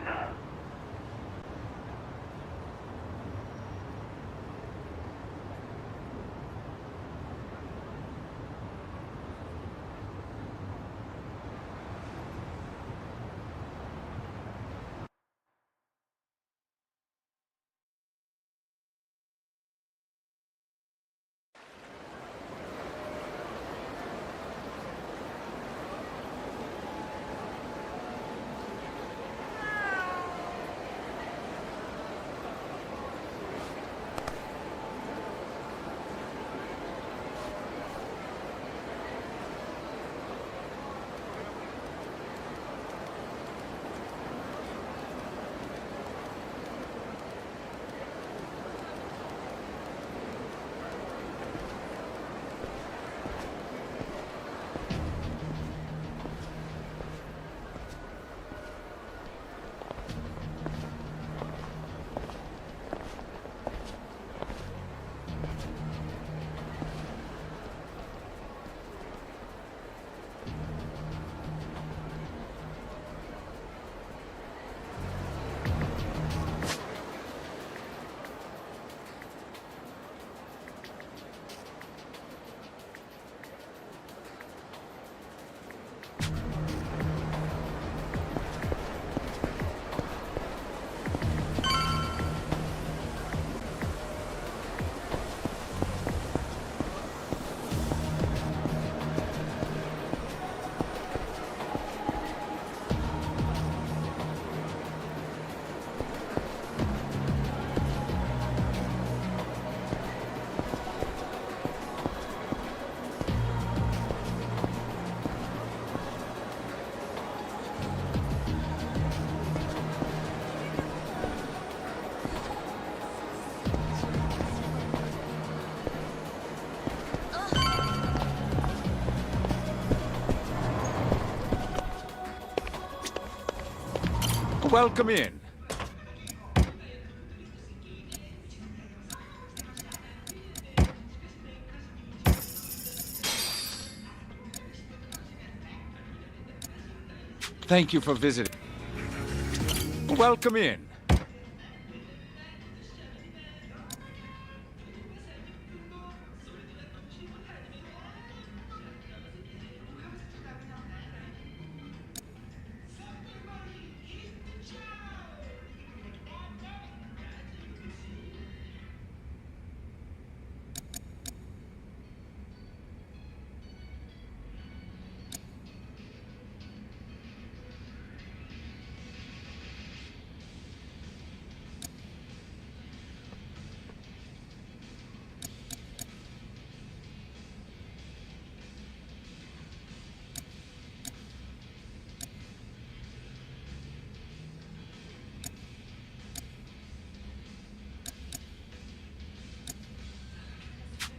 Welcome in. Thank you for visiting. Welcome in.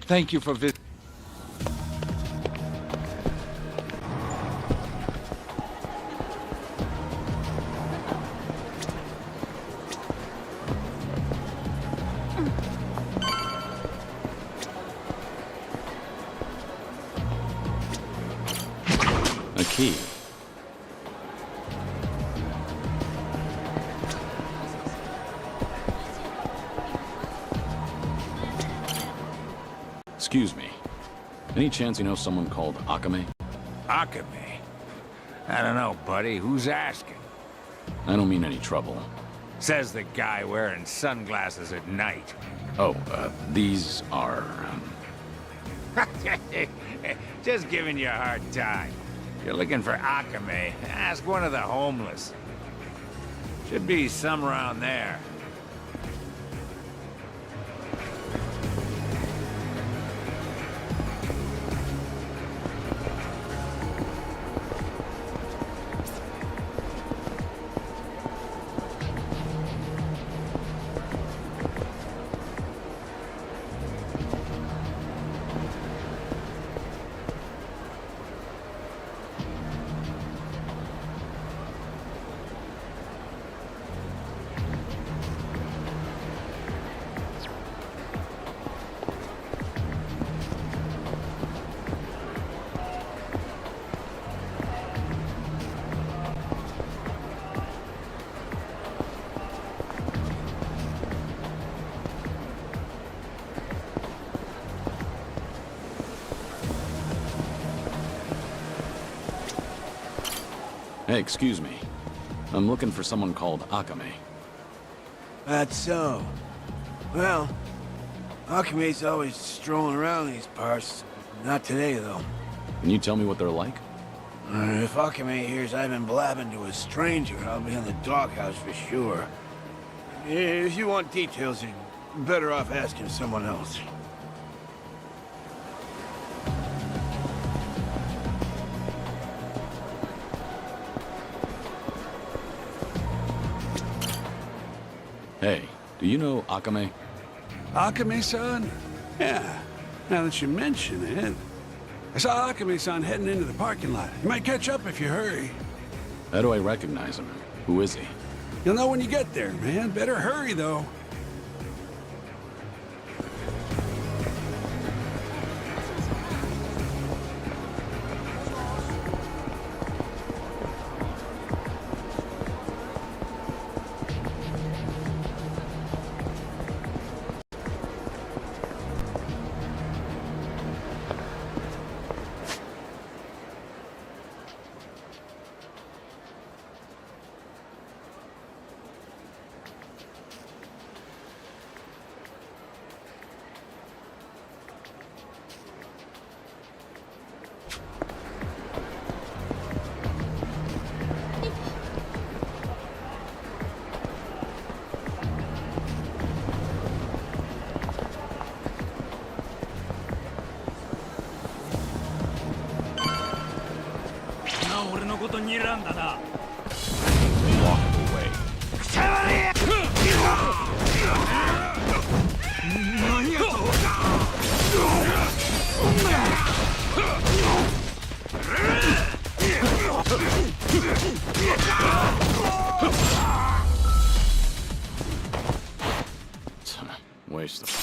Thank you for visiting. A key. Excuse me. Any chance you know someone called Akame? Akame? I don't know, buddy. Who's asking? I don't mean any trouble. Says the guy wearing sunglasses at night. Oh, these are, Just giving you a hard time. If you're looking for Akame, ask one of the homeless. Should be some around there. Hey, excuse me. I'm looking for someone called Akame. That's so. Well, Akame's always strolling around these parts. Not today, though. Can you tell me what they're like? If Akame hears I've been blabbing to a stranger, I'll be in the doghouse for sure. If you want details, you're better off asking someone else. Hey, do you know Akame? Akame-san? Yeah, now that you mention it. I saw Akame-san heading into the parking lot. You might catch up if you hurry. How do I recognize him? Who is he? You'll know when you get there, man. Better hurry, though. Waste of time.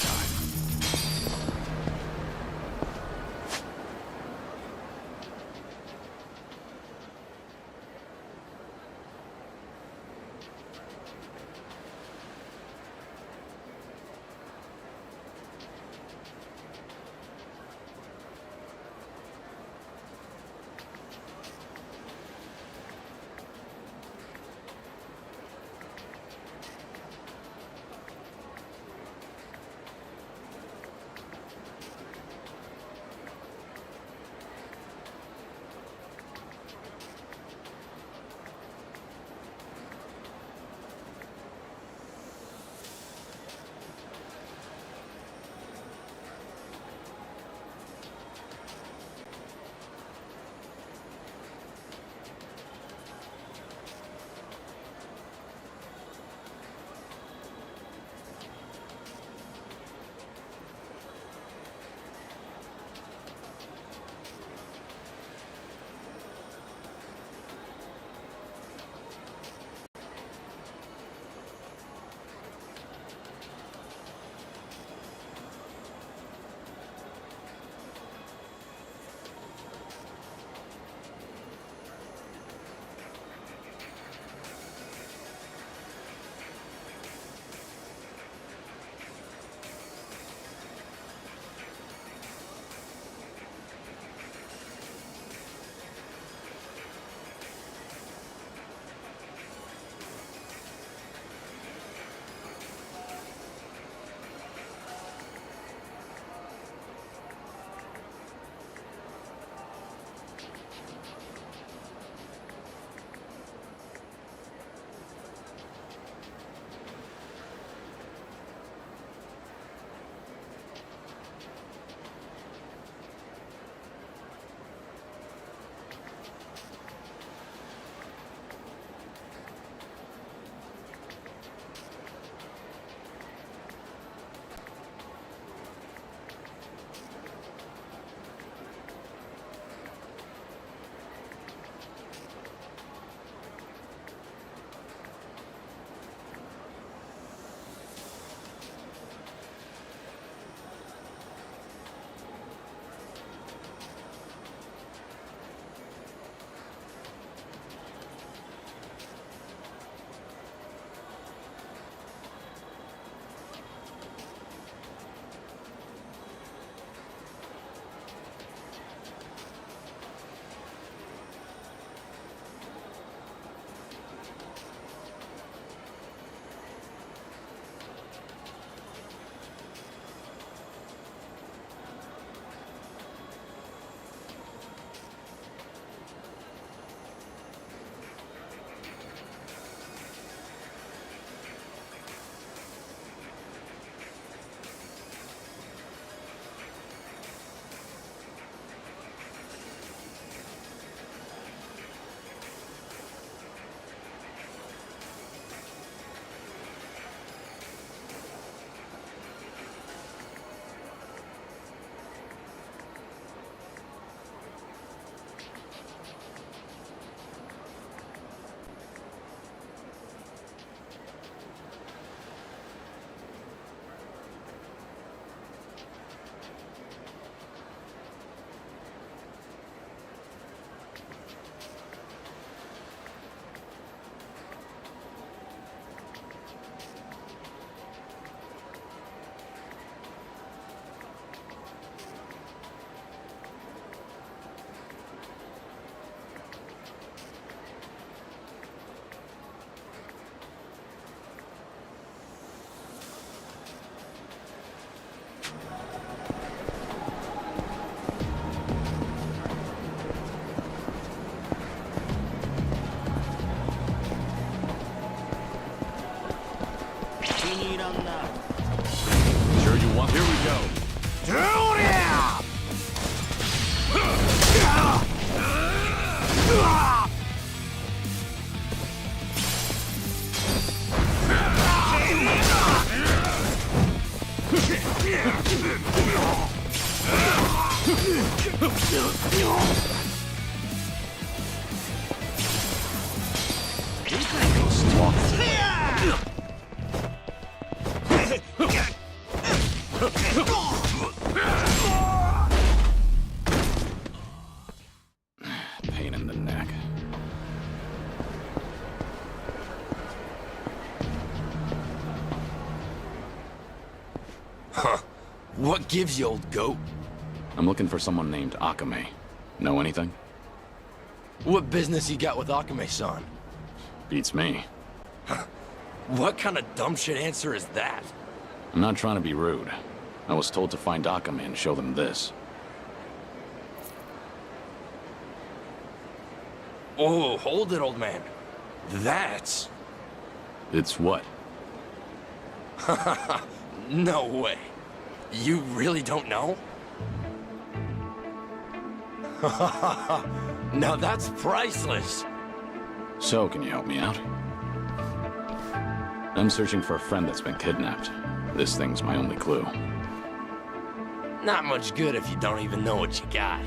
Pain in the neck. Huh. What gives you, old goat? I'm looking for someone named Akame. Know anything? What business you got with Akame-san? Beats me. What kind of dumb shit answer is that? I'm not trying to be rude. I was told to find Akame and show them this. Oh, hold it, old man. That's... It's what? No way. You really don't know? Now that's priceless. So, can you help me out? I'm searching for a friend that's been kidnapped. This thing's my only clue. Not much good if you don't even know what you got.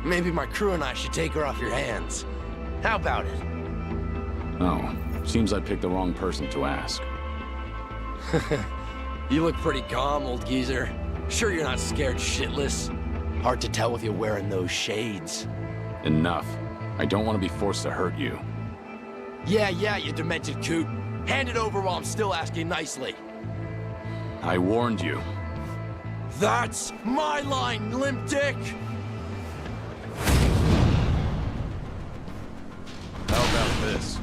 Maybe my crew and I should take her off your hands. How about it? Oh, seems I picked the wrong person to ask. You look pretty calm, old geezer. Sure you're not scared shitless? Hard to tell with you wearing those shades. Enough. I don't want to be forced to hurt you. Yeah, you demented coot. Hand it over while I'm still asking nicely. I warned you. That's my line, limp dick! How about this?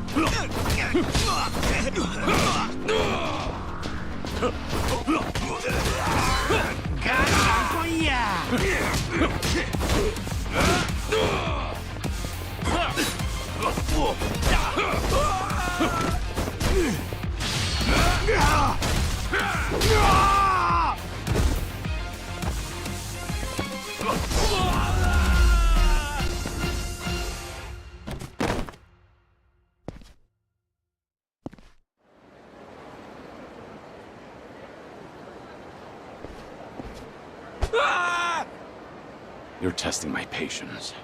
You're testing my patience.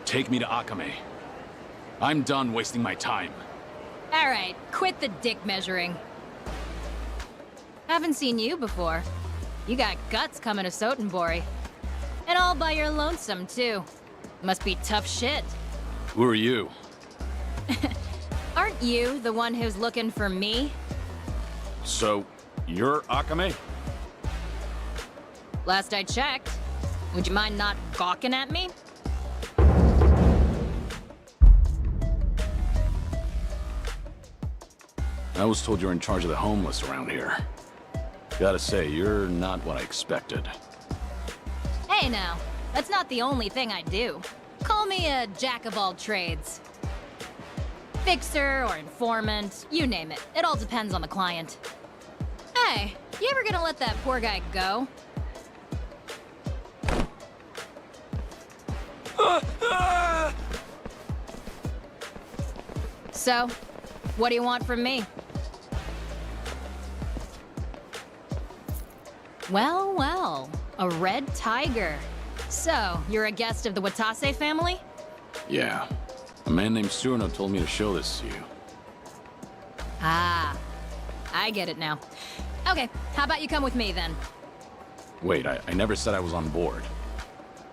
Take me to Akame. I'm done wasting my time. All right, quit the dick measuring. Haven't seen you before. You got guts coming to Sotenbori. And all by your lonesome, too. Must be tough shit. Who are you? Aren't you the one who's looking for me? So, you're Akame? Last I checked. Would you mind not gawking at me? I was told you're in charge of the homeless around here. Gotta say, you're not what I expected. Hey now, that's not the only thing I do. Call me a jack of all trades. Fixer or informant, you name it. It all depends on the client. Hey, you ever gonna let that poor guy go? So, what do you want from me? Well, well, a red tiger. So, you're a guest of the Watase family? Yeah. A man named Surno told me to show this to you. Ah, I get it now. Okay, how about you come with me then? Wait, I never said I was on board.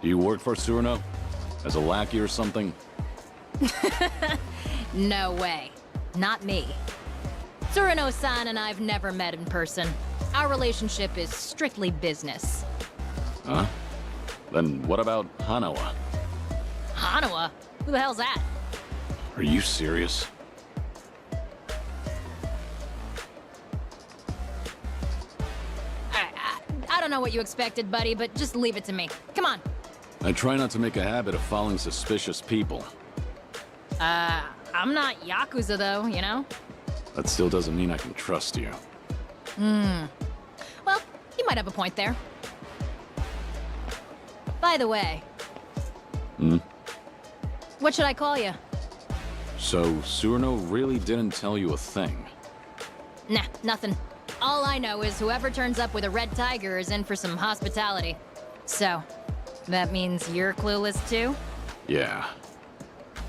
Do you work for Surno? As a lackey or something? No way. Not me. Tsurano-san and I've never met in person. Our relationship is strictly business. Huh? Then what about Hanawa? Hanawa? Who the hell's that? Are you serious? I don't know what you expected, buddy, but just leave it to me. Come on. I try not to make a habit of following suspicious people. I'm not Yakuza though, you know? That still doesn't mean I can trust you. Well, you might have a point there. By the way, what should I call you? So, Surno really didn't tell you a thing? Nah, nothing. All I know is whoever turns up with a red tiger is in for some hospitality. So, That means you're clueless too? Yeah.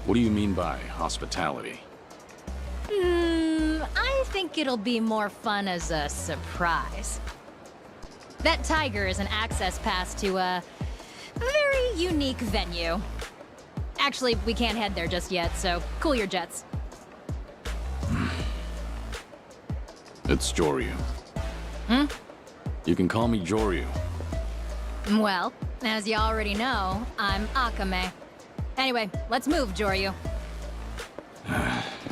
What do you mean by hospitality? I think it'll be more fun as a surprise. That tiger is an access pass to a very unique venue. Actually, we can't head there just yet, so cool your jets. It's Joryu. Hmm? You can call me Joryu. Well, as you already know, I'm Akame. Anyway, let's move, Joryu.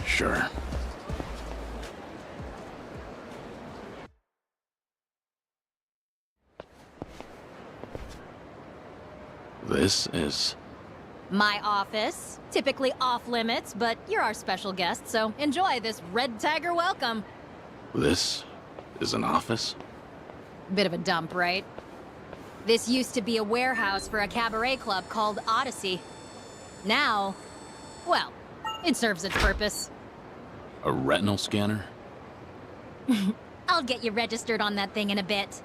Sure. This is... My office. Typically off limits, but you're our special guest, so enjoy this Red Tiger welcome. This is an office? Bit of a dump, right? This used to be a warehouse for a cabaret club called Odyssey. Now, well, it serves its purpose. A retinal scanner? I'll get you registered on that thing in a bit.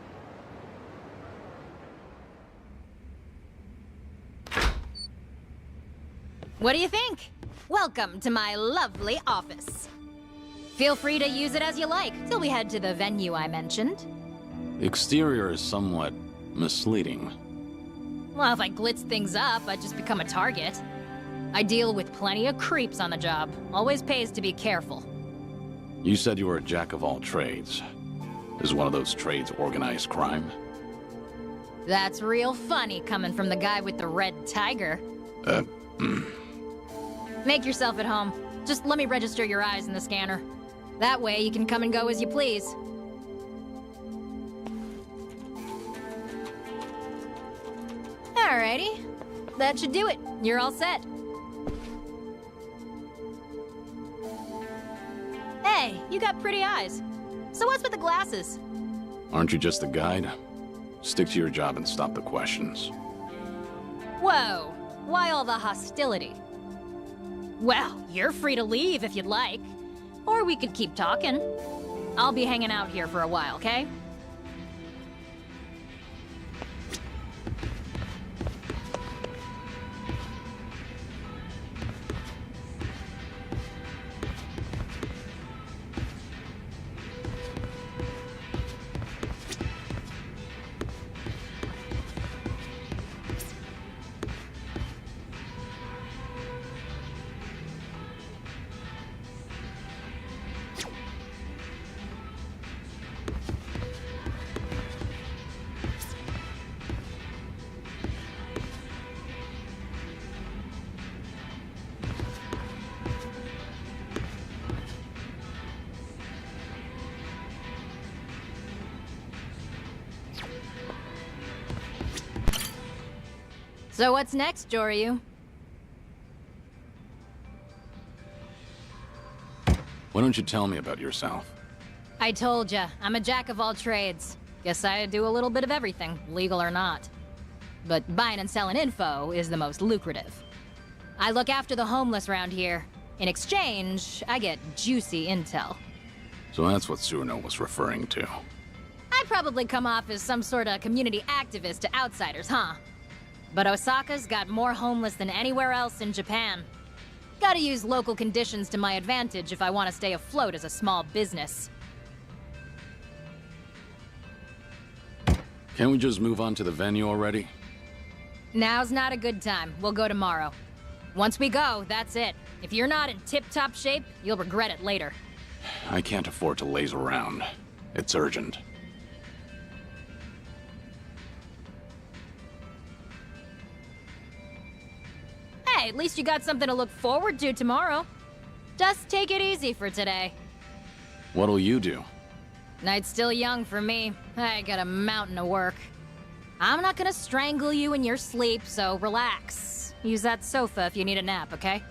What do you think? Welcome to my lovely office. Feel free to use it as you like, till we head to the venue I mentioned. The exterior is somewhat misleading. Well, if I glitz things up, I'd just become a target. I deal with plenty of creeps on the job. Always pays to be careful. You said you were a jack of all trades. Is one of those trades organized crime? That's real funny coming from the guy with the red tiger. Make yourself at home. Just let me register your eyes in the scanner. That way you can come and go as you please. Alrighty. That should do it. You're all set. Hey, you got pretty eyes. So what's with the glasses? Aren't you just the guide? Stick to your job and stop the questions. Whoa, why all the hostility? Well, you're free to leave if you'd like. Or we could keep talking. I'll be hanging out here for a while, okay? So what's next, Joryu? Why don't you tell me about yourself? I told ya, I'm a jack of all trades. Guess I do a little bit of everything, legal or not. But buying and selling info is the most lucrative. I look after the homeless around here. In exchange, I get juicy intel. So that's what Tsuruno was referring to. I probably come off as some sort of community activist to outsiders, huh? But Osaka's got more homeless than anywhere else in Japan. Gotta use local conditions to my advantage if I want to stay afloat as a small business. Can't we just move on to the venue already? Now's not a good time. We'll go tomorrow. Once we go, that's it. If you're not in tip-top shape, you'll regret it later. I can't afford to laze around. It's urgent. Hey, at least you got something to look forward to tomorrow. Just take it easy for today. What'll you do? Night's still young for me. I got a mountain of work. I'm not gonna strangle you in your sleep, so relax. Use that sofa if you need a nap, okay?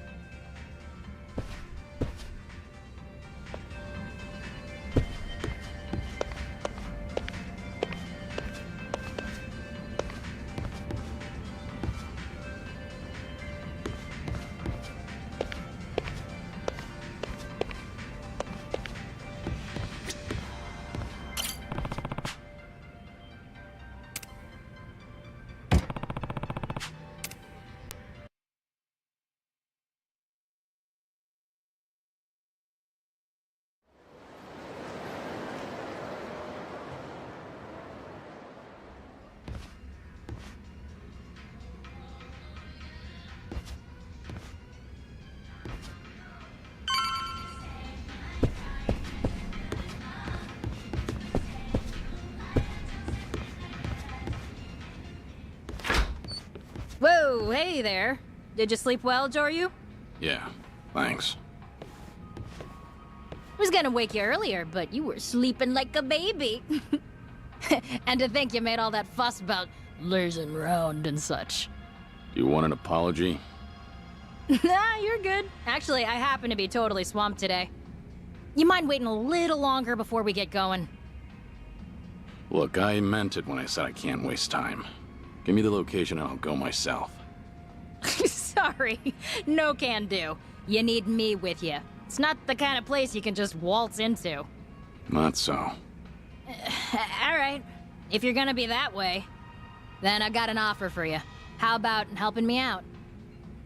Oh, hey there. Did you sleep well, Joryu? Yeah, thanks. I was gonna wake you earlier, but you were sleeping like a baby. And to think you made all that fuss about lazing around and such. You want an apology? Nah, you're good. Actually, I happen to be totally swamped today. You mind waiting a little longer before we get going? Look, I meant it when I said I can't waste time. Give me the location and I'll go myself. Sorry, no can do. You need me with you. It's not the kind of place you can just waltz into. Not so. Alright, if you're gonna be that way, then I got an offer for you. How about helping me out?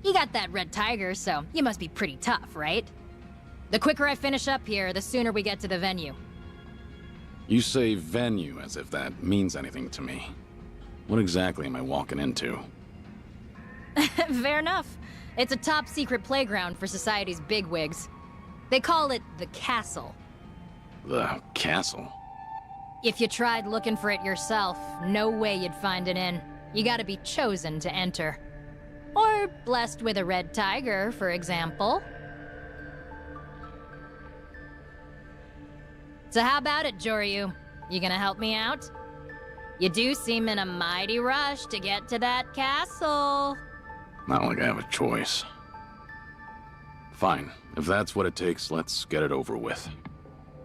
You got that red tiger, so you must be pretty tough, right? The quicker I finish up here, the sooner we get to the venue. You say venue as if that means anything to me. What exactly am I walking into? Fair enough. It's a top-secret playground for society's bigwigs. They call it the castle. The castle? If you tried looking for it yourself, no way you'd find it in. You gotta be chosen to enter. Or blessed with a red tiger, for example. So how about it, Joryu? You gonna help me out? You do seem in a mighty rush to get to that castle. Not like I have a choice. Fine. If that's what it takes, let's get it over with.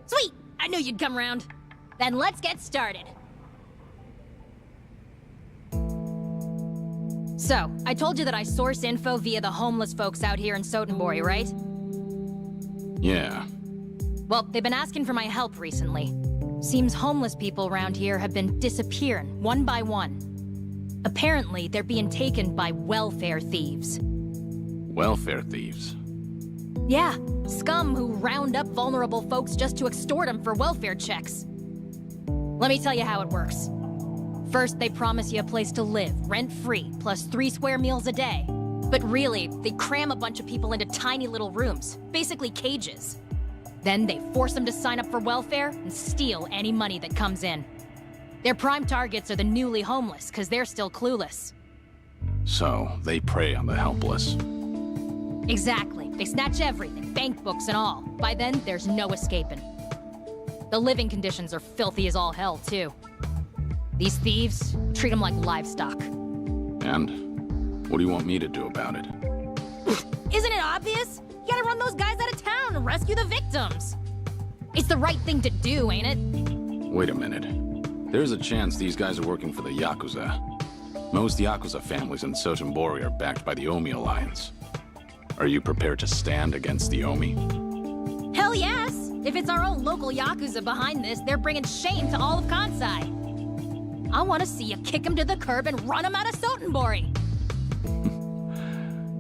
Sweet! I knew you'd come around. Then let's get started. So, I told you that I source info via the homeless folks out here in Sotenbori, right? Yeah. Well, they've been asking for my help recently. Seems homeless people around here have been disappearing, one by one. Apparently, they're being taken by welfare thieves. Welfare thieves? Yeah, scum who round up vulnerable folks just to extort them for welfare checks. Let me tell you how it works. First, they promise you a place to live, rent-free, plus 3 square meals a day. But really, they cram a bunch of people into tiny little rooms, basically cages. Then they force them to sign up for welfare and steal any money that comes in. Their prime targets are the newly homeless, because they're still clueless. So, they prey on the helpless. Exactly. They snatch everything, bank books and all. By then, there's no escaping. The living conditions are filthy as all hell, too. These thieves treat them like livestock. And? What do you want me to do about it? Isn't it obvious? You gotta run those guys out of town and rescue the victims. It's the right thing to do, ain't it? Wait a minute. There's a chance these guys are working for the Yakuza. Most Yakuza families in Sotenbori are backed by the Omi Alliance. Are you prepared to stand against the Omi? Hell yes! If it's our own local Yakuza behind this, they're bringing shame to all of Kansai. I want to see you kick them to the curb and run them out of Sotenbori.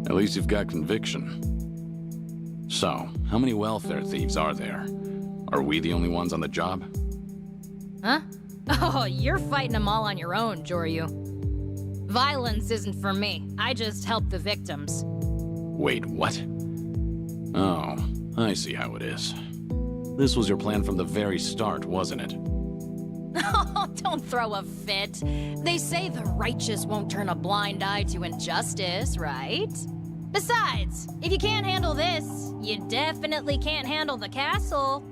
At least you've got conviction. So, how many welfare thieves are there? Are we the only ones on the job? Huh? Oh, you're fighting them all on your own, Joryu. Violence isn't for me. I just help the victims. Wait, what? Oh, I see how it is. This was your plan from the very start, wasn't it? Oh, don't throw a fit. They say the righteous won't turn a blind eye to injustice, right? Besides, if you can't handle this, you definitely can't handle the castle.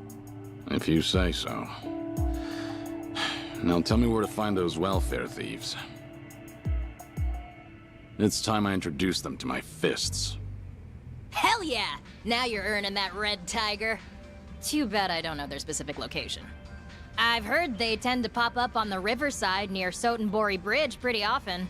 If you say so. Now tell me where to find those welfare thieves. It's time I introduce them to my fists. Hell yeah! Now you're earning that red tiger. Too bad I don't know their specific location. I've heard they tend to pop up on the riverside near Sotenbori Bridge pretty often.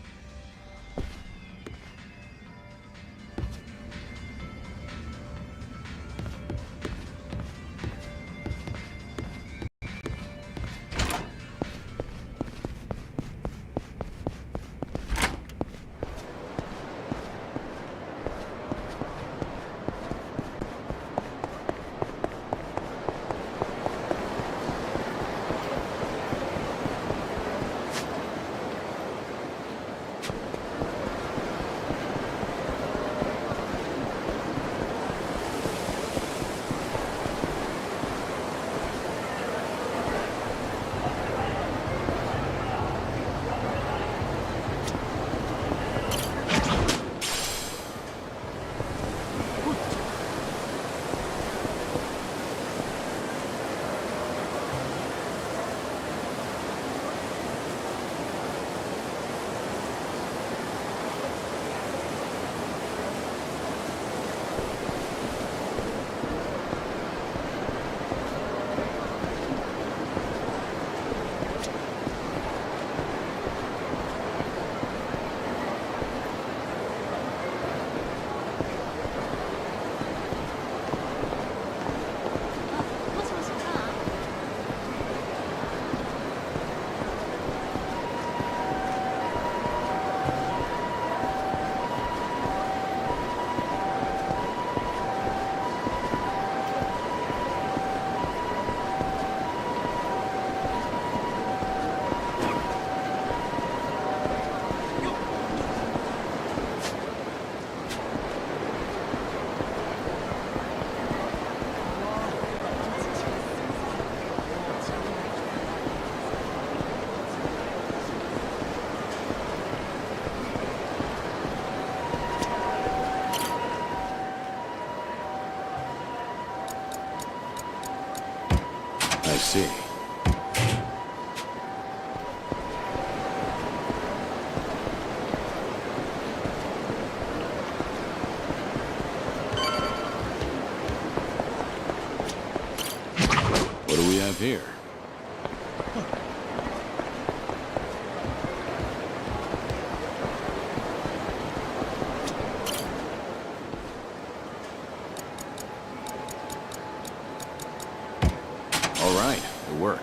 see. What do we have here? All right, it worked.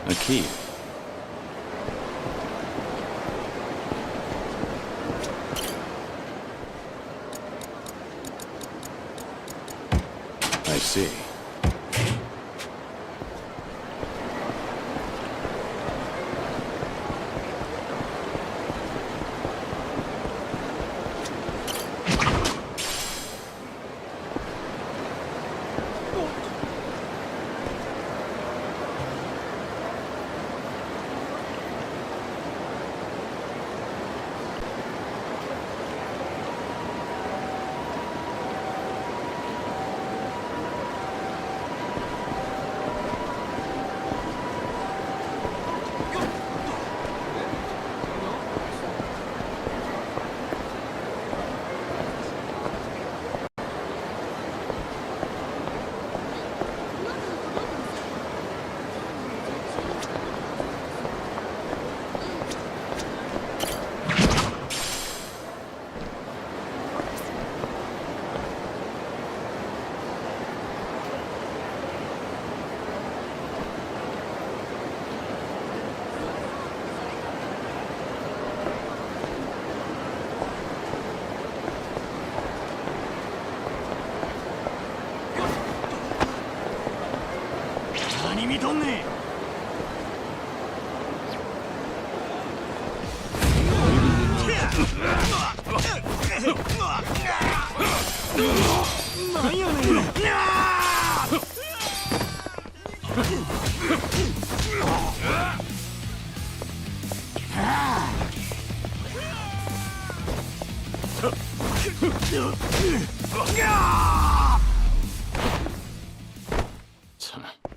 A key. I see.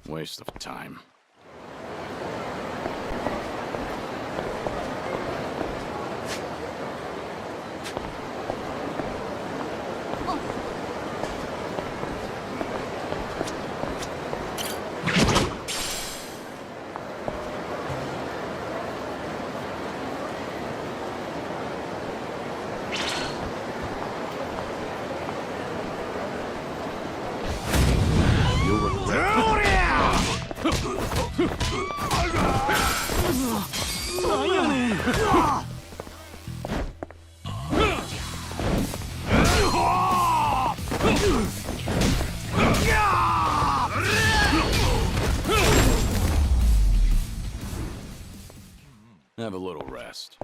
Waste of time. Have a little rest.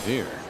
have here?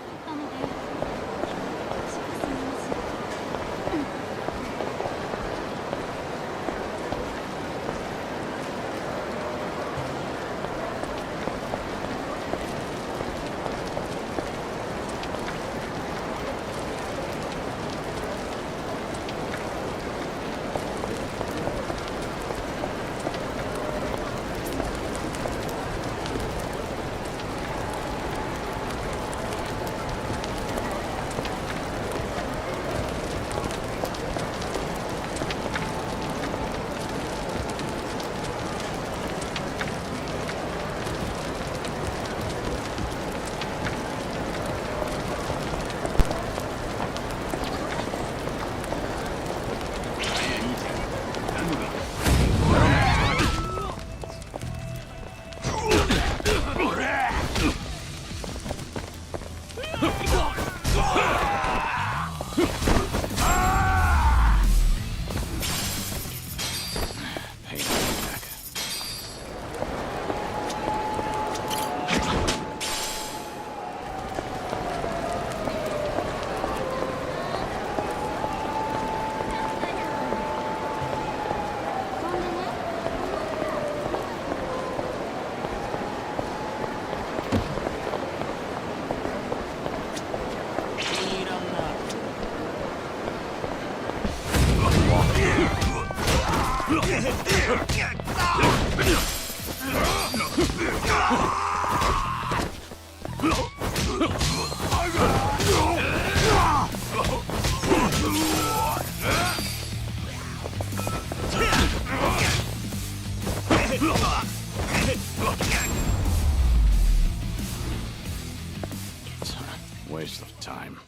Waste of time.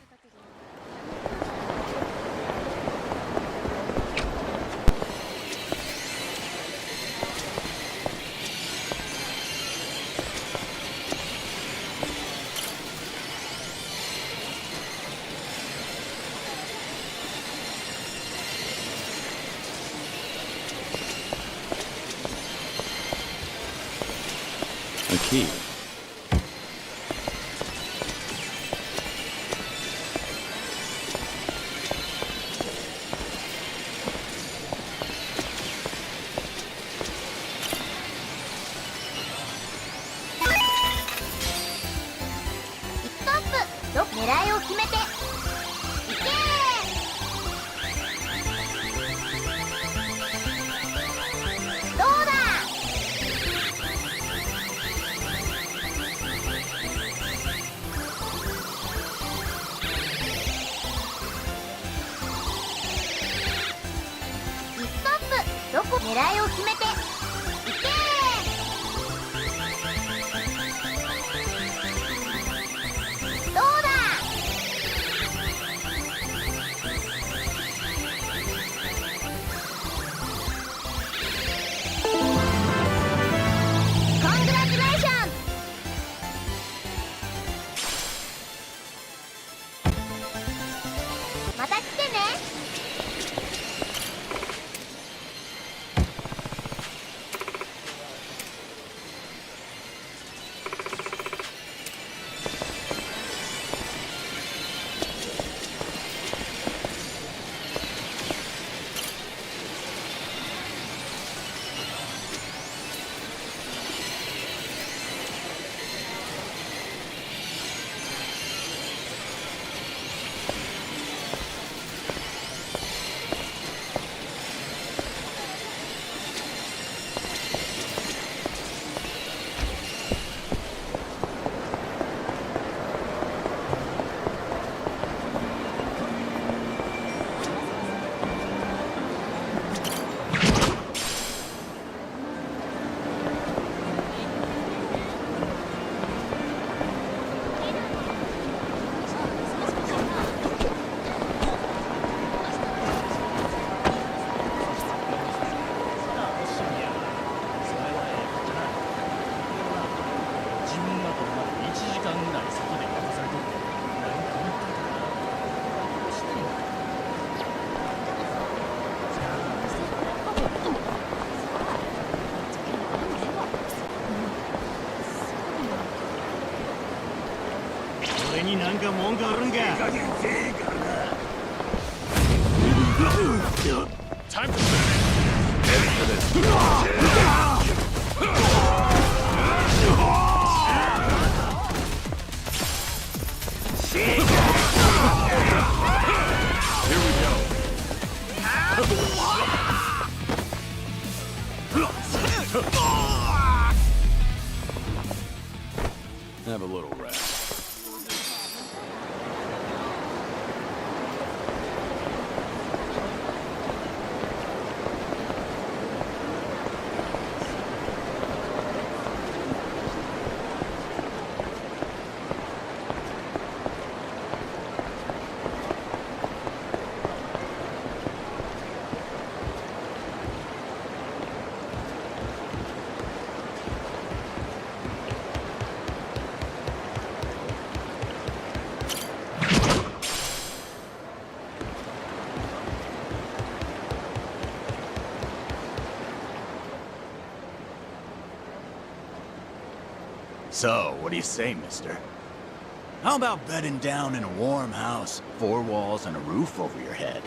A key. Time to finish. Here we go. Have a little rest. So, what do you say, mister? How about bedding down in a warm house, 4 walls and a roof over your head?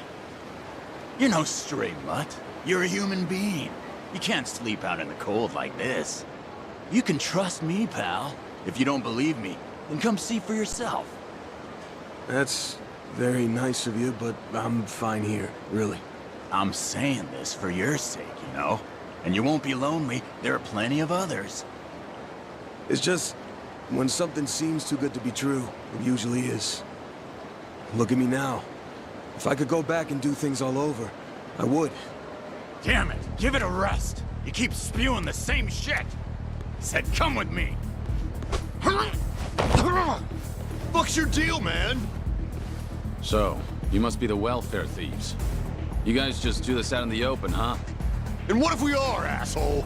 You're no stray mutt. You're a human being. You can't sleep out in the cold like this. You can trust me, pal. If you don't believe me, then come see for yourself. That's very nice of you, but I'm fine here, really. I'm saying this for your sake, you know? And you won't be lonely. There are plenty of others. It's just, when something seems too good to be true, it usually is. Look at me now. If I could go back and do things all over, I would. Damn it, give it a rest. You keep spewing the same shit. Said come with me. Fuck's your deal, man? So, you must be the welfare thieves. You guys just do this out in the open, huh? And what if we are, asshole?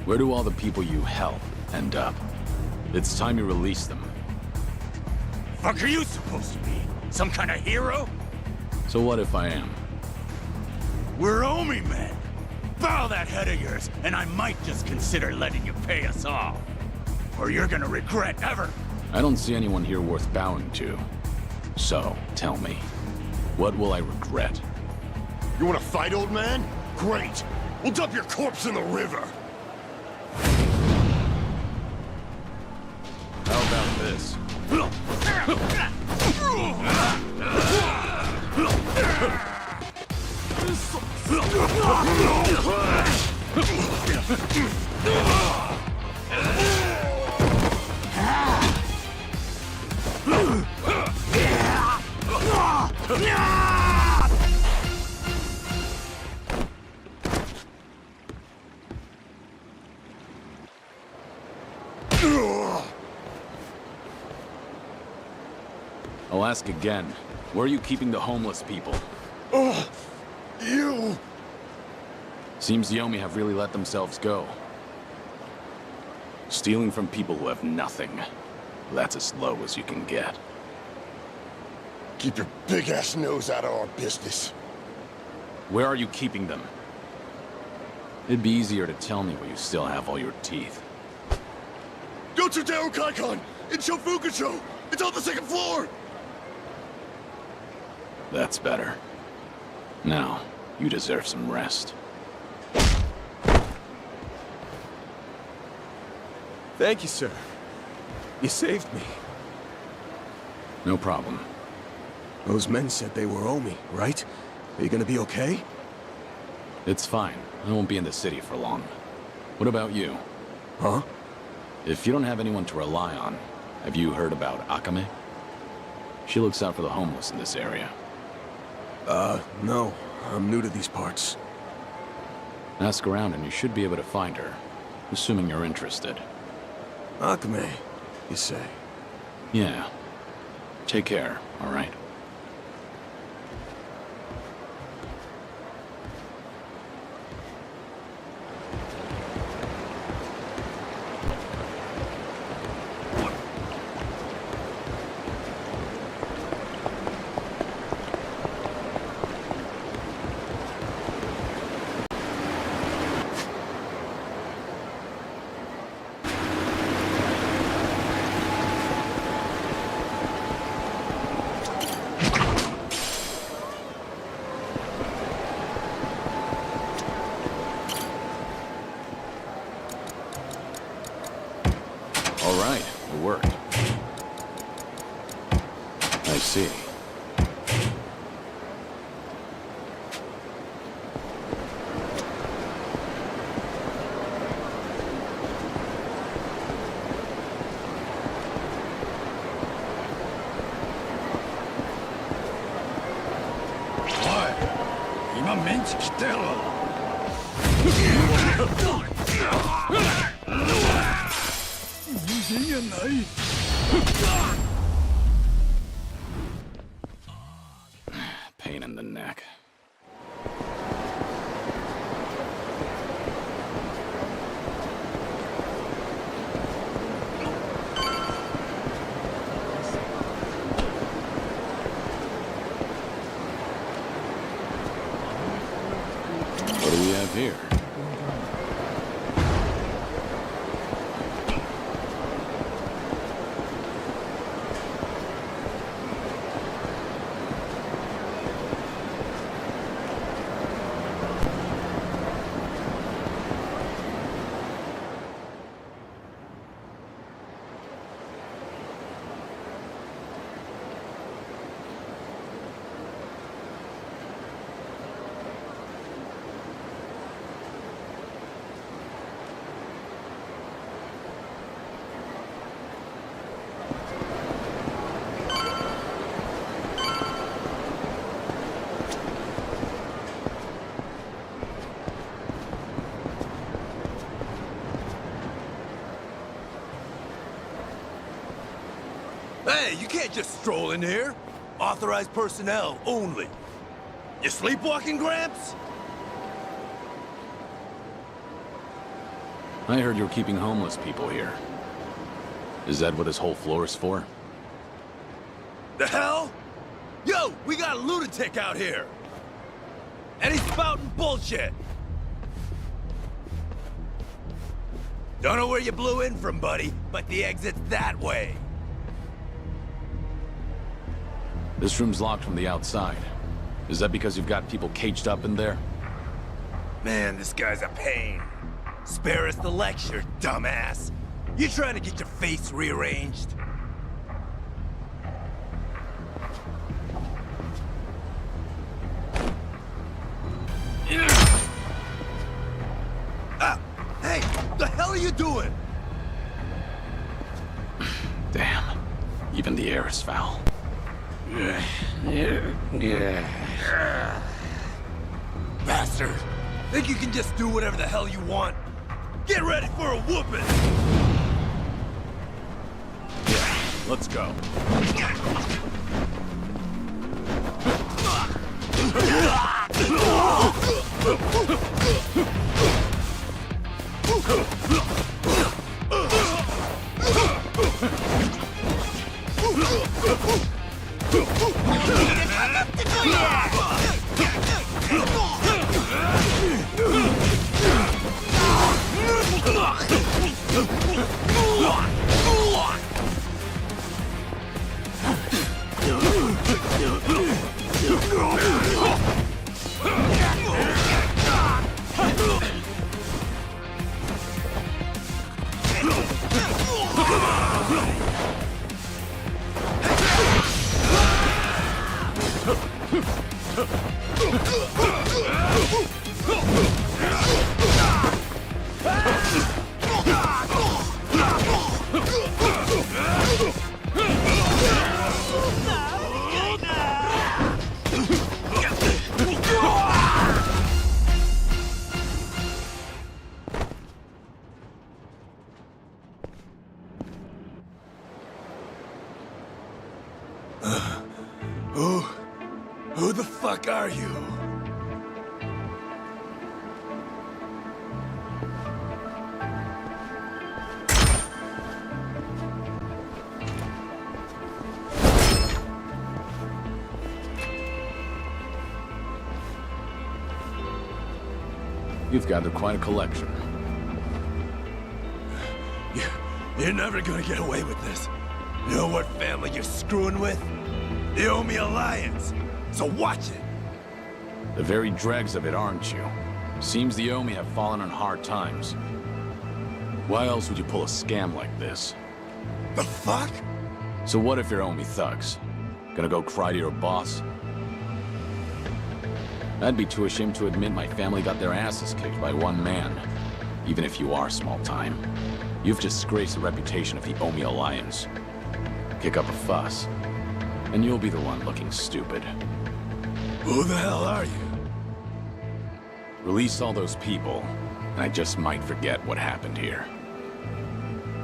Where do all the people you help end up? It's time you release them. Fuck are you supposed to be? Some kind of hero? So what if I am? We're Omi men. Bow that head of yours, and I might just consider letting you pay us off. Or you're gonna regret ever. I don't see anyone here worth bowing to. So, tell me, what will I regret? You wanna fight, old man? Great. We'll dump your corpse in the river. How about this? I'll ask again. Where are you keeping the homeless people? You! Seems the Omi have really let themselves go. Stealing from people who have nothing. That's as low as you can get. Keep your big-ass nose out of our business. Where are you keeping them? It'd be easier to tell me where you still have all your teeth. Go to Daru Kaikon! In Shofukucho! It's on the 2nd floor! That's better. Now, you deserve some rest. Thank you, sir. You saved me. No problem. Those men said they were Omi, right? Are you gonna be okay? It's fine. I won't be in the city for long. What about you? Huh? If you don't have anyone to rely on, have you heard about Akame? She looks out for the homeless in this area. No. I'm new to these parts. Ask around and you should be able to find her, assuming you're interested. Akame, you say? Yeah. Take care, all right? see. Pain in the neck. What do we have here? Hey, you can't just stroll in here. Authorized personnel only. You sleepwalking, Gramps? I heard you're keeping homeless people here. Is that what this whole floor is for? The hell? Yo, we got a lunatic out here! And he's spouting bullshit! Don't know where you blew in from, buddy, but the exit's that way. This room's locked from the outside. Is that because you've got people caged up in there? Man, this guy's a pain. Spare us the lecture, dumbass. You trying to get your face rearranged? Hey, the hell are you doing? Damn. Even the air is foul. Bastard! Think you can just do whatever the hell you want? Get ready for a whooping! Let's go. Who the fuck are you? You've gathered quite a collection. You're never gonna get away with this. You know what family you're screwing with? The Omi Alliance. So watch it. The very dregs of it, aren't you? Seems the Omi have fallen on hard times. Why else would you pull a scam like this? The fuck? So what if you're Omi thugs? Gonna go cry to your boss? I'd be too ashamed to admit my family got their asses kicked by one man. Even if you are small time, you've disgraced the reputation of the Omi Alliance. Kick up a fuss, and you'll be the one looking stupid. Who the hell are you? Release all those people, and I just might forget what happened here.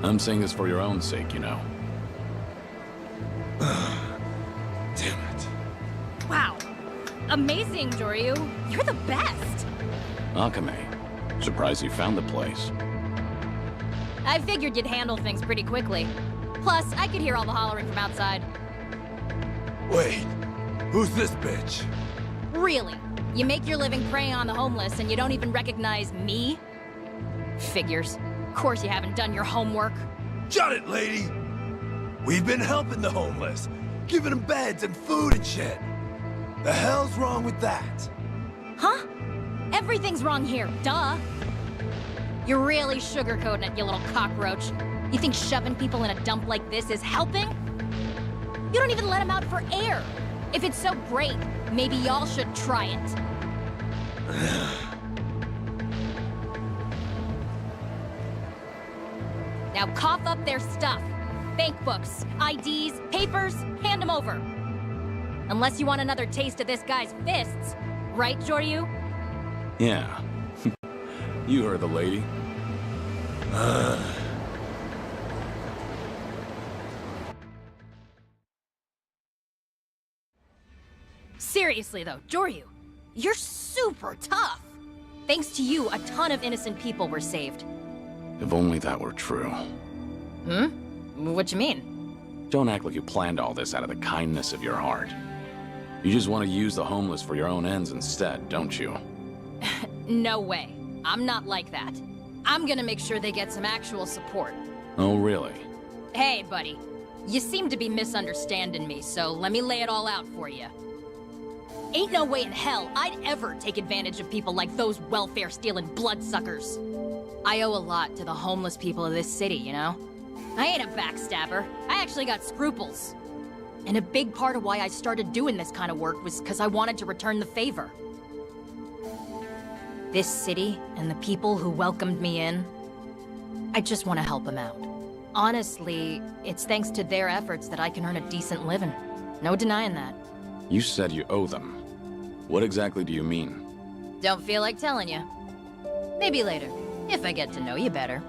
I'm saying this for your own sake, you know. Damn it. Wow. Amazing, Joryu. You're the best. Akame, surprised you found the place. I figured you'd handle things pretty quickly. Plus, I could hear all the hollering from outside. Wait, who's this bitch? Really? You make your living preying on the homeless and you don't even recognize me? Figures. Of course you haven't done your homework. Shut it, lady! We've been helping the homeless, giving them beds and food and shit. The hell's wrong with that? Huh? Everything's wrong here, duh. You're really sugarcoating it, you little cockroach. You think shoving people in a dump like this is helping? You don't even let them out for air. If it's so great, maybe y'all should try it. Now cough up their stuff. Bank books, IDs, papers, hand them over. Unless you want another taste of this guy's fists. Right, Joryu? Yeah. You heard the lady. Seriously though, Joryu, you're super tough. Thanks to you, a ton of innocent people were saved. If only that were true. Hmm? What you mean? Don't act like you planned all this out of the kindness of your heart. You just want to use the homeless for your own ends instead, don't you? No way. I'm not like that. I'm gonna make sure they get some actual support. Oh, really? Hey, buddy. You seem to be misunderstanding me, so let me lay it all out for you. Ain't no way in hell I'd ever take advantage of people like those welfare-stealing bloodsuckers. I owe a lot to the homeless people of this city, you know? I ain't a backstabber. I actually got scruples. And a big part of why I started doing this kind of work was because I wanted to return the favor. This city and the people who welcomed me in, I just want to help them out. Honestly, it's thanks to their efforts that I can earn a decent living. No denying that. You said you owe them. What exactly do you mean? Don't feel like telling you. Maybe later, if I get to know you better.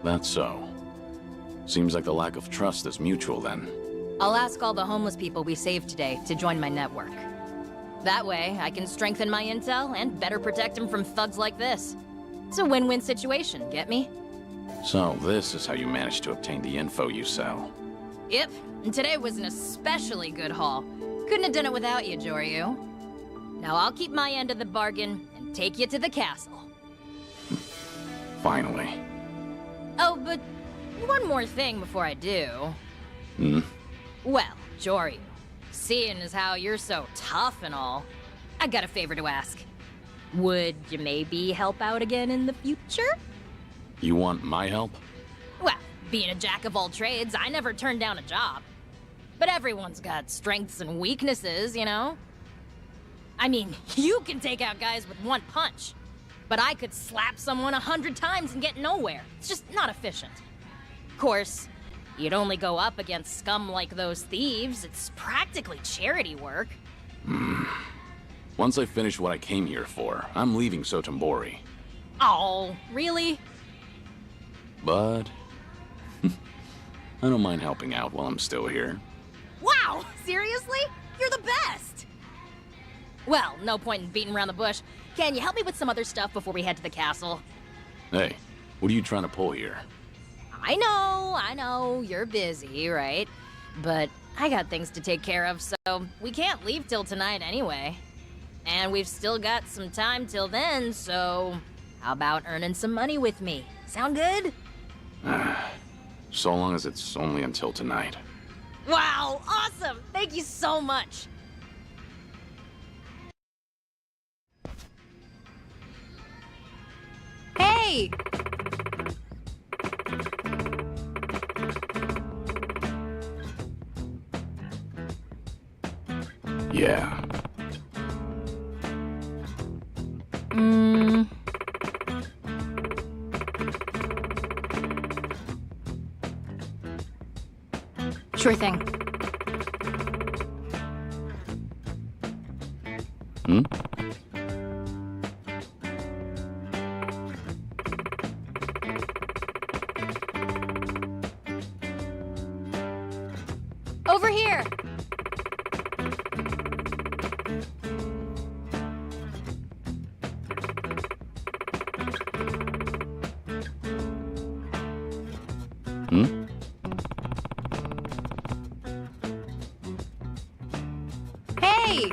That's so. Seems like the lack of trust is mutual then. I'll ask all the homeless people we saved today to join my network. That way, I can strengthen my intel and better protect them from thugs like this. It's a win-win situation, get me? So, this is how you managed to obtain the info you sell. Yep, and today was an especially good haul. Couldn't have done it without you, Joryu. Now I'll keep my end of the bargain and take you to the castle. Finally. Oh, but one more thing before I do. Hmm? Well, Joryu, seeing as how you're so tough and all, I got a favor to ask. Would you maybe help out again in the future? You want my help? Well, being a jack of all trades, I never turned down a job. But everyone's got strengths and weaknesses, you know? I mean, you can take out guys with one punch. But I could slap someone 100 times and get nowhere. It's just not efficient. Of course, you'd only go up against scum like those thieves. It's practically charity work. Once I finish what I came here for, I'm leaving Sotombori. Oh, really? But I don't mind helping out while I'm still here. Wow, seriously? You're the best! Well, no point in beating around the bush. Can you help me with some other stuff before we head to the castle? Hey, what are you trying to pull here? I know, you're busy, right? But I got things to take care of, so we can't leave till tonight anyway. And we've still got some time till then, so how about earning some money with me? Sound good? So long as it's only until tonight. Wow, awesome! Thank you so much! Hey! Yeah. Sure thing. Hmm? Over here! Hmm? Hey!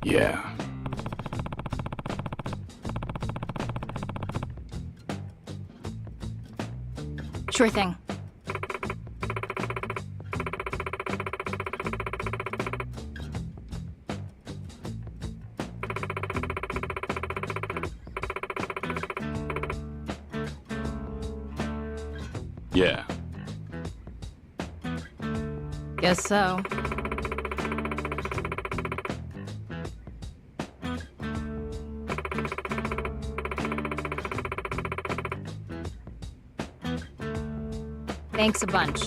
Yeah. Sure thing. Yeah. Guess so. Thanks a bunch.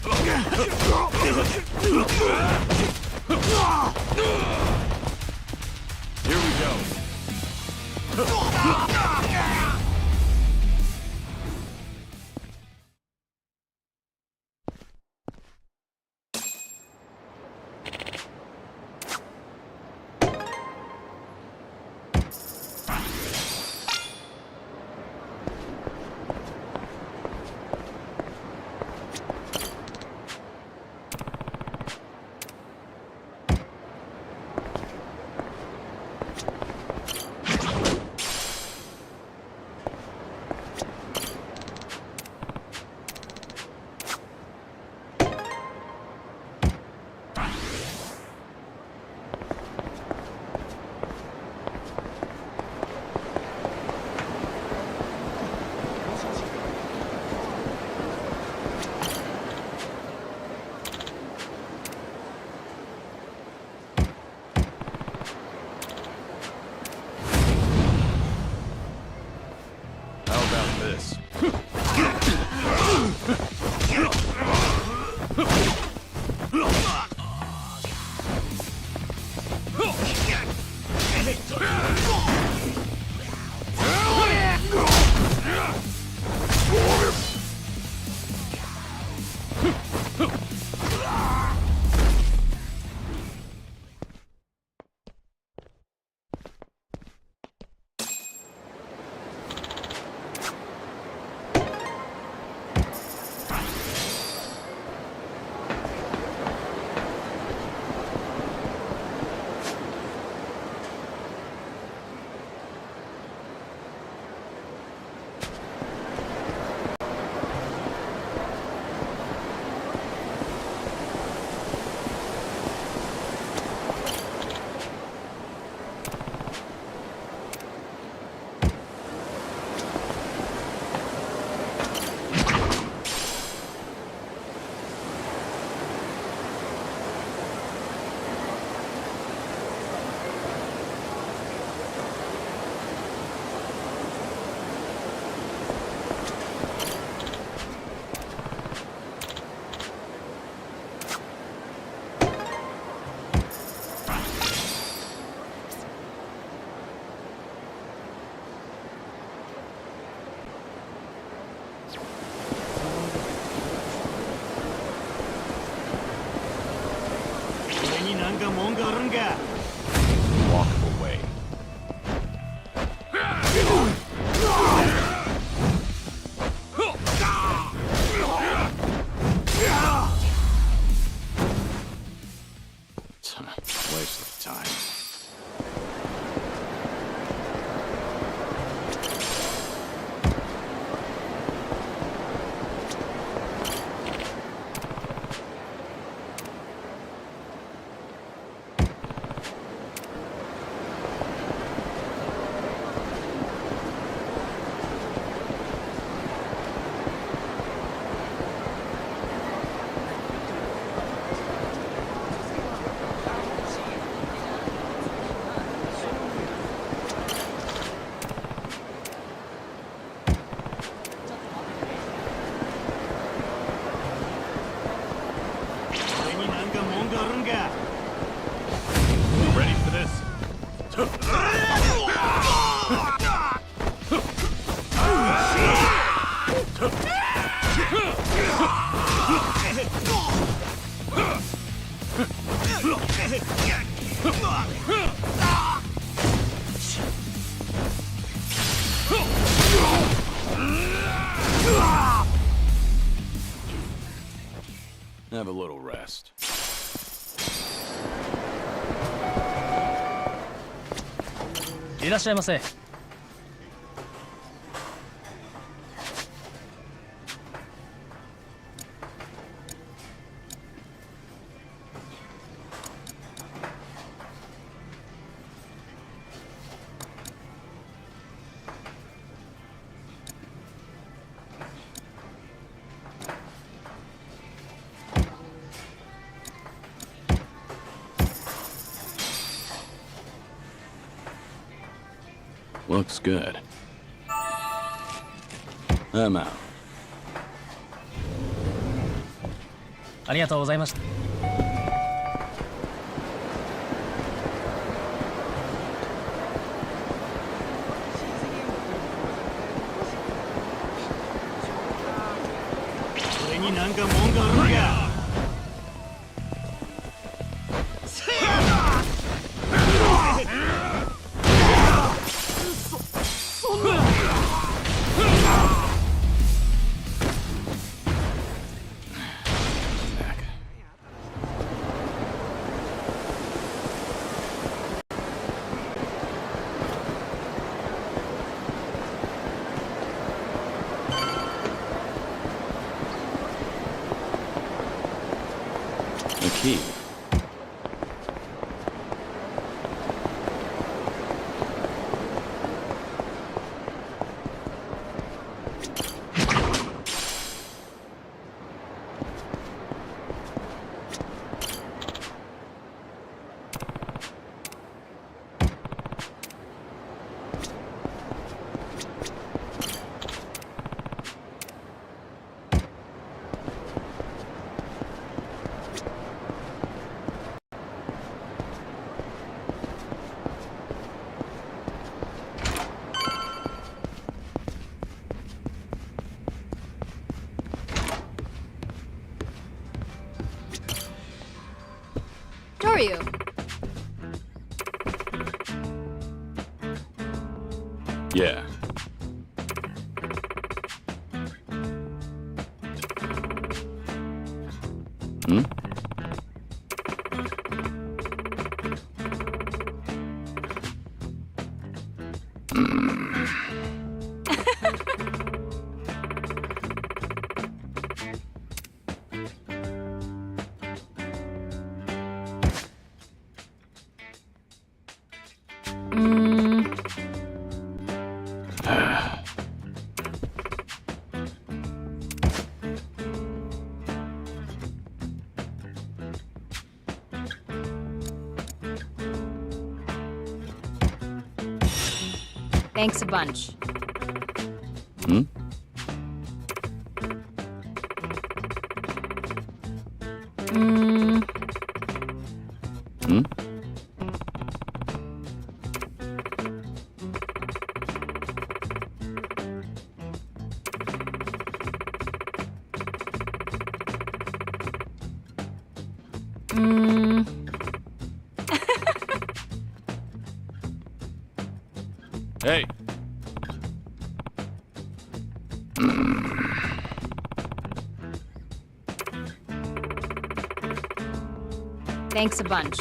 Here we go. This. Walk away. Waste of time. Ready for this? Have a little rest. いらっしゃいませ。Looks good. I'm out. ありがとうございました。これになんか文句あるのか。そんな。A key. Who are you? Yeah. Hmm? Thanks a bunch. Hmm? Hmm? Hey. Thanks a bunch.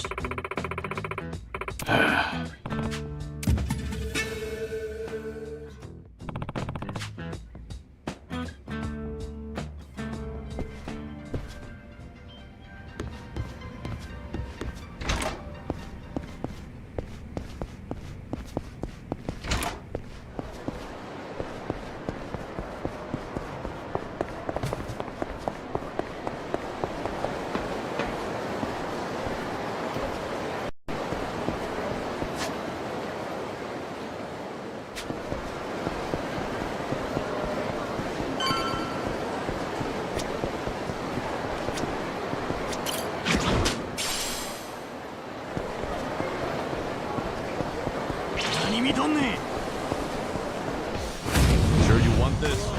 Sure you want this?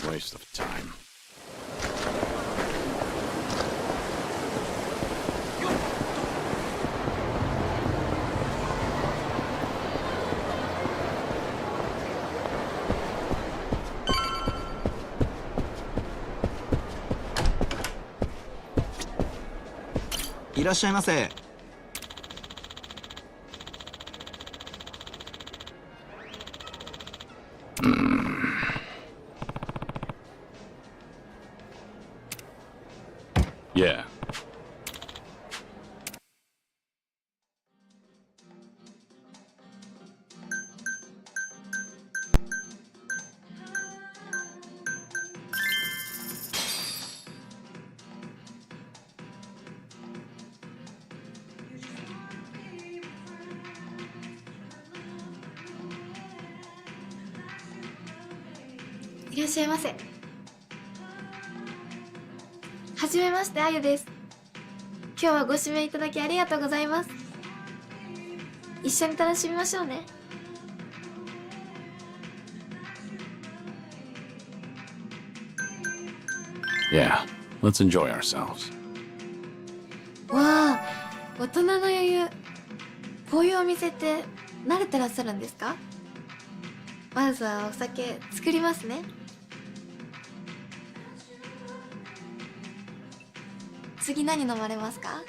Waste of time. Yeah. いらっしゃいませ。はじめまして、あゆです。今日はご指名いただきありがとうございます。一緒に楽しみましょうね。Yeah, let's enjoy ourselves. わあ、大人の余裕。こういうお店って慣れてらっしゃるんですか？まずはお酒作りますね。次何飲まれますか？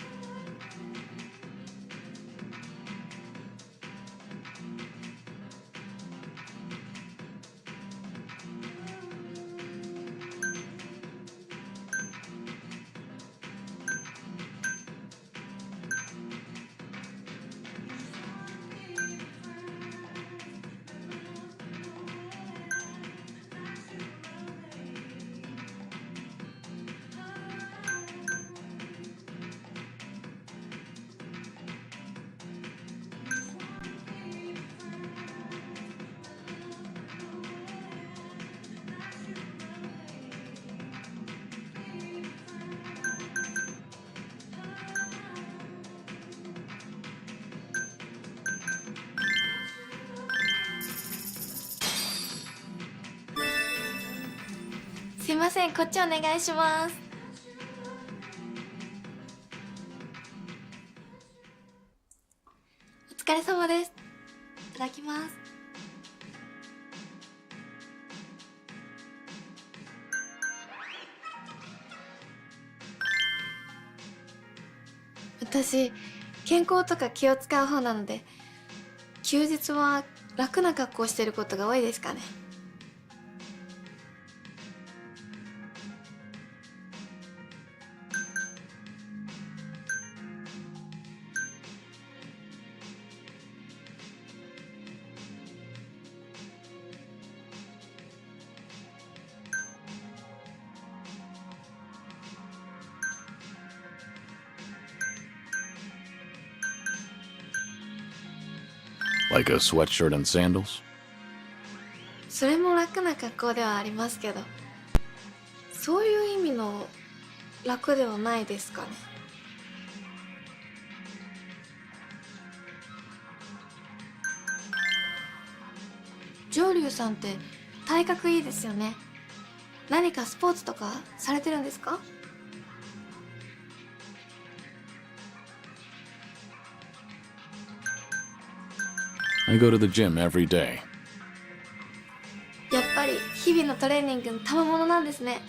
すいません、こっちお願いします。お疲れ様です。いただきます。私、健康とか気を使う方なので、休日は楽な格好をしてることが多いですかね。Like a sweatshirt and sandals? それも楽な格好ではありますけど、そういう意味の楽ではないですかね。上流さんって体格いいですよね。何かスポーツとかされてるんですか？I go to the gym every day. やっぱり日々のトレーニングの賜物なんですね。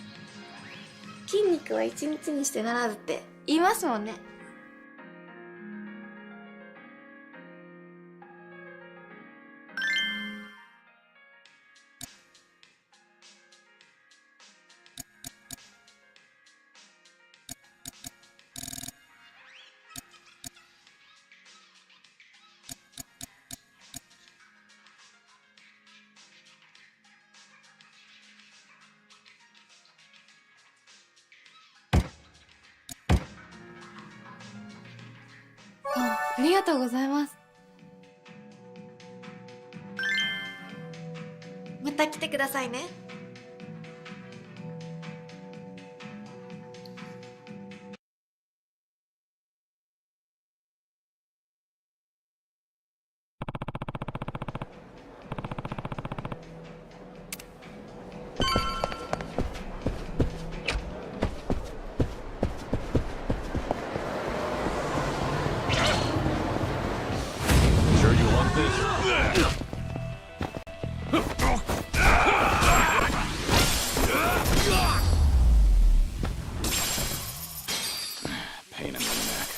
筋肉は一日にしてならずって言いますもんね。ありがとうございます。また来てくださいね。Sure you want this? Pain in the neck.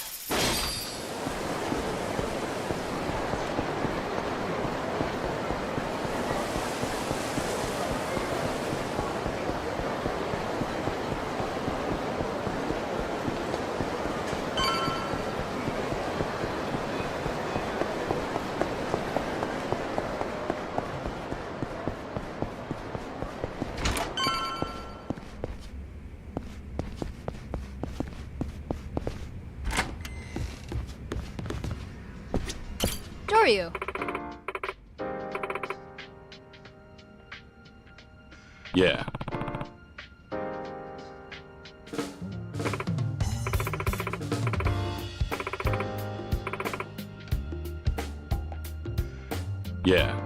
Joryu. Yeah. Yeah.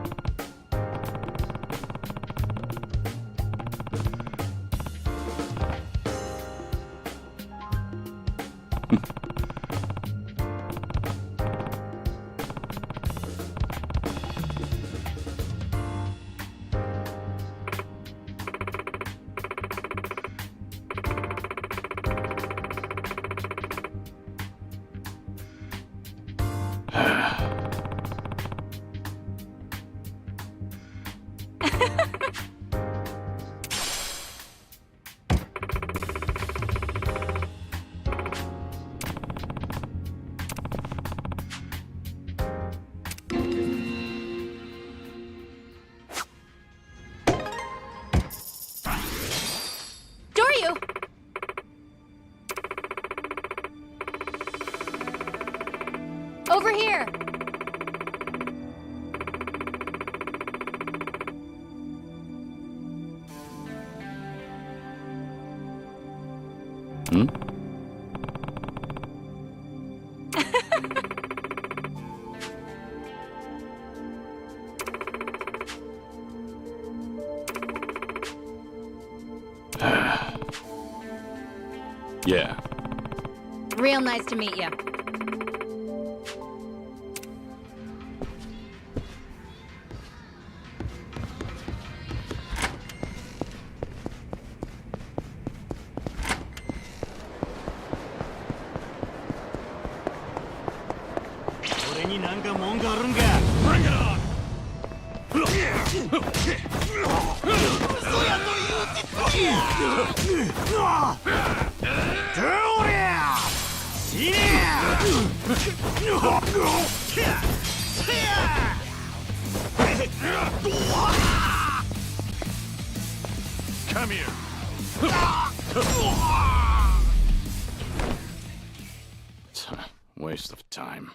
Doryu! Over here! Hmm? Yeah. Real nice to meet you. Bring it on! Come here. Waste of time.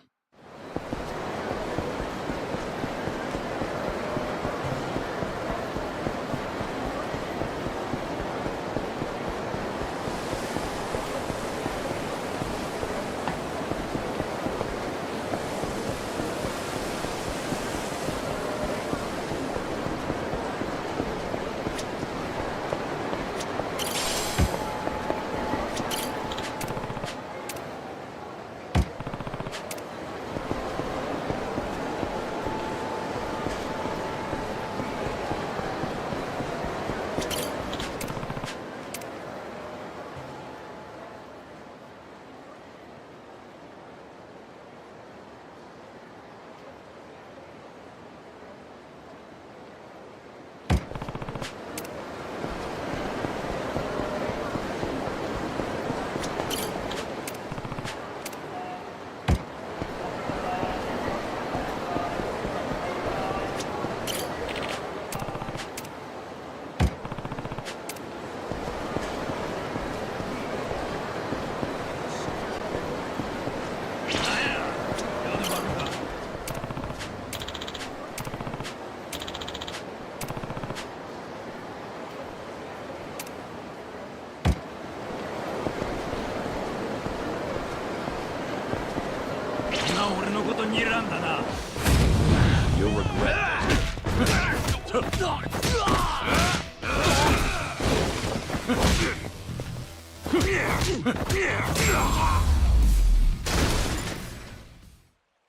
You'll regret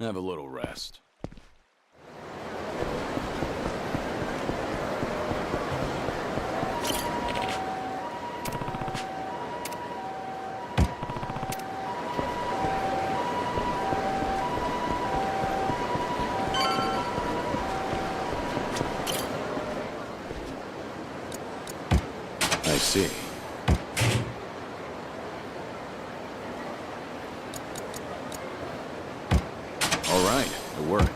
Have a little rest. I see. All right, it worked.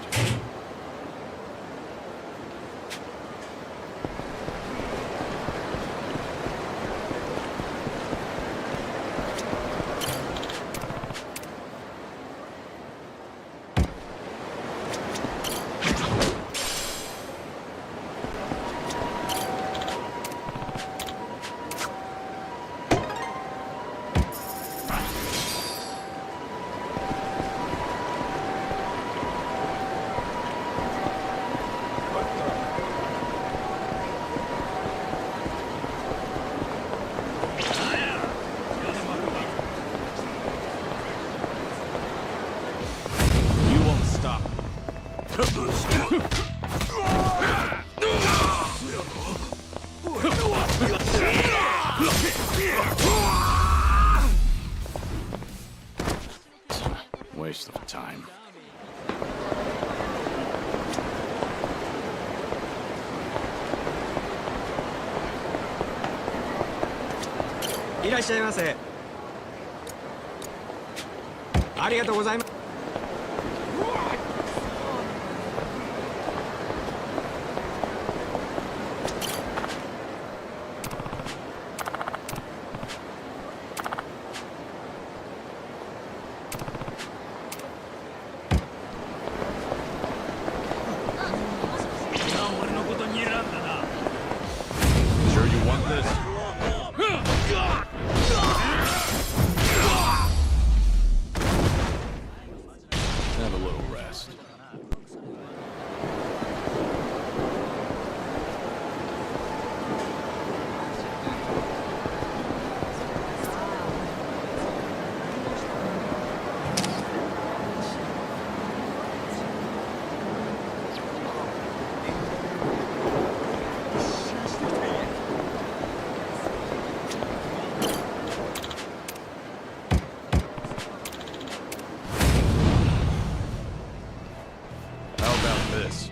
Waste of time. いらっしゃいませ。ありがとうございます。俺のことに選んだな。 Sure you want this? Have a little rest. How about this?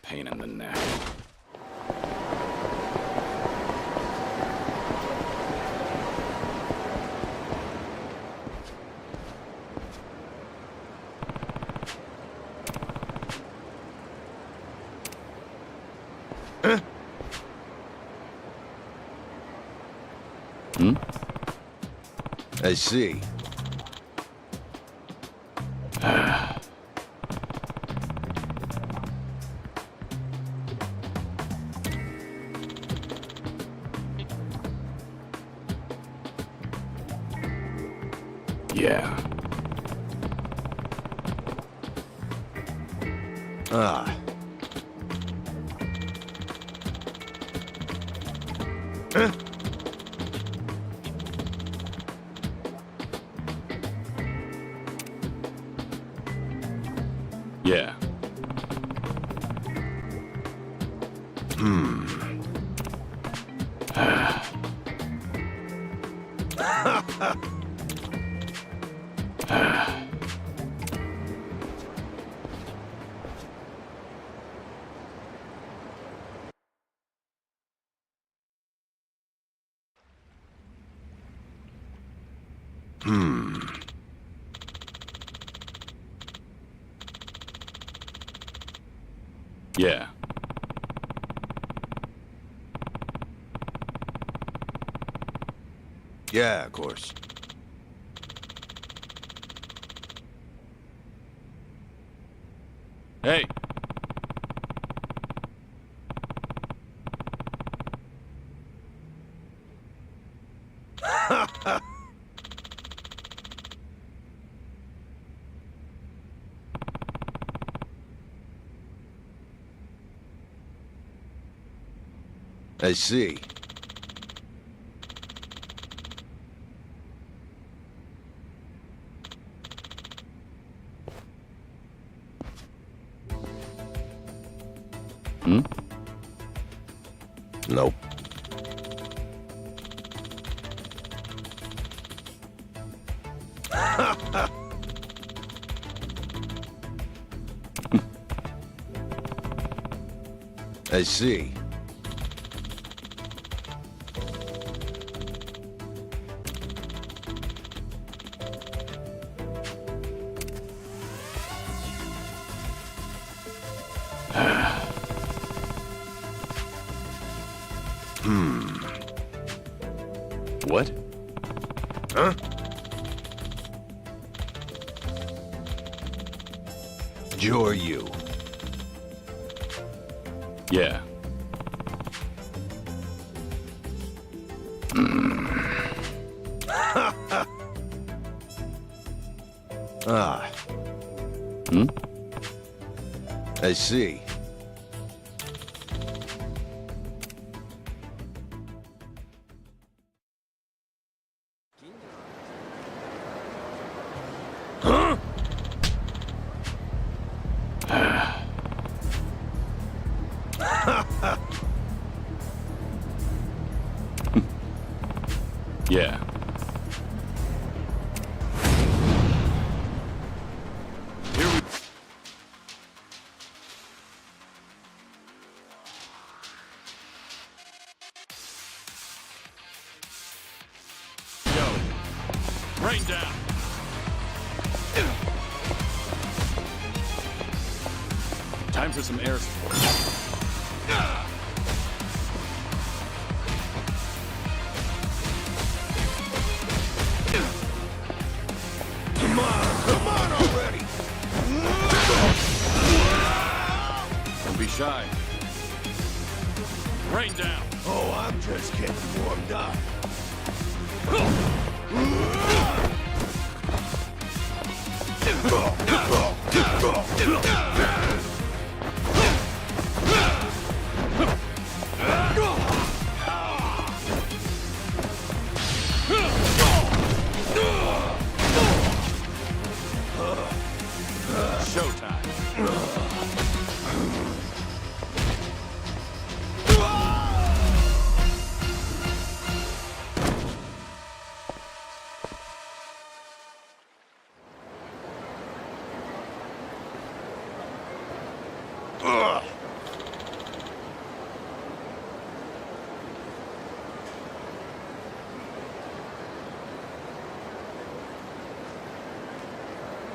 Pain in the neck. Hmm? I see. Yeah. Ah. Huh? Yeah. Hmm. Hmm. Yeah. Yeah, of course. Hey. I see. Hmm? Nope. I see. What? Huh? You're you. Yeah. Ah. Hmm? I see. Huh? Yeah. Rain down. Time for some air support. Come on already! Don't be shy. Rain down. Oh, I'm just getting warmed up.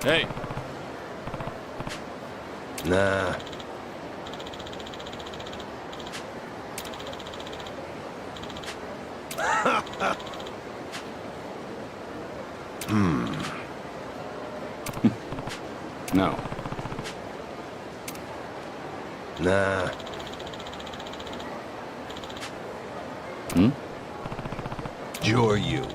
Hey. Nah. No. Nah. Hmm? You're you.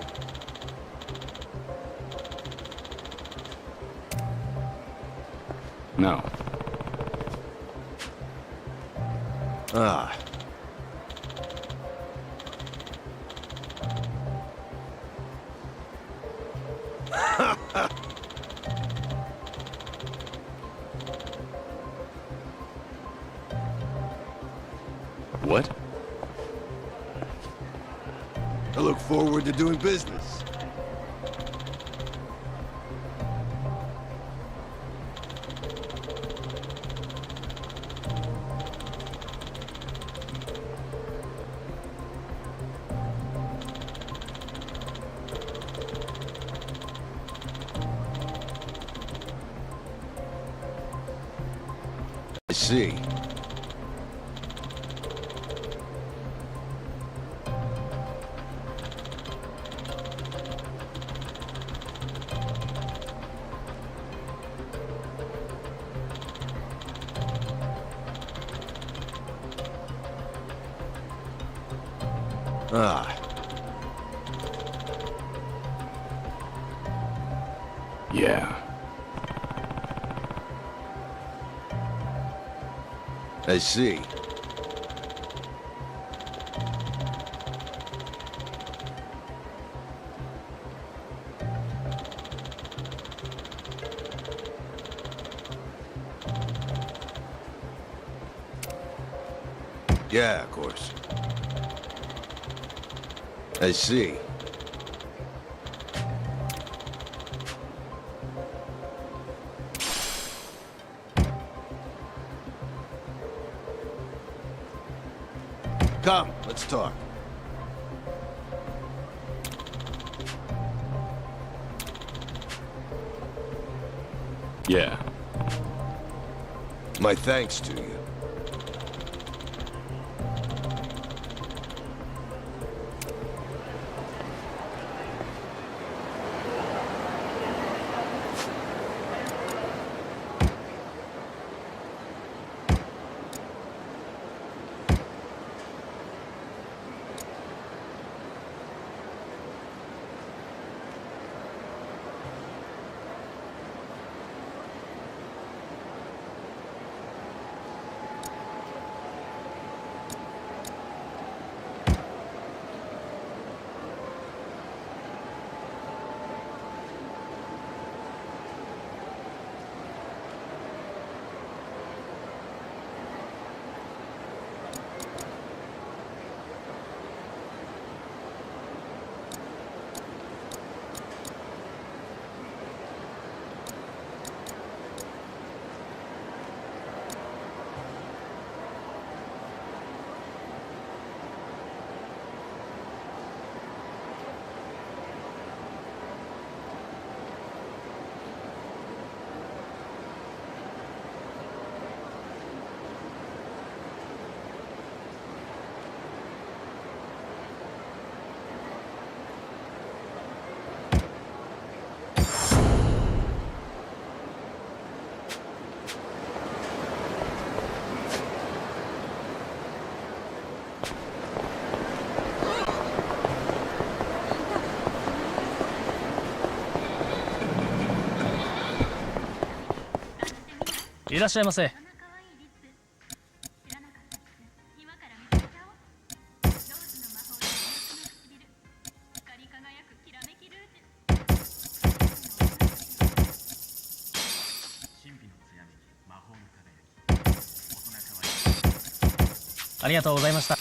No. Ah. What? I look forward to doing business. I see. Ah. Yeah. I see. Yeah, of course. I see. Come, let's talk. Yeah. My thanks to you.いらっしゃいませ。ありがとうございました。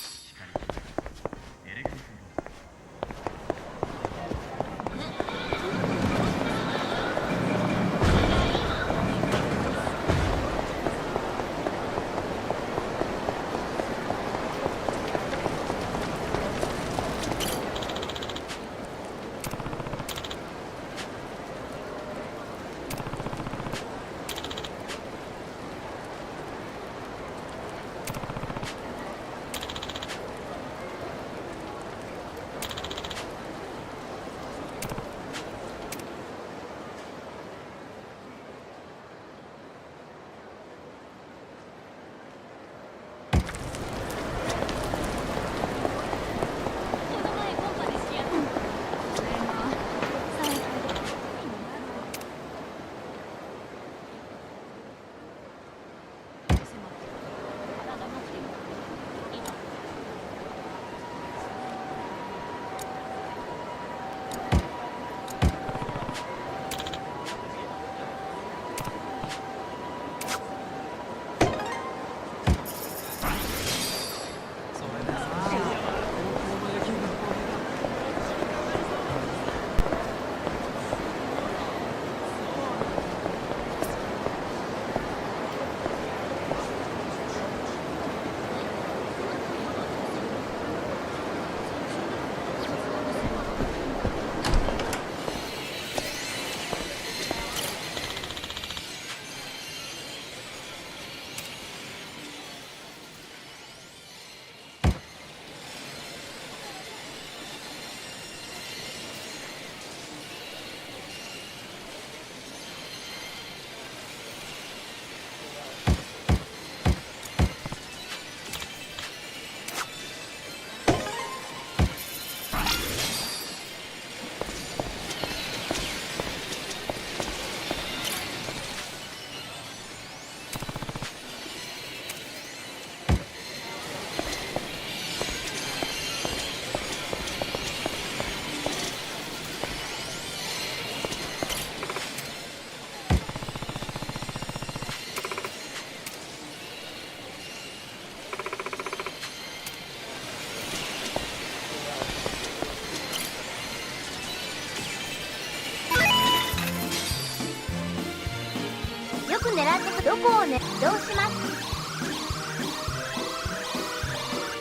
く狙ってどこをねどうします。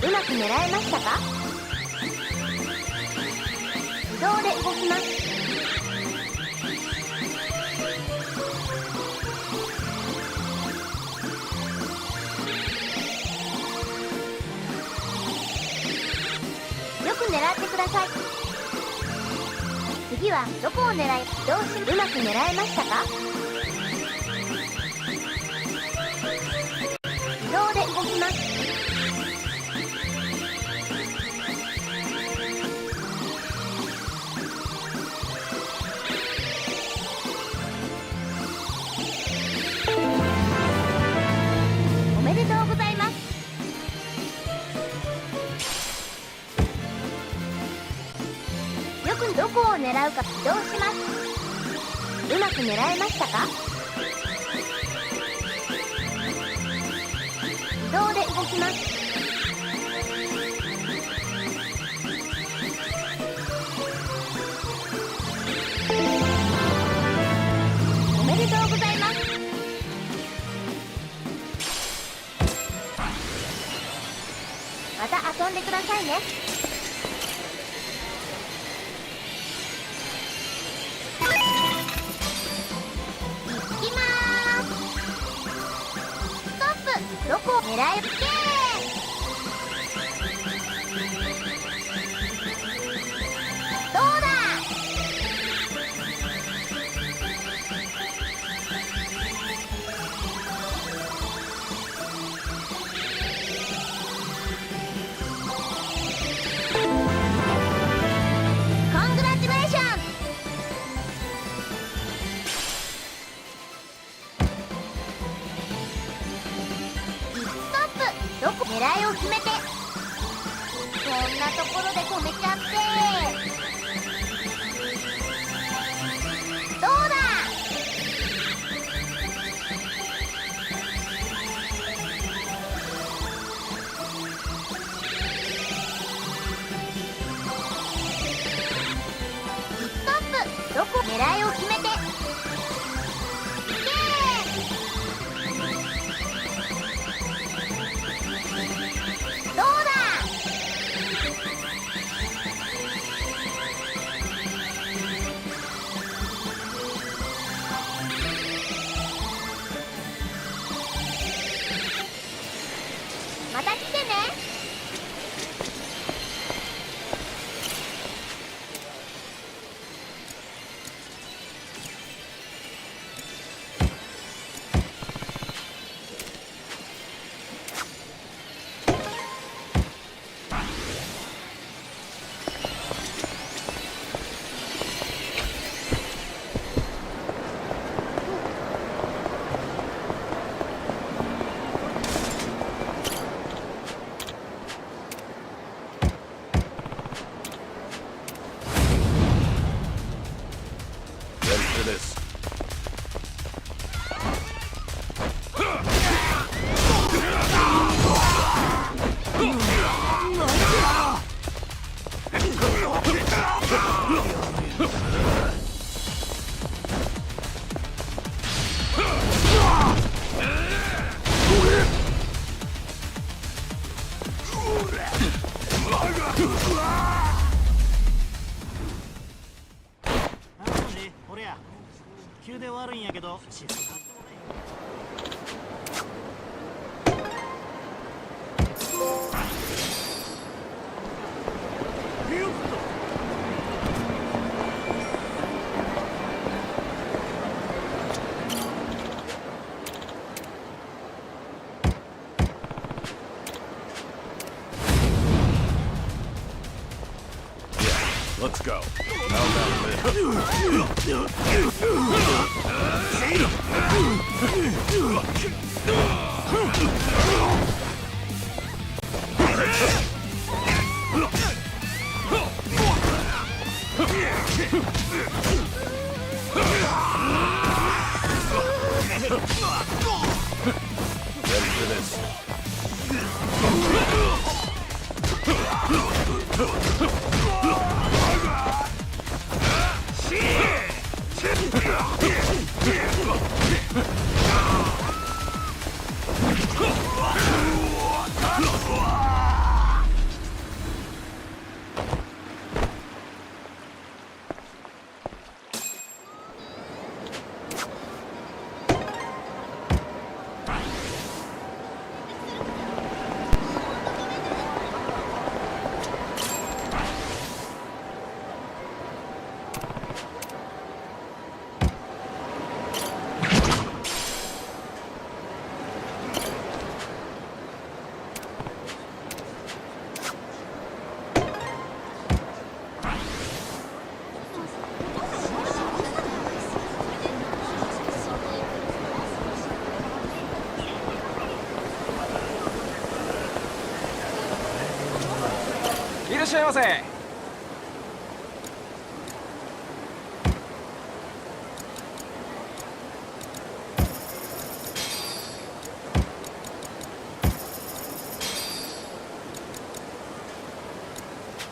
うまく狙えましたか。自動で動きます。よく狙ってください。次はどこを狙い、どうしうまく狙えましたか。自動で動きます。おめでとうございます。よくどこを狙うかどうします。うまく狙えましたか。自動で動きます。おめでとうございます。また遊んでくださいね。どこを狙えるけどうだ。コングラチュレーション。どこ狙いを決めて。こんなところで止めちゃってどうだ。ストップ。どこ狙いを決めて。どうだ。また来てね。急で悪いんやけど。Let's go. How about Ready for this? Shit! らっしゃいませ。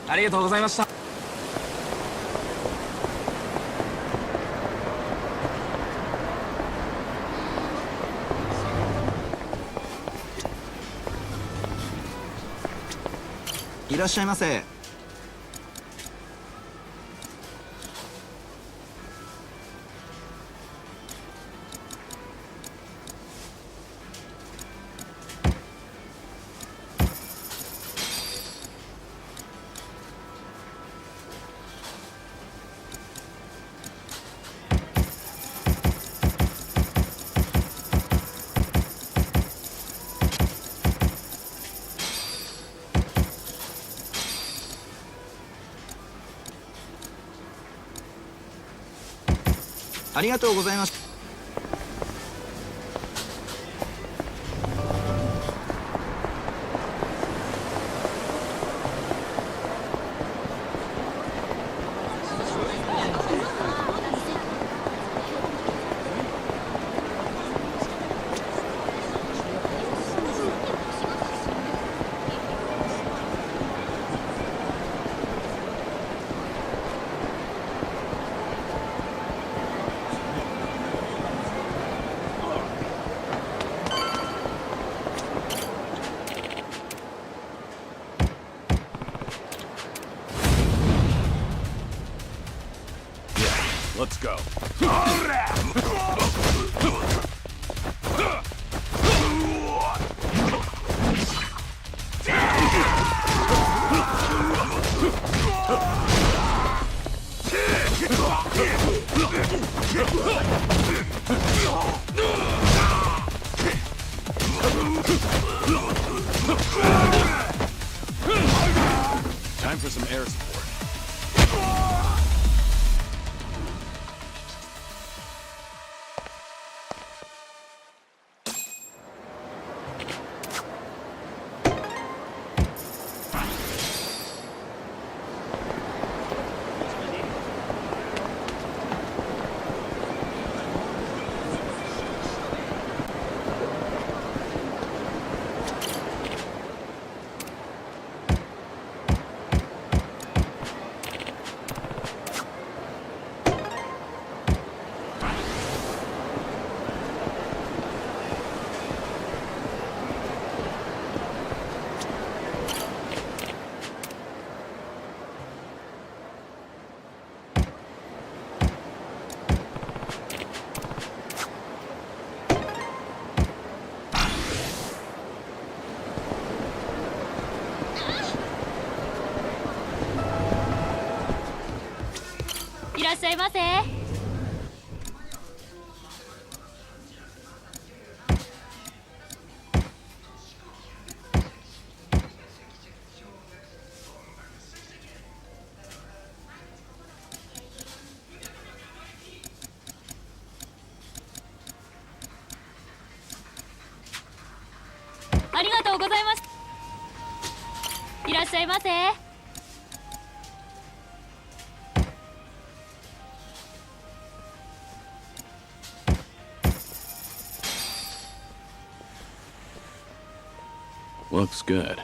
ありがとうございました。いらっしゃいませ。ありがとうございます。Let's go. Time for some air support. Looks good.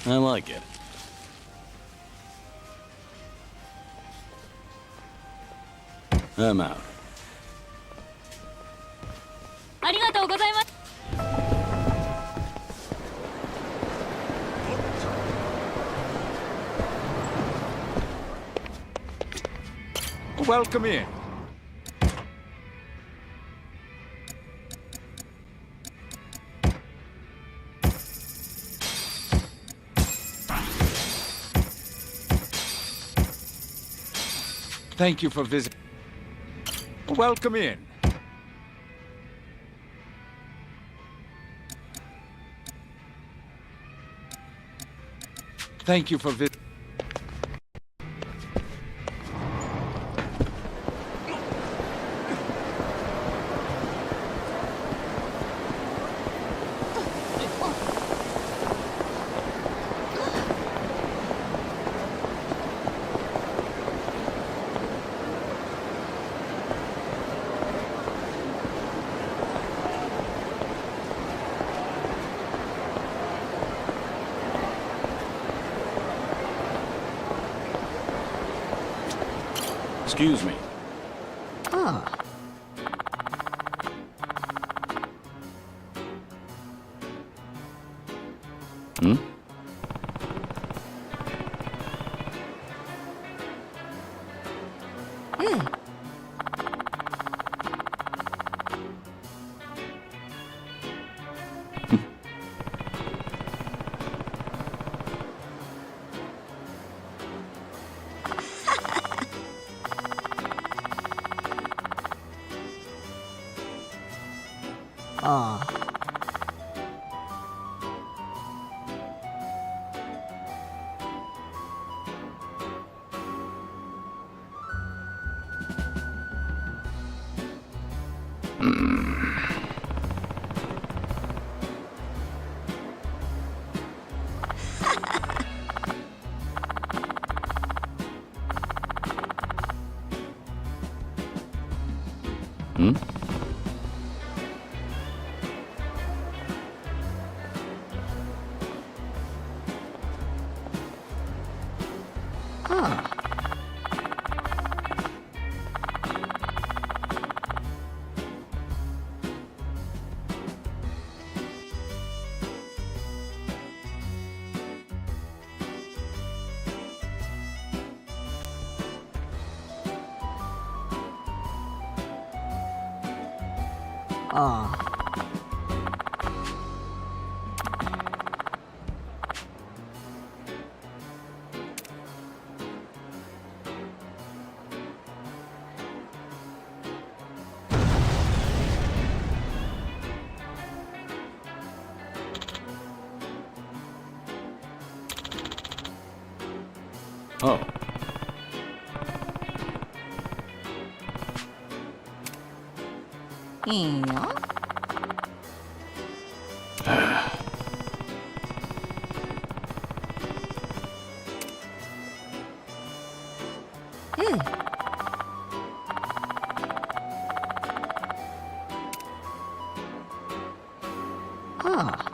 I like it. I'm out. Welcome in. Thank you for visiting. Welcome in. Thank you for visiting. Excuse me. Ah. Hmm? Ah. Hmm? Ah. Ah. Oh. Yeah. Ah.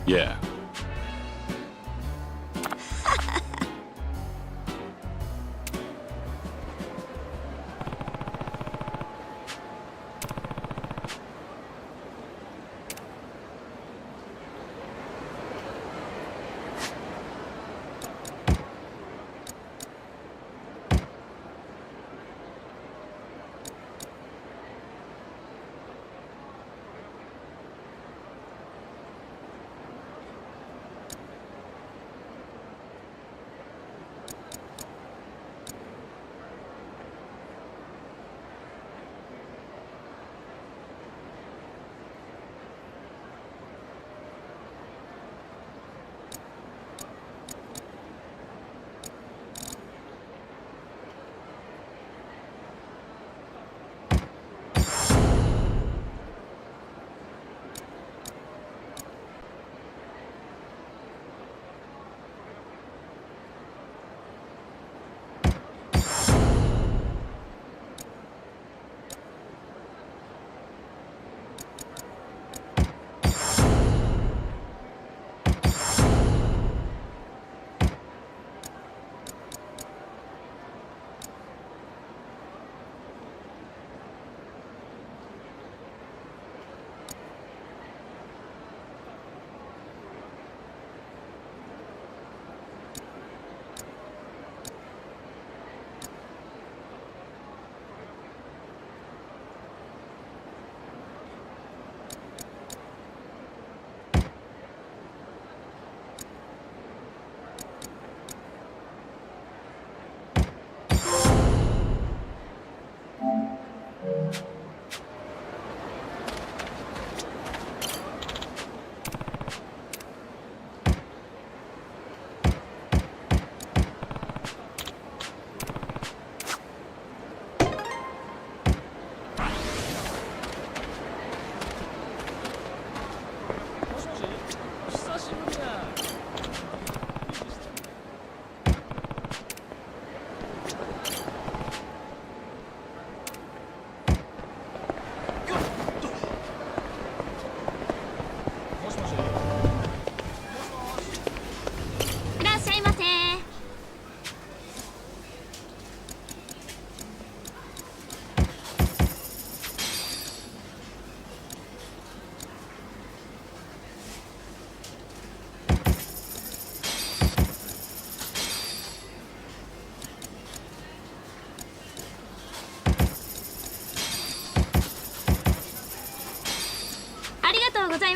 Yeah.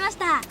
ました。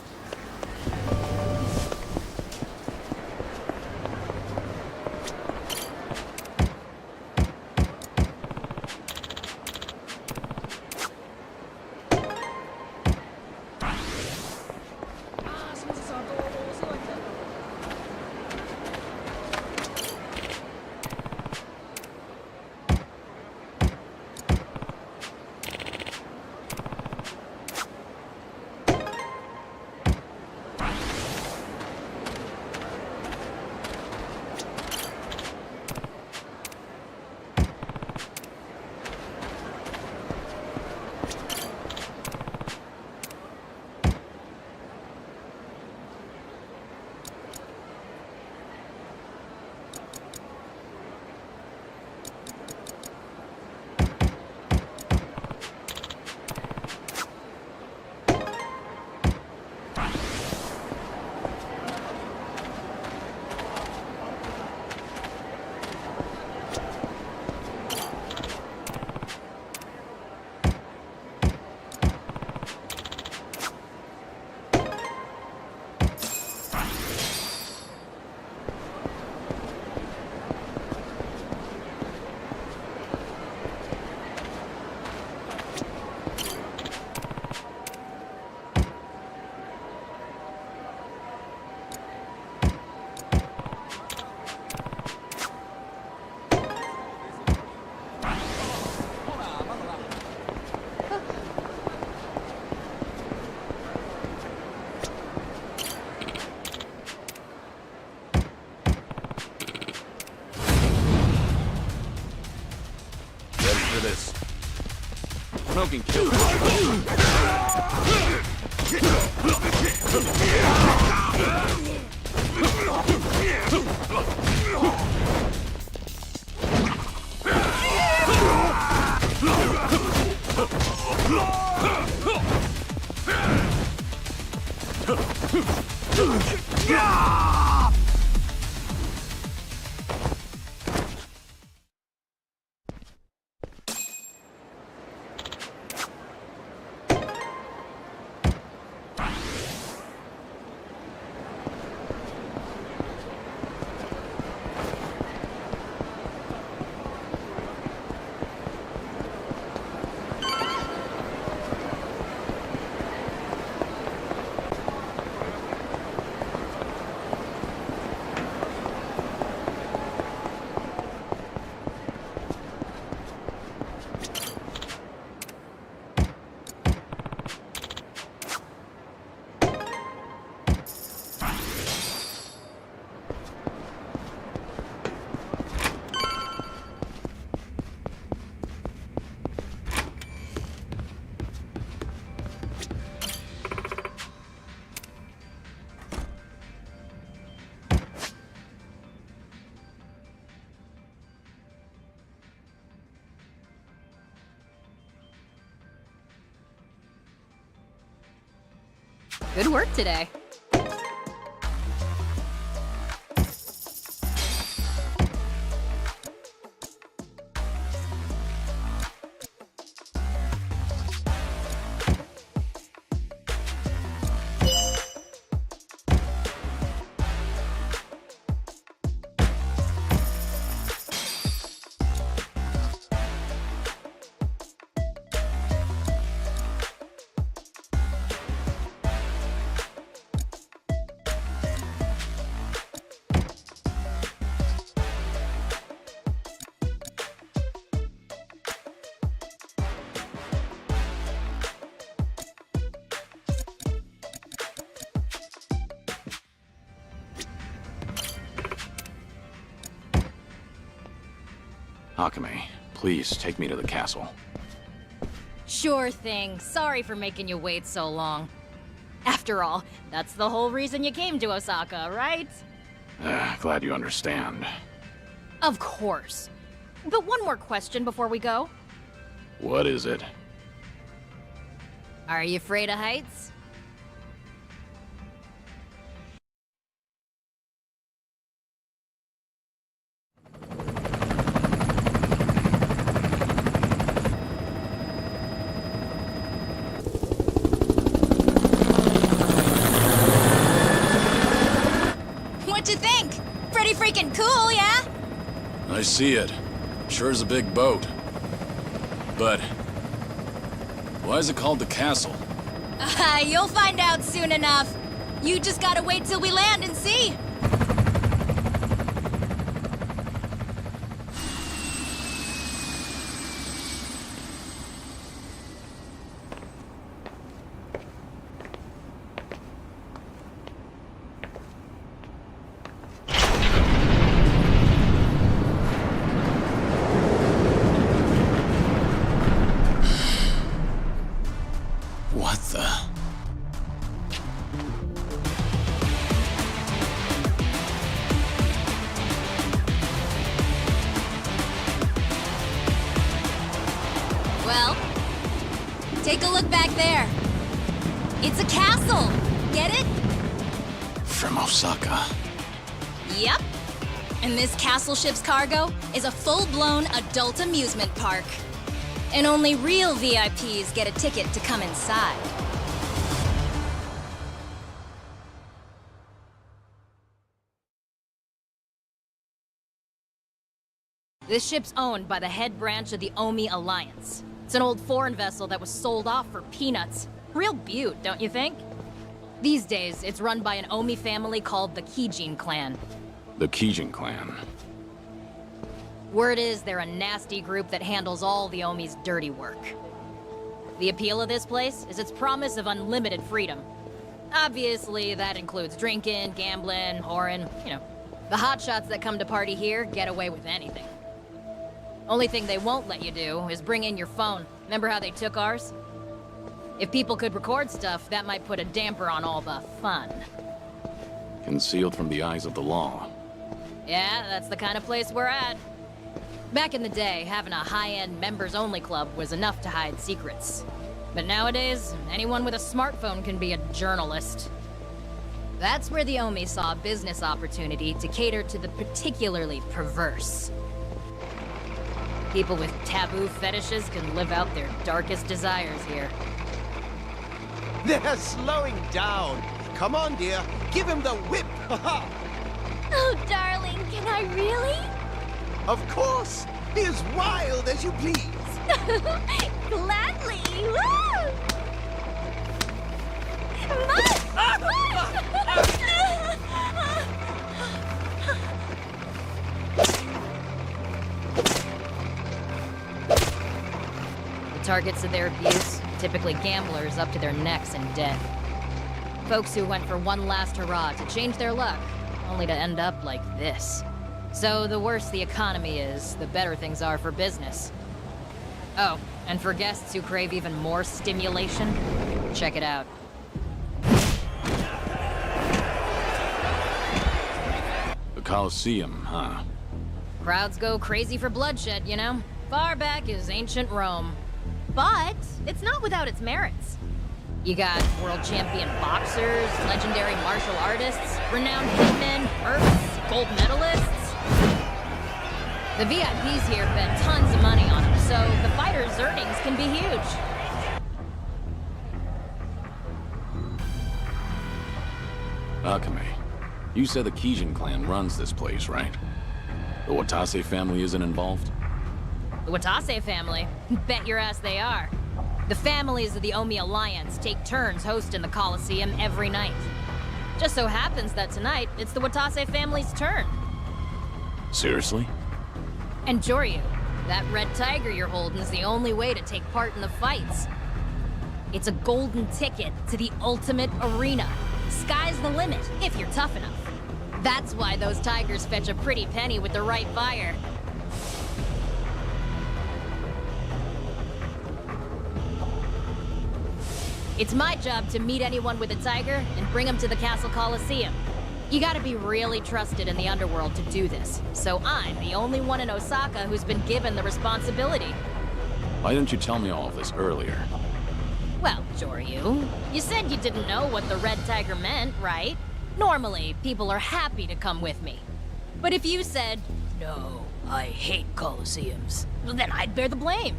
This. Smoking kill. Good work today. Akame, please take me to the castle. Sure thing. Sorry for making you wait so long. After all, that's the whole reason you came to Osaka, right? Glad you understand. Of course. But one more question before we go. What is it? Are you afraid of heights? freaking cool, yeah? I see it. Sure is a big boat. But why is it called the castle? You'll find out soon enough. You just gotta wait till we land and see. What the? Well, take a look back there. It's a castle. Get it? From Osaka. Yep. And this castle ship's cargo is a full-blown adult amusement park. And only real VIPs get a ticket to come inside. This ship's owned by the head branch of the Omi Alliance. It's an old foreign vessel that was sold off for peanuts. Real beaut, don't you think? These days, it's run by an Omi family called the Kijin clan. The Kijin clan. Word is they're a nasty group that handles all the Omi's dirty work. The appeal of this place is its promise of unlimited freedom. Obviously, that includes drinking, gambling, whoring, The hotshots that come to party here get away with anything. Only thing they won't let you do is bring in your phone. Remember how they took ours? If people could record stuff, that might put a damper on all the fun. Concealed from the eyes of the law. Yeah, that's the kind of place we're at. Back in the day, having a high-end members-only club was enough to hide secrets. But nowadays, anyone with a smartphone can be a journalist. That's where the Omi saw a business opportunity to cater to the particularly perverse. People with taboo fetishes can live out their darkest desires here. They're slowing down. Come on, dear. Give him the whip. Oh, darling, can I really? Of course. Be as wild as you please. Gladly. Woo! The targets of their abuse, typically gamblers up to their necks in debt. Folks who went for one last hurrah to change their luck, only to end up like this. So the worse the economy is, the better things are for business. Oh, and for guests who crave even more stimulation, check it out. The Colosseum, huh? Crowds go crazy for bloodshed, Far back as ancient Rome. But it's not without its merits. You got world champion boxers, legendary martial artists, renowned hitmen, mercs, gold medalists. The VIPs here bet tons of money on them, so the fighters' earnings can be huge. Akame, you said the Kijin clan runs this place, right? The Watase family isn't involved? The Watase family? Bet your ass they are. The families of the Omi Alliance take turns hosting the Colosseum every night. Just so happens that tonight, it's the Watase family's turn. Seriously? And Joryu, that red tiger you're holding is the only way to take part in the fights. It's a golden ticket to the ultimate arena. Sky's the limit, if you're tough enough. That's why those tigers fetch a pretty penny with the right buyer. It's my job to meet anyone with a tiger and bring them to the Castle Coliseum. You gotta be really trusted in the underworld to do this, so I'm the only one in Osaka who's been given the responsibility. Why didn't you tell me all of this earlier? Well, Joryu, you said you didn't know what the red tiger meant, right? Normally, people are happy to come with me. But if you said, "No, I hate Colosseums," then I'd bear the blame.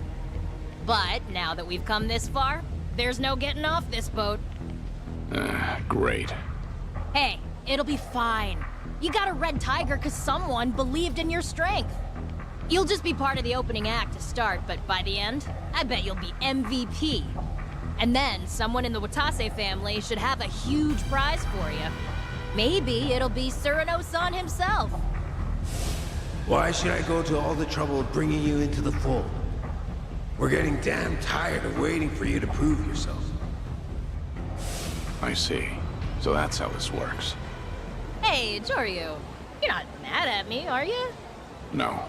But now that we've come this far, there's no getting off this boat. Great. Hey, It'll be fine. You got a red tiger because someone believed in your strength. You'll just be part of the opening act to start, but by the end, I bet you'll be MVP. And then someone in the Watase family should have a huge prize for you. Maybe it'll be Cyrano-san himself. Why should I go to all the trouble of bringing you into the fold? We're getting damn tired of waiting for you to prove yourself. I see. So that's how this works. Hey, Joryu, you're not mad at me, are you? No.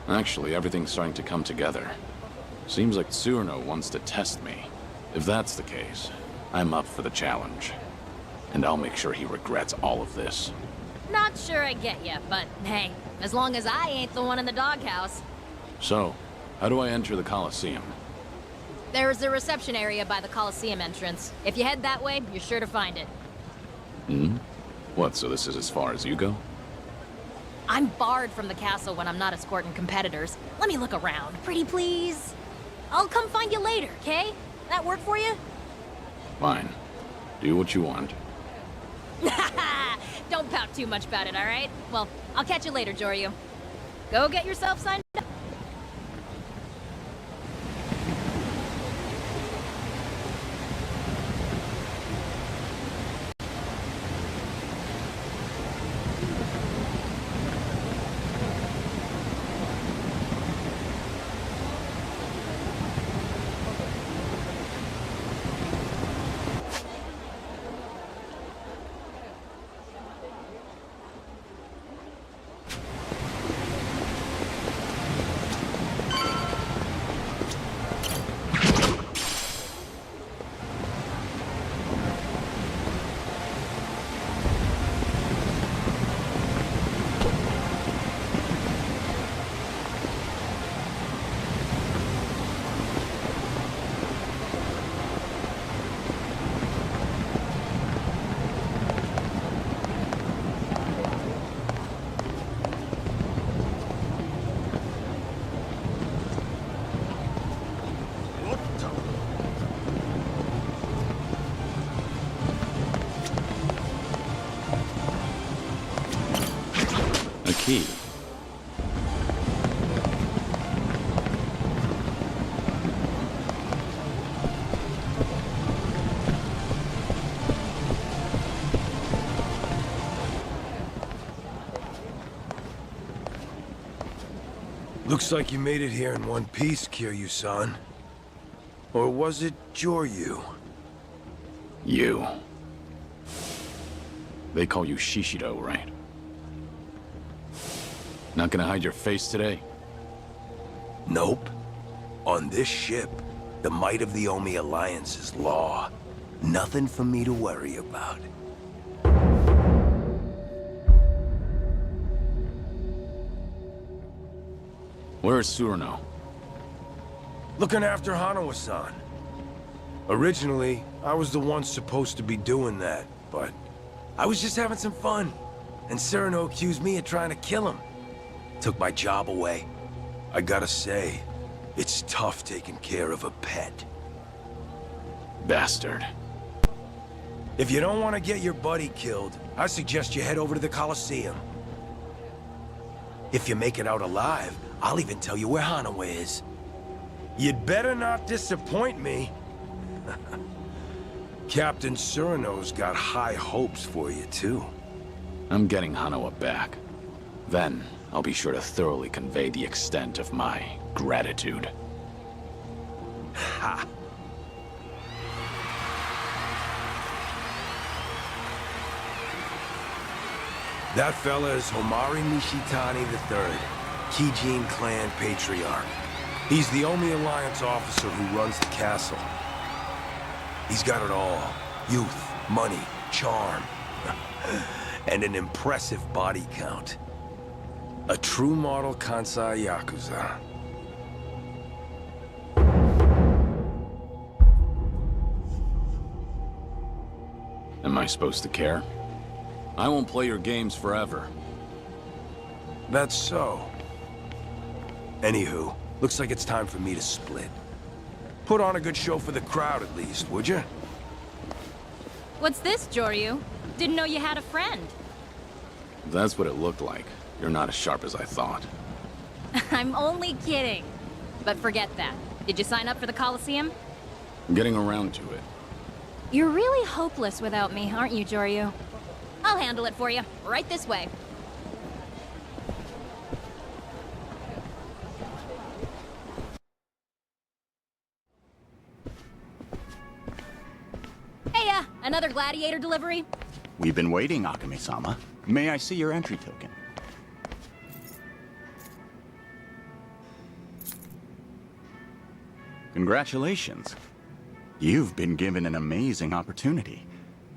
Actually, everything's starting to come together. Seems like Tsurno wants to test me. If that's the case, I'm up for the challenge. And I'll make sure he regrets all of this. Not sure I get you, but hey, as long as I ain't the one in the doghouse. So, how do I enter the Colosseum? There's a reception area by the Coliseum entrance. If you head that way, you're sure to find it. Hmm? What, so this is as far as you go? I'm barred from the castle when I'm not escorting competitors. Let me look around, pretty please. I'll come find you later, okay? That work for you? Fine. Do what you want. Don't pout too much about it, all right? Well, I'll catch you later, Joryu. Go get yourself signed up. A key. Looks like you made it here in one piece, Kiryu-san. Or was it Joryu? You. They call you Shishido, right? Not gonna hide your face today? Nope. On this ship, the might of the Omi Alliance is law. Nothing for me to worry about. Where's Tsurno? Looking after Hanawa-san. Originally, I was the one supposed to be doing that, but I was just having some fun. And Cyrano accused me of trying to kill him. Took my job away. I gotta say, it's tough taking care of a pet. Bastard. If you don't want to get your buddy killed, I suggest you head over to the Colosseum. If you make it out alive, I'll even tell you where Hanawa is. You'd better not disappoint me. Captain Cyrano's got high hopes for you, too. I'm getting Hanawa back. Then, I'll be sure to thoroughly convey the extent of my gratitude. Ha! That fella is Homari Nishitani III, Kijin clan patriarch. He's the Omi Alliance officer who runs the castle. He's got it all. Youth, money, charm, and an impressive body count. A true model Kansai Yakuza. Am I supposed to care? I won't play your games forever. That's so. Anywho, looks like it's time for me to split. Put on a good show for the crowd at least, would you? What's this, Joryu? Didn't know you had a friend. That's what it looked like. You're not as sharp as I thought. I'm only kidding. But forget that. Did you sign up for the Coliseum? I'm getting around to it. You're really hopeless without me, aren't you, Joryu? I'll handle it for you. Right this way. Hey, another gladiator delivery? We've been waiting, Akame-sama. May I see your entry token? Congratulations. You've been given an amazing opportunity.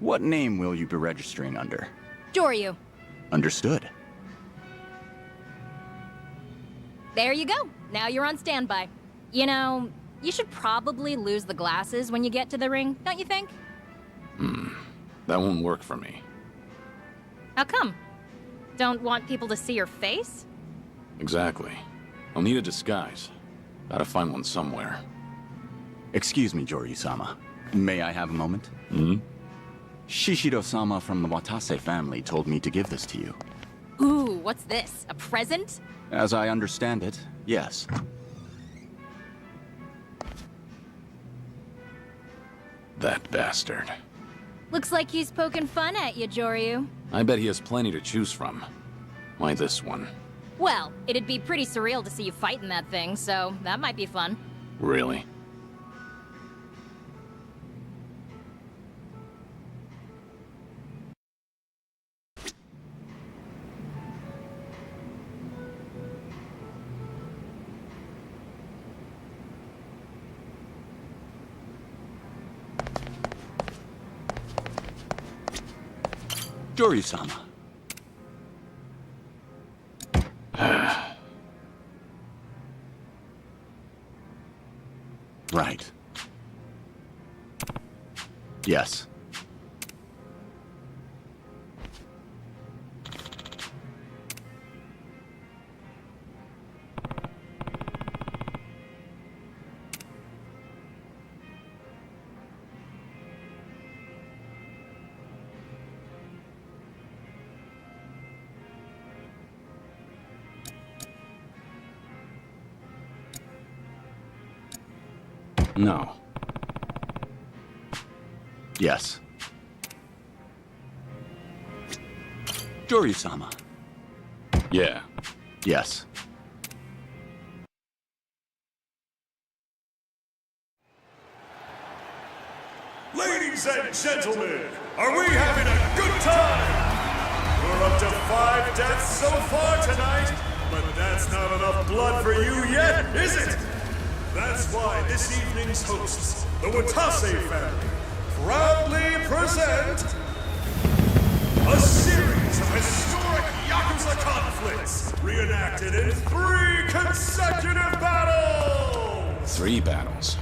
What name will you be registering under? Joryu. Understood. There you go. Now you're on standby. You know, you should probably lose the glasses when you get to the ring, don't you think? That won't work for me. How come? Don't want people to see your face? Exactly. I'll need a disguise. Gotta find one somewhere. Excuse me, Joryu-sama. May I have a moment? Shishiro-sama from the Watase family told me to give this to you. Ooh, what's this? A present? As I understand it, yes. That bastard. Looks like he's poking fun at you, Joryu. I bet he has plenty to choose from. Why this one? Well, it'd be pretty surreal to see you fighting that thing, so that might be fun. Really? Joryu-sama. Right. Yes. No. Yes. Joryu-sama. Yeah. Yes. Ladies and gentlemen, are we having a good time? We're up to 5 deaths so far tonight, but that's not enough blood for you yet, is it? That's why this evening's hosts, the Watase family, proudly present a series of historic Yakuza conflicts reenacted in 3 consecutive battles! 3 battles?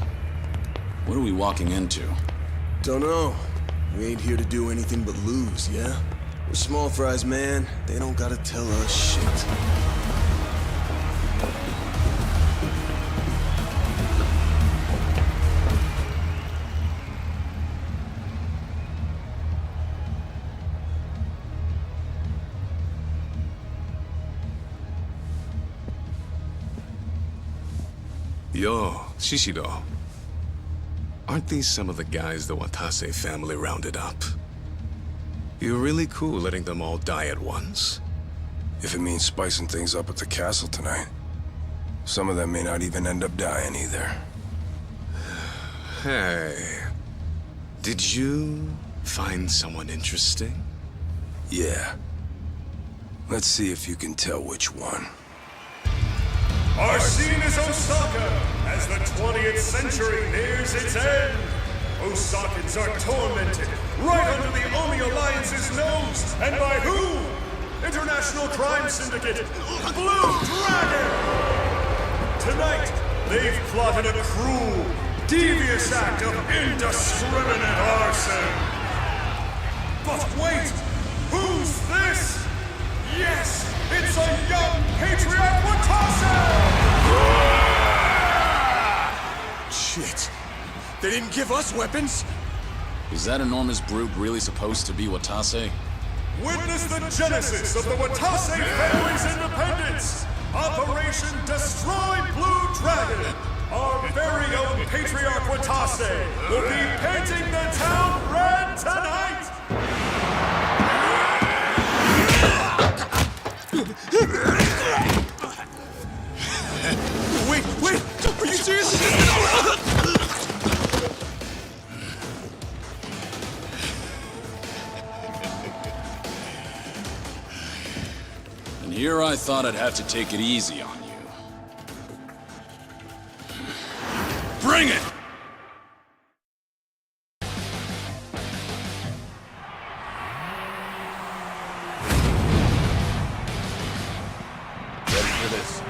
What are we walking into? Don't know. We ain't here to do anything but lose, yeah? We're small fries, man. They don't gotta tell us shit. Yo, Shishiro. Aren't these some of the guys the Watase family rounded up? You're really cool letting them all die at once. If it means spicing things up at the castle tonight. Some of them may not even end up dying either. Hey, did you find someone interesting? Yeah. Let's see if you can tell which one. Our scene is Osaka, as the 20th century nears its end. Osakans are tormented, right under the Omi Alliance's nose, and by who? International Crime Syndicate, Blue Dragon! Tonight, they've plotted a cruel, devious act of indiscriminate arson. But wait, who's this? Yes, it's a young patriot Watase! Shit. They didn't give us weapons? Is that enormous brute really supposed to be Watase? Witness the genesis of the Watase family's independence! Operation Destroy Blue Dragon! Our very own Patriarch Watase will be painting the town red tonight! Wait! Are you serious? And here I thought I'd have to take it easy on you. Bring it! Ready for this?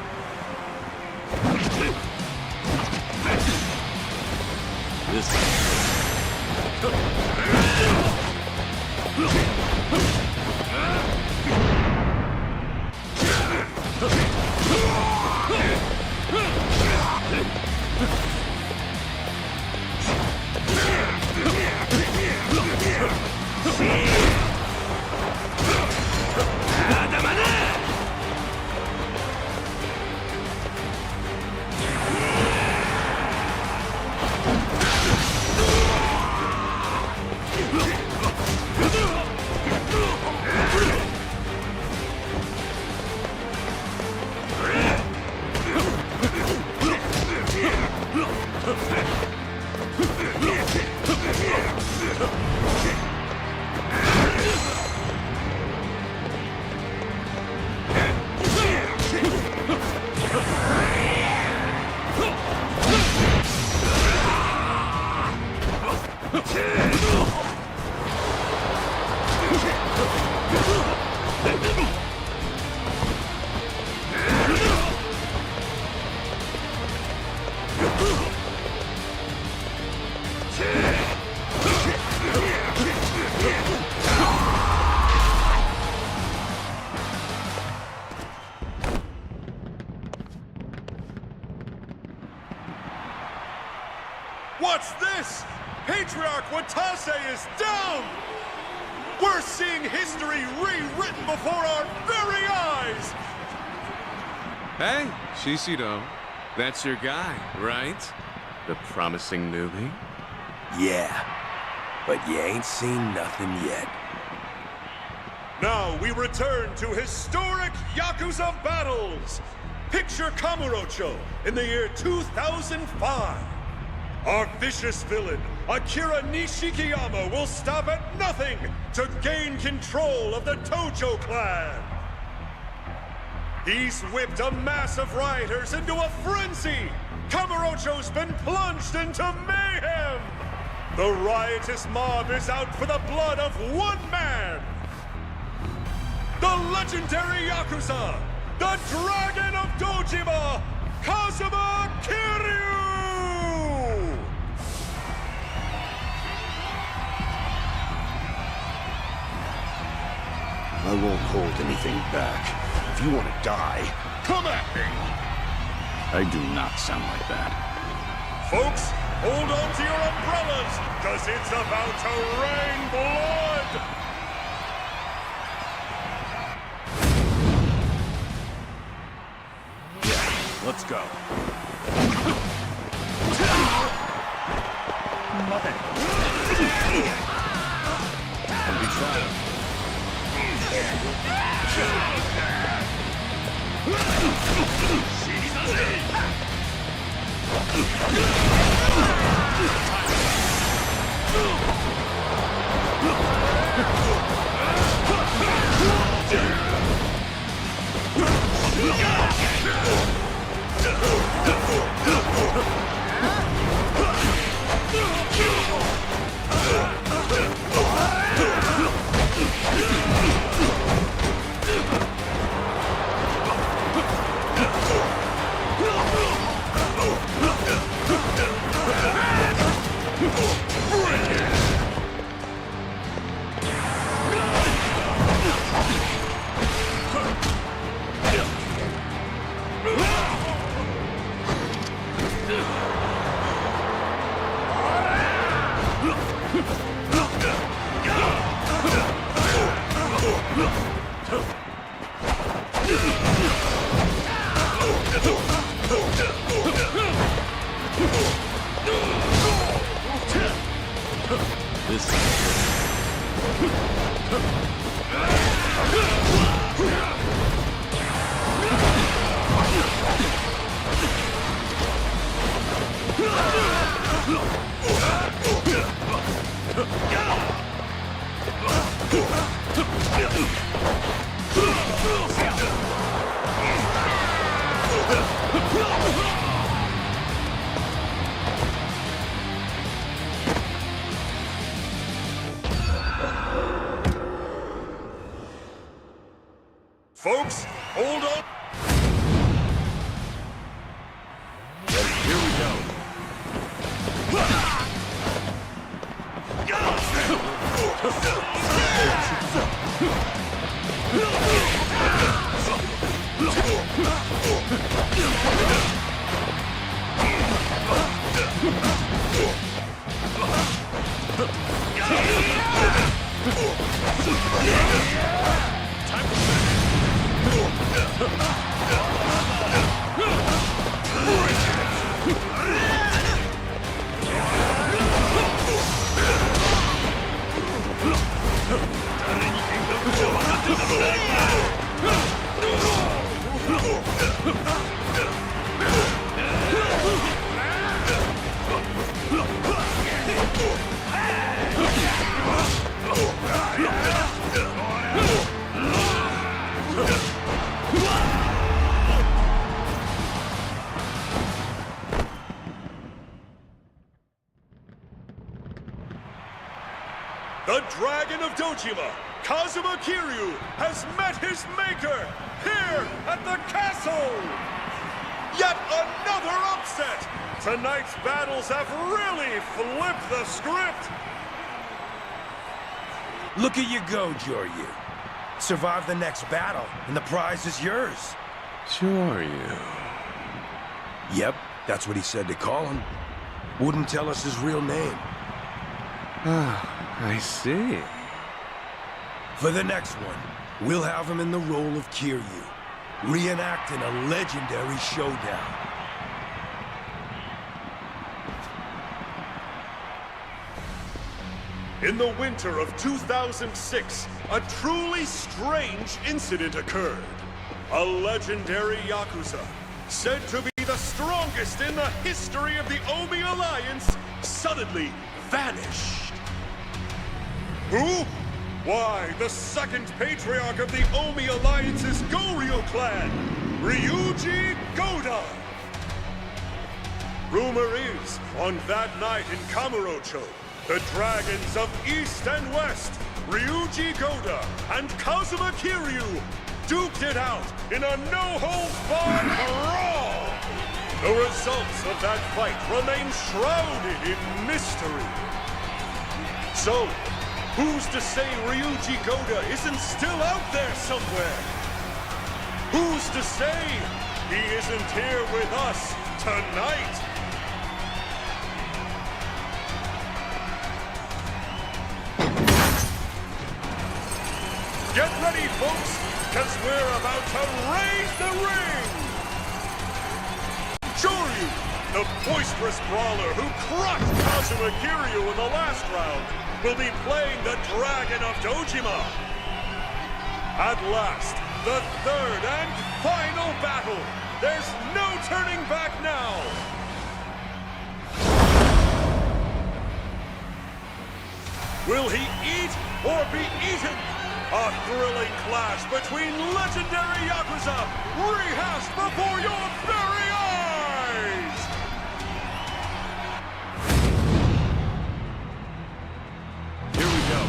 What's this? Patriarch Watase is down! We're seeing history rewritten before our very eyes! Hey, Shishido. That's your guy, right? The promising newbie? Yeah, but you ain't seen nothing yet. Now we return to historic Yakuza battles! Picture Kamurocho in the year 2005. Our vicious villain, Akira Nishikiyama, will stop at nothing to gain control of the Tojo clan. He's whipped a mass of rioters into a frenzy. Kamurocho's been plunged into mayhem. The riotous mob is out for the blood of one man. The legendary Yakuza, the Dragon of Dojima, Kazuma Kiryu! I won't hold anything back. If you want to die, come at me! I do not sound like that. Folks, hold on to your umbrellas, cause it's about to rain blood! Let's go. Don't be shy. Folks, hold on. Here we go. The Dragon of Dojima, Kazuma Kiryu, has met his maker here at the castle! Yet another upset! Tonight's battles have really flipped the script! Look at you go, Joryu. Survive the next battle, and the prize is yours. Sure you. Yep, that's what he said to call him. Wouldn't tell us his real name. Ah, I see. For the next one, we'll have him in the role of Kiryu, reenacting a legendary showdown. In the winter of 2006, a truly strange incident occurred. A legendary Yakuza, said to be the strongest in the history of the Omi Alliance, suddenly vanished. Who? Why, the second patriarch of the Omi Alliance's Goryu clan, Ryuji Goda. Rumor is, on that night in Kamurocho, the dragons of East and West, Ryuji Goda and Kazuma Kiryu, duked it out in a no-holds-barred brawl! The results of that fight remain shrouded in mystery. So, who's to say Ryuji Goda isn't still out there somewhere? Who's to say he isn't here with us tonight? Get ready, folks, because we're about to raise the ring! Joryu, the boisterous brawler who crushed Kazuma Kiryu in the last round, will be playing the Dragon of Dojima. At last, the third and final battle. There's no turning back now. Will he eat or be eaten? A thrilling clash between legendary Yakuza, rehashed before your very eyes! Here we go.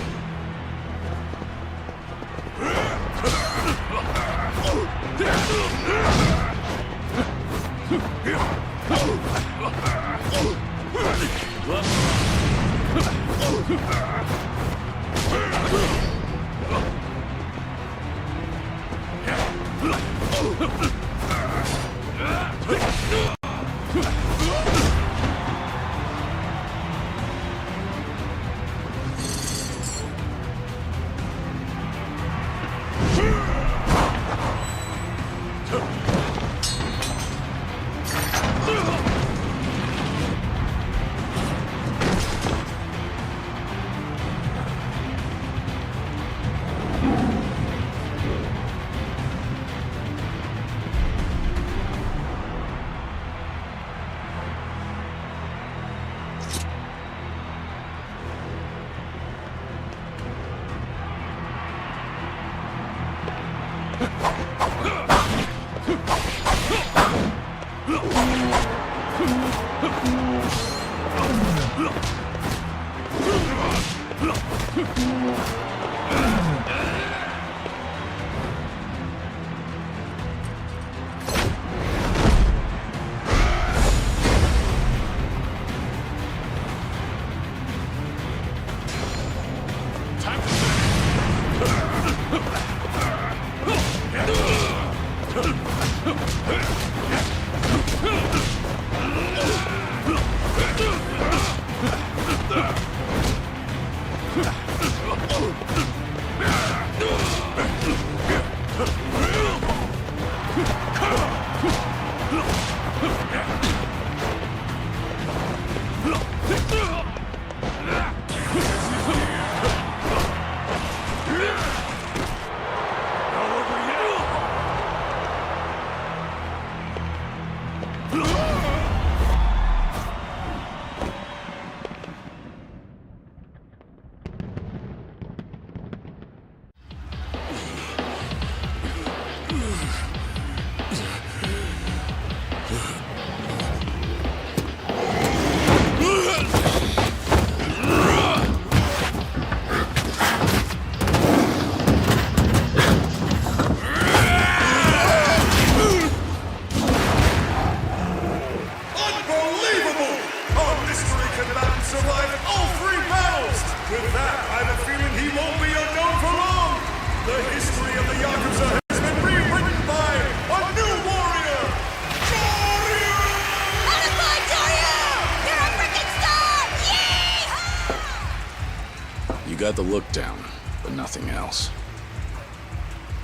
Got the look down, but nothing else.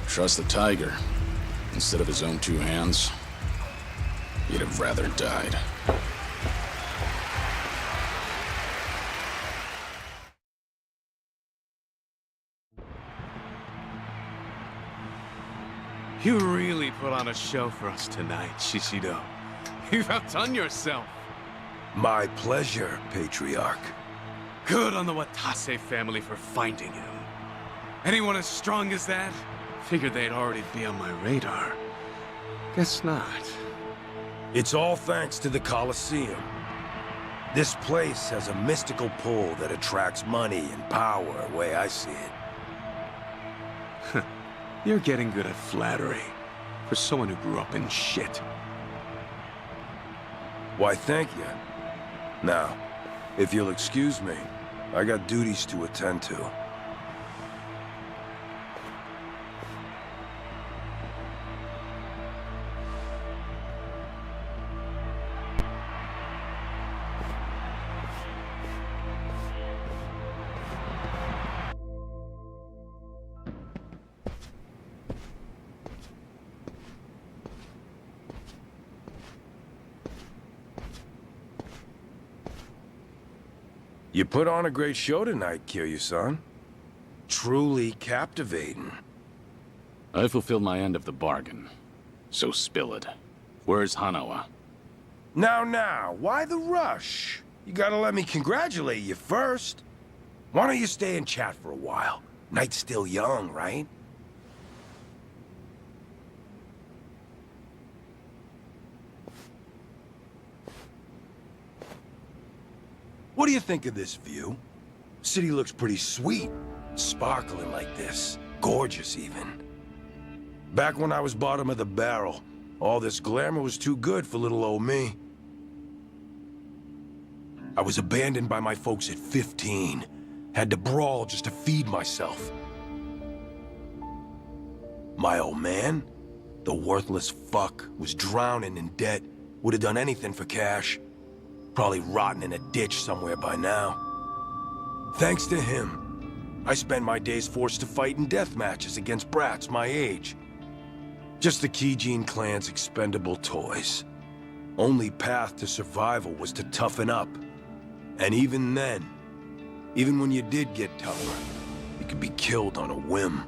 Trust the tiger. Instead of his own two hands, he'd have rather died. You really put on a show for us tonight, Shishido. You've outdone yourself. My pleasure, Patriarch. Good on the Watase family for finding him. Anyone as strong as that? Figured they'd already be on my radar. Guess not. It's all thanks to the Colosseum. This place has a mystical pull that attracts money and power, the way I see it. You're getting good at flattery. For someone who grew up in shit. Why, thank you. Now, if you'll excuse me, I got duties to attend to. You put on a great show tonight, Kiryu-san. Truly captivating. I fulfilled my end of the bargain. So spill it. Where's Hanawa? Now, why the rush? You gotta let me congratulate you first. Why don't you stay and chat for a while? Night's still young, right? What do you think of this view? City looks pretty sweet, sparkling like this. Gorgeous, even. Back when I was bottom of the barrel, all this glamour was too good for little old me. I was abandoned by my folks at 15. Had to brawl just to feed myself. My old man, the worthless fuck, was drowning in debt. Would have done anything for cash. Probably rotting in a ditch somewhere by now. Thanks to him, I spent my days forced to fight in death matches against brats my age. Just the Kijin clan's expendable toys. Only path to survival was to toughen up. And even then, even when you did get tougher, you could be killed on a whim.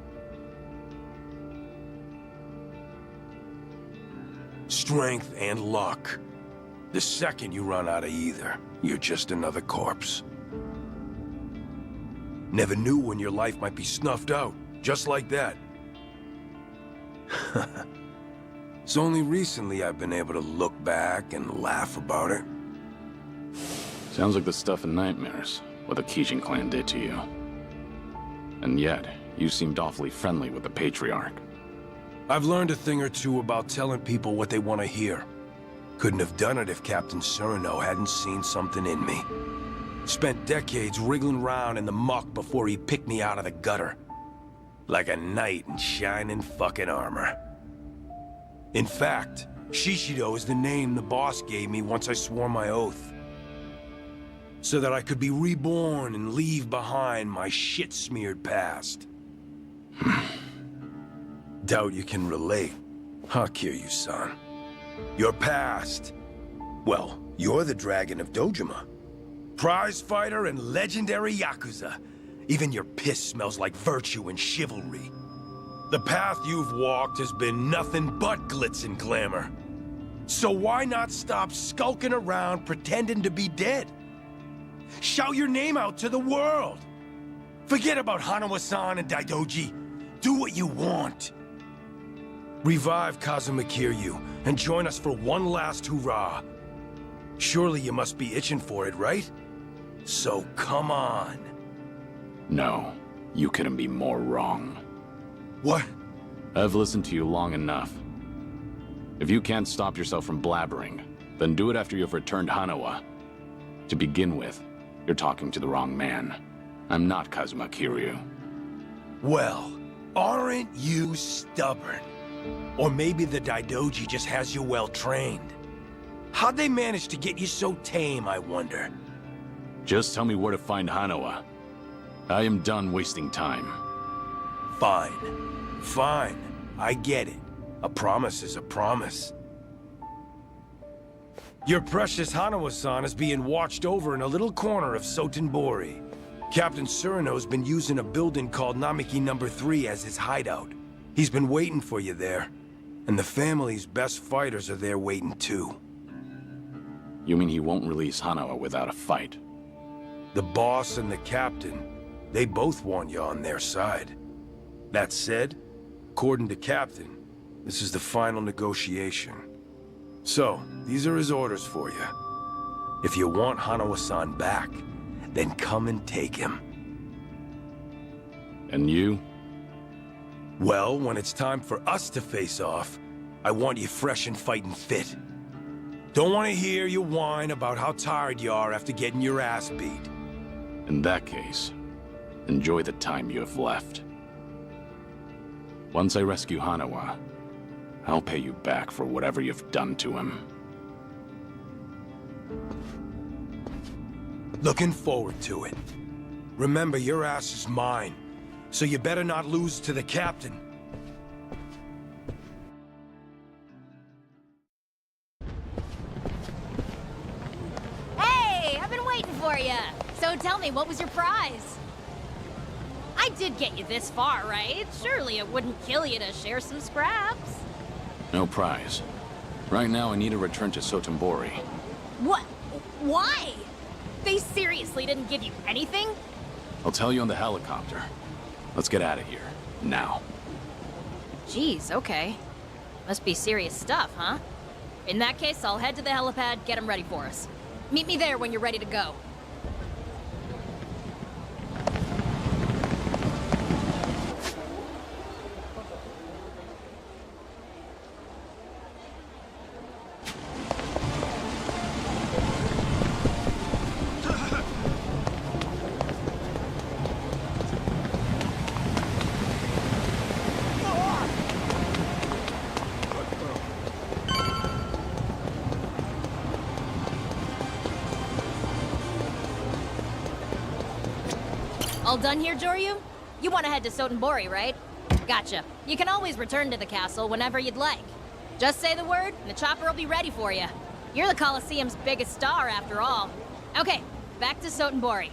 Strength and luck. The second you run out of either, you're just another corpse. Never knew when your life might be snuffed out, just like that. It's only recently I've been able to look back and laugh about it. Sounds like the stuff in nightmares, what the Kijin clan did to you. And yet, you seemed awfully friendly with the Patriarch. I've learned a thing or two about telling people what they want to hear. Couldn't have done it if Captain Cyrano hadn't seen something in me. Spent decades wriggling around in the muck before he picked me out of the gutter. Like a knight in shining fucking armor. In fact, Shishido is the name the boss gave me once I swore my oath. So that I could be reborn and leave behind my shit-smeared past. Doubt you can relate, huh, Kiryu-san? Your past. Well, you're the Dragon of Dojima. Prize fighter and legendary Yakuza. Even your piss smells like virtue and chivalry. The path you've walked has been nothing but glitz and glamour. So why not stop skulking around pretending to be dead? Shout your name out to the world. Forget about Hanawa-san and Daidoji. Do what you want. Revive Kazuma Kiryu and join us for one last hurrah. Surely you must be itching for it, right? So come on. No, you couldn't be more wrong. What? I've listened to you long enough. If you can't stop yourself from blabbering, then do it after you've returned Hanawa. To begin with, you're talking to the wrong man. I'm not Kazuma Kiryu. Well, aren't you stubborn? Or maybe the Daidoji just has you well trained. How'd they manage to get you so tame, I wonder? Just tell me where to find Hanawa. I am done wasting time. Fine. Fine. I get it. A promise is a promise. Your precious Hanawa-san is being watched over in a little corner of Sotenbori. Captain Cyrano's been using a building called Namiki No. 3 as his hideout. He's been waiting for you there. And the family's best fighters are there waiting too. You mean he won't release Hanawa without a fight? The boss and the captain, they both want you on their side. That said, according to Captain, this is the final negotiation. So, these are his orders for you. If you want Hanawa-san back, then come and take him. And you? Well, when it's time for us to face off, I want you fresh and fighting fit. Don't want to hear you whine about how tired you are after getting your ass beat. In that case, enjoy the time you have left. Once I rescue Hanawa, I'll pay you back for whatever you've done to him. Looking forward to it. Remember, your ass is mine, so you better not lose to the captain. Hey, I've been waiting for you. So tell me, what was your prize? I did get you this far, right? Surely it wouldn't kill you to share some scraps. No prize. Right now, I need to return to Sotenbori. What? Why? They seriously didn't give you anything? I'll tell you on the helicopter. Let's get out of here. Now. Jeez, okay. Must be serious stuff, huh? In that case, I'll head to the helipad, get them ready for us. Meet me there when you're ready to go. All done here, Joryu? You want to head to Sotenbori, right? Gotcha. You can always return to the castle whenever you'd like. Just say the word, and the chopper will be ready for you. You're the Colosseum's biggest star, after all. Okay, back to Sotenbori.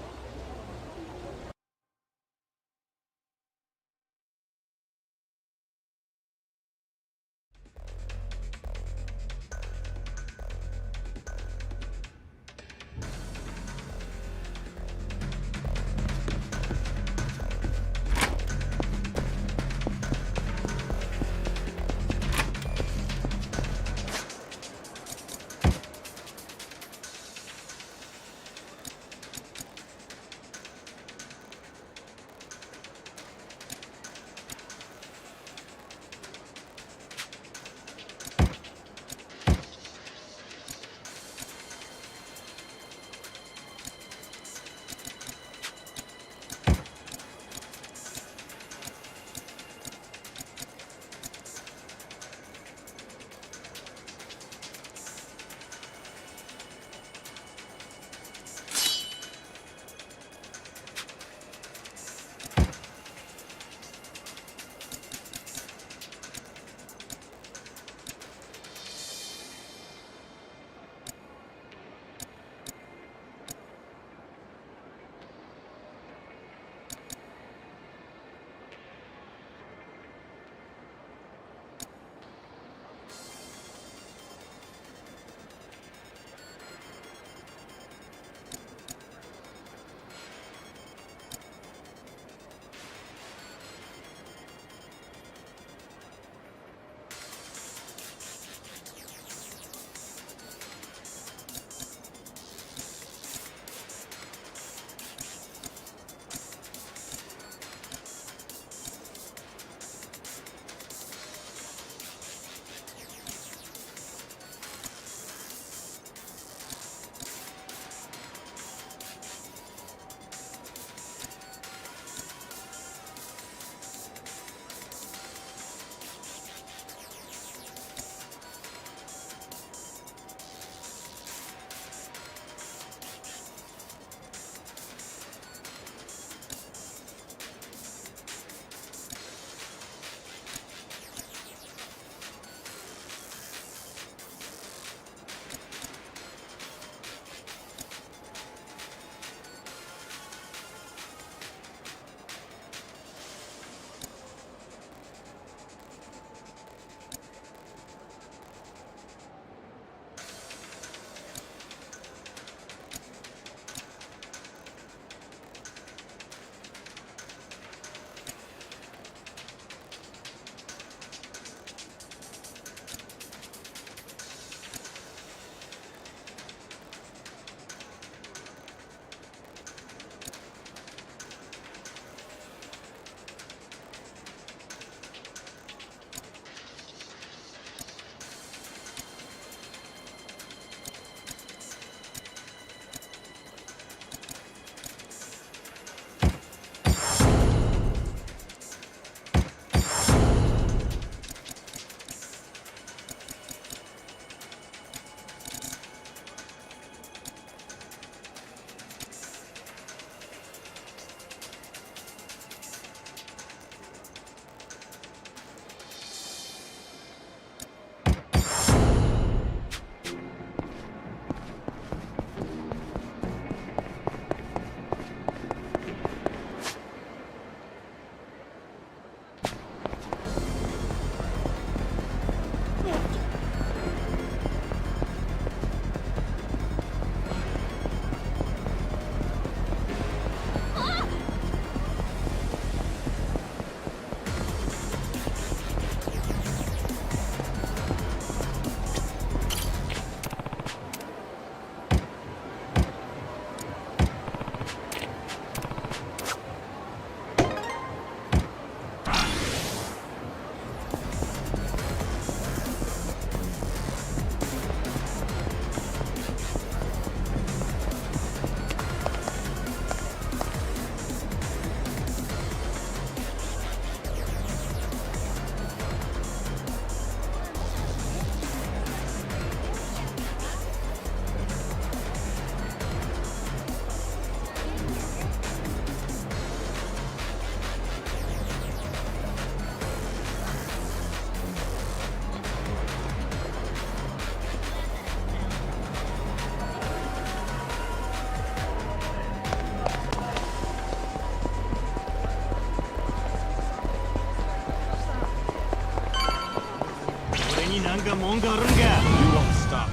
won't stop.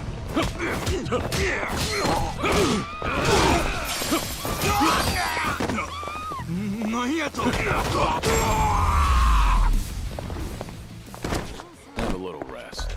Have a little rest.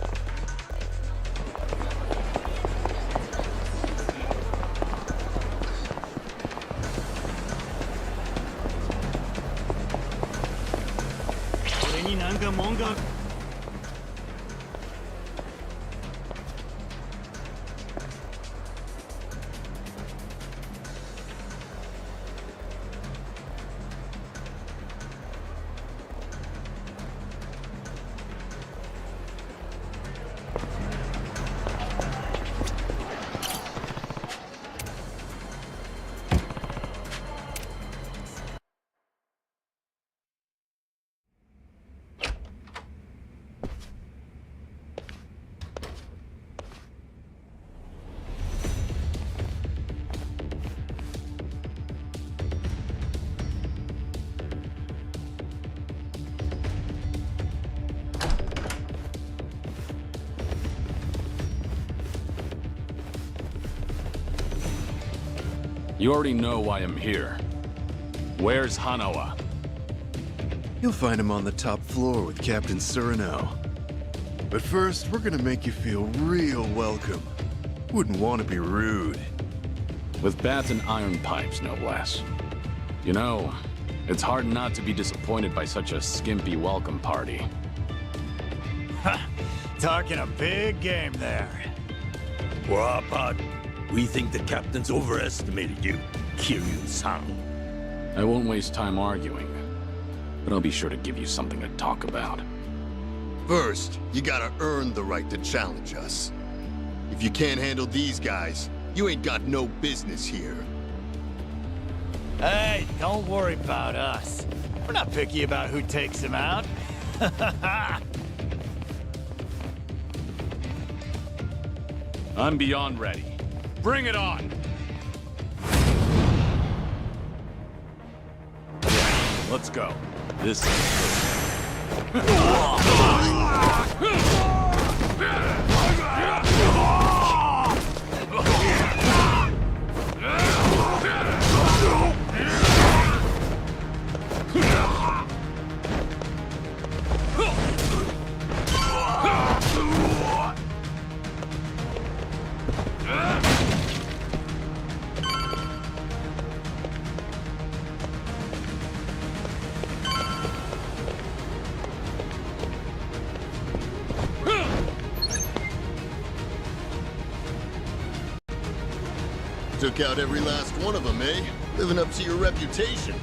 You already know why I'm here. Where's Hanawa? You'll find him on the top floor with Captain Surinel. But first, we're gonna make you feel real welcome. Wouldn't want to be rude. With bats and iron pipes, no less. You know, it's hard not to be disappointed by such a skimpy welcome party. Talking a big game there. For our part, we think the captain's overestimated you, Kiryu-san. I won't waste time arguing, but I'll be sure to give you something to talk about. First, you gotta earn the right to challenge us. If you can't handle these guys, you ain't got no business here. Hey, don't worry about us. We're not picky about who takes him out. I'm beyond ready. Bring it on! Let's go. This is Took out every last one of them, eh? Living up to your reputation.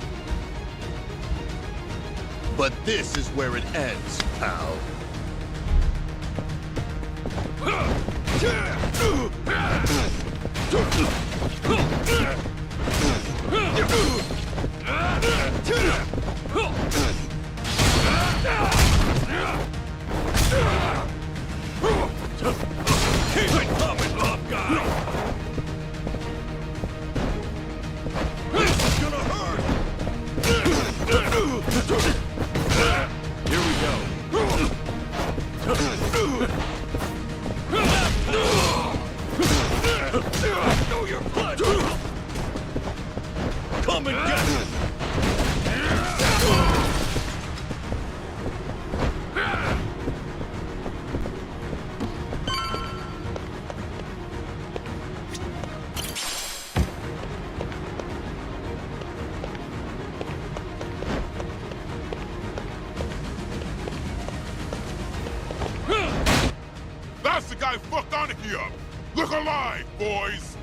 But this is where it ends, pal. Keep it coming, mob guy! Here we go. Know your blood! Come and get it! That's the guy fucked on here! Look alive, boys!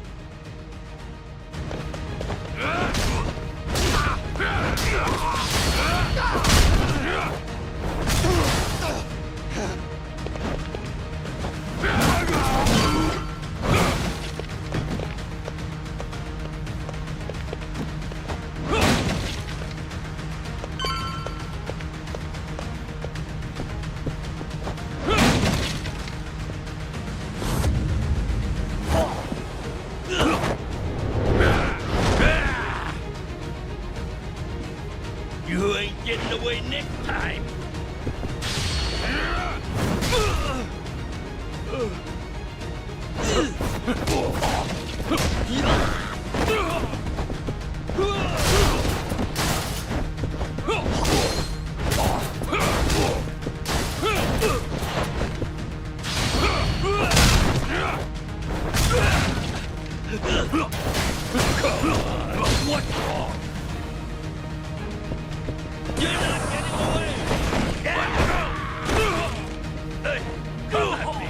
You ain't getting away next time! What's wrong? You're not getting away! Hey, come at me!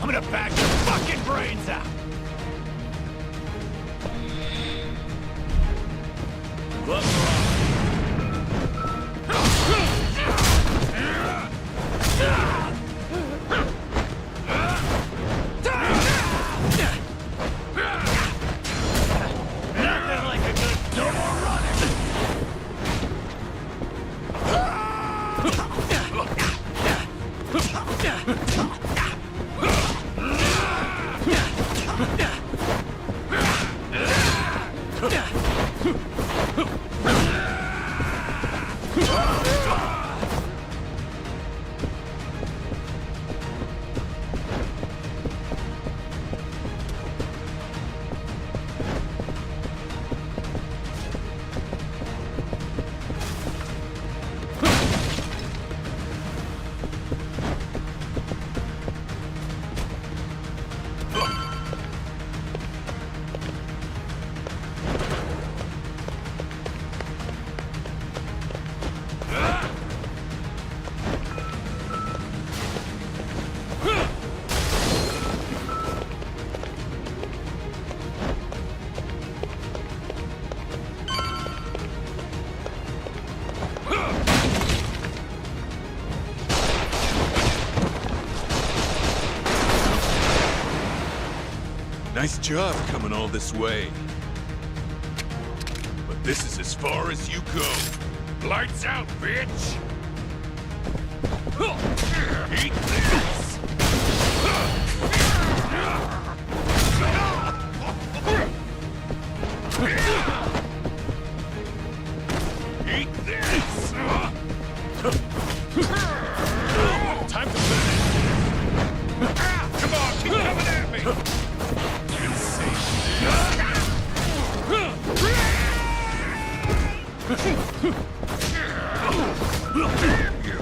I'm gonna back your fucking brains out! Gloves are on. Nothing like a good no more running! Nice job coming all this way. But this is as far as you go. Lights out, bitch! Eat this! Eat this! Time to finish! Come on, keep coming at me! Damn you!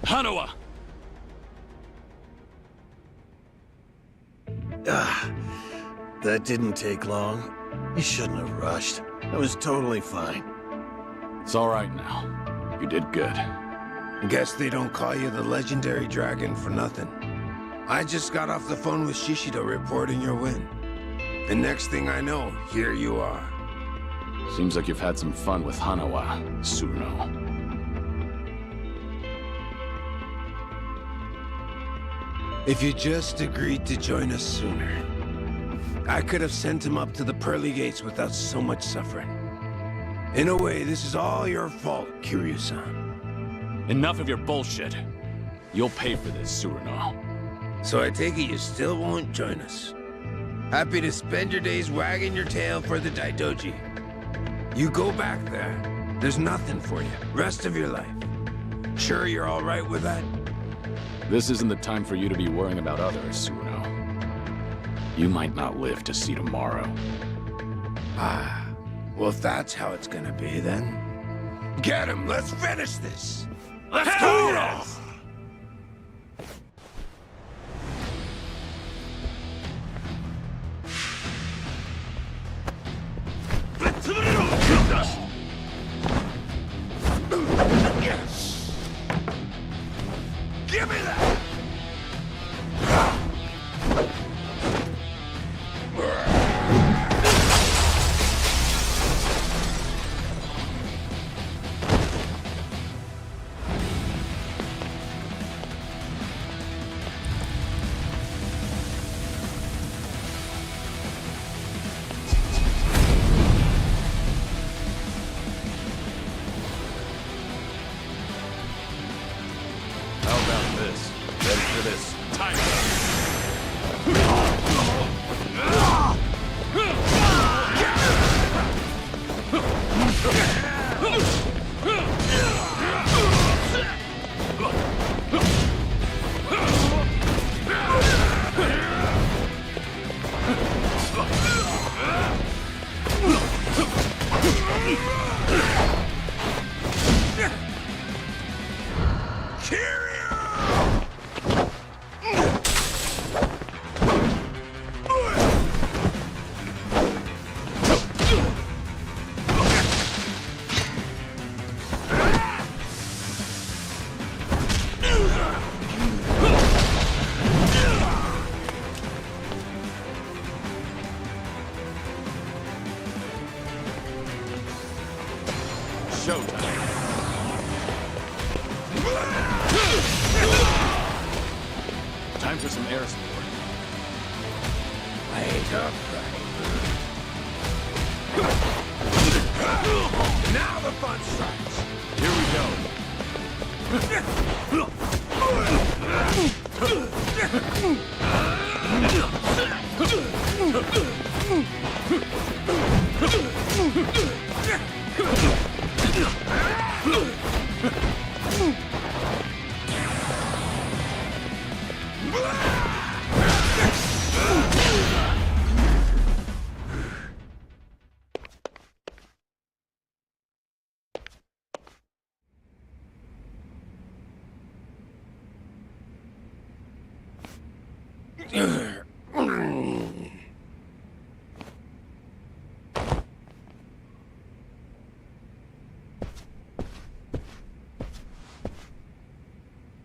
Hanawa! That didn't take long. You shouldn't have rushed. I was totally fine. It's all right now. You did good. Guess they don't call you the legendary dragon for nothing. I just got off the phone with Shishido reporting your win. The next thing I know, here you are. Seems like you've had some fun with Hanawa, Tsuruno. If you just agreed to join us sooner, I could have sent him up to the pearly gates without so much suffering. In a way, this is all your fault, Kiryu-san. Enough of your bullshit. You'll pay for this, Tsuruno. So I take it you still won't join us. Happy to spend your days wagging your tail for the Daidoji. You go back there, there's nothing for you, rest of your life. Sure you're all right with that? This isn't the time for you to be worrying about others, Tsuruno. You might not live to see tomorrow. Ah, well if that's how it's gonna be then. Get him, let's finish this! Let's go! Yes. Give me that! Time for some air support. Wait up, now the fun starts. Here we go.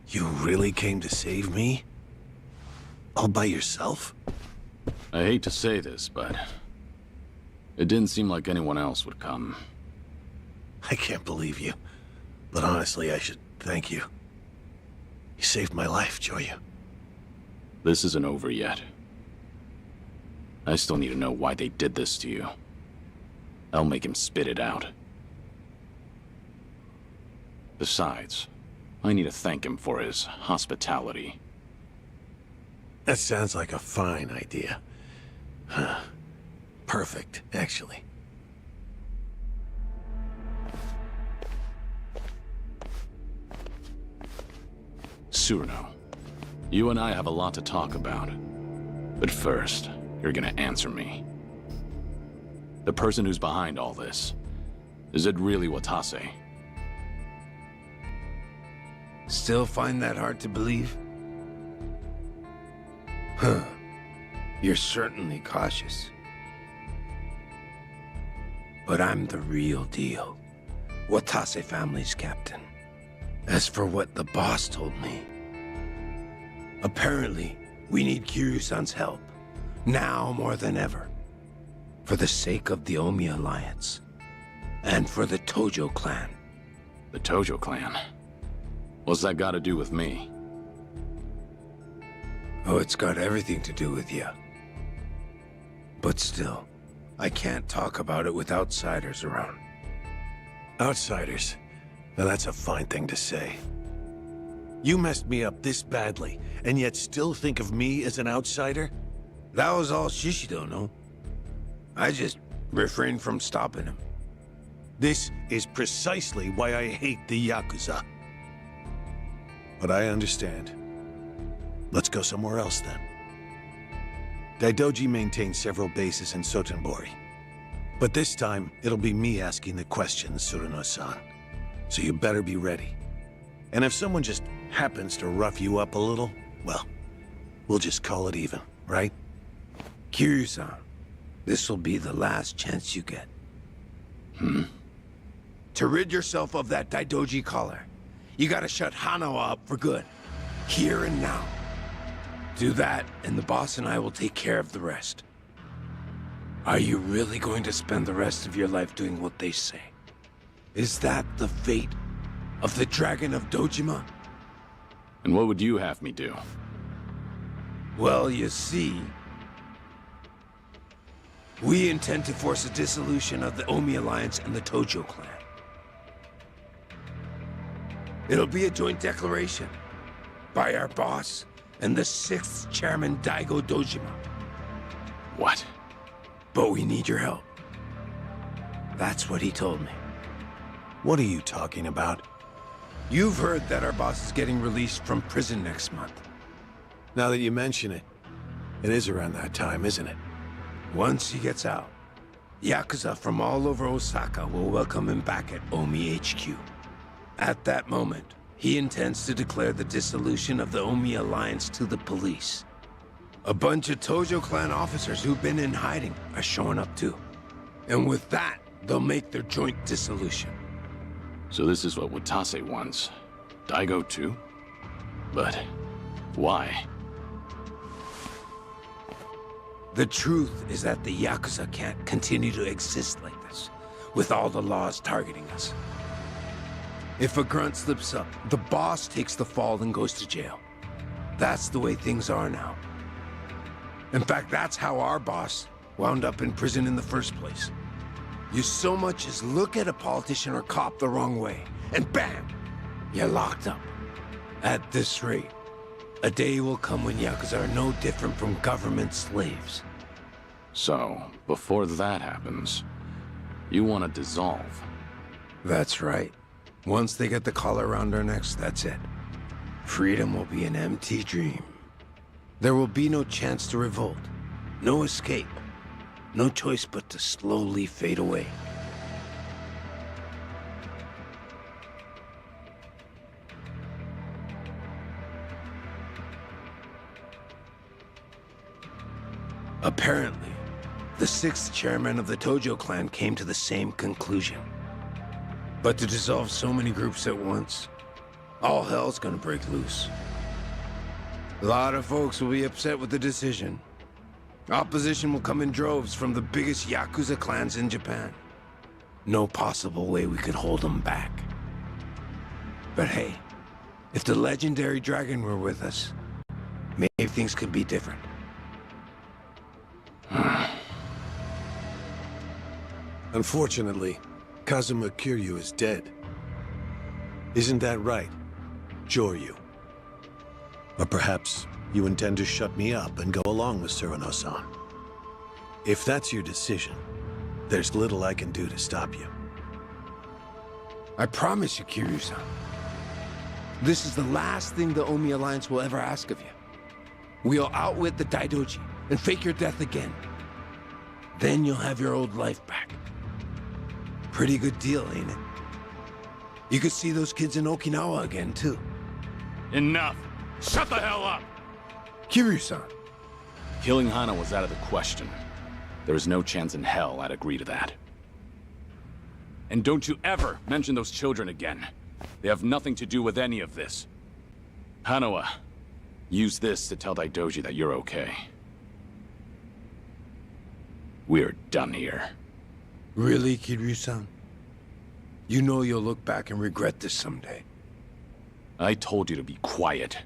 You really came to save me? All by yourself? I hate to say this, but it didn't seem like anyone else would come. I can't believe you. But honestly, I should thank you. You saved my life, Joyu. This isn't over yet. I still need to know why they did this to you. I'll make him spit it out. Besides, I need to thank him for his hospitality. That sounds like a fine idea. Huh. Perfect, actually. Tsuruno, you and I have a lot to talk about. But first, you're gonna answer me. The person who's behind all this, is it really Watase? Still find that hard to believe? Huh. You're certainly cautious. But I'm the real deal. Watase family's captain. As for what the boss told me, apparently we need Kiryu-san's help, now more than ever, for the sake of the Omi Alliance, and for the Tojo clan. The Tojo clan? What's that got to do with me? Oh, it's got everything to do with you. But still, I can't talk about it with outsiders around. Outsiders? Now that's a fine thing to say. You messed me up this badly, and yet still think of me as an outsider? That was all Shishido, no? I just refrained from stopping him. This is precisely why I hate the Yakuza. But I understand. Let's go somewhere else then. Daidoji maintains several bases in Sotenbori. But this time, it'll be me asking the questions, Tsuruno-san. So you better be ready. And if someone just happens to rough you up a little, well, we'll just call it even, right? Kiryu-san, this will be the last chance you get. To rid yourself of that Daidoji collar, you gotta shut Hanawa up for good. Here and now. Do that, and the boss and I will take care of the rest. Are you really going to spend the rest of your life doing what they say? Is that the fate of the Dragon of Dojima? And what would you have me do? Well, you see, we intend to force a dissolution of the Omi Alliance and the Tojo clan. It'll be a joint declaration by our boss and the 6th chairman, Daigo Dojima. What? But we need your help. That's what he told me. What are you talking about? You've heard that our boss is getting released from prison next month. Now that you mention it, it is around that time, isn't it? Once he gets out, Yakuza from all over Osaka will welcome him back at Omi HQ. At that moment, he intends to declare the dissolution of the Omi Alliance to the police. A bunch of Tojo clan officers who've been in hiding are showing up too. And with that, they'll make their joint dissolution. So this is what Watase wants. Daigo too? But why? The truth is that the Yakuza can't continue to exist like this, with all the laws targeting us. If a grunt slips up, the boss takes the fall and goes to jail. That's the way things are now. In fact, that's how our boss wound up in prison in the first place. You so much as look at a politician or cop the wrong way, and bam! You're locked up. At this rate, a day will come when Yakuza are no different from government slaves. So, before that happens, you want to dissolve? That's right. Once they get the collar around our necks, that's it. Freedom will be an empty dream. There will be no chance to revolt, no escape, no choice but to slowly fade away. Apparently, the 6th chairman of the Tojo clan came to the same conclusion. But to dissolve so many groups at once, all hell's gonna break loose. A lot of folks will be upset with the decision. Opposition will come in droves from the biggest Yakuza clans in Japan. No possible way we could hold them back. But hey, if the legendary dragon were with us, maybe things could be different. Unfortunately, Kazuma Kiryu is dead. Isn't that right, Joryu? Or perhaps you intend to shut me up and go along with Tsuruno-san. If that's your decision, there's little I can do to stop you. I promise you, Kiryu-san. This is the last thing the Omi Alliance will ever ask of you. We'll outwit the Daidoji and fake your death again. Then you'll have your old life back. Pretty good deal, ain't it? You could see those kids in Okinawa again, too. Enough! Shut the hell up! Kiryu-san. Killing Hana was out of the question. There is no chance in hell I'd agree to that. And don't you ever mention those children again. They have nothing to do with any of this. Hanawa, use this to tell Daidoji that you're okay. We're done here. Really, Kiryu-san? You know you'll look back and regret this someday. I told you to be quiet.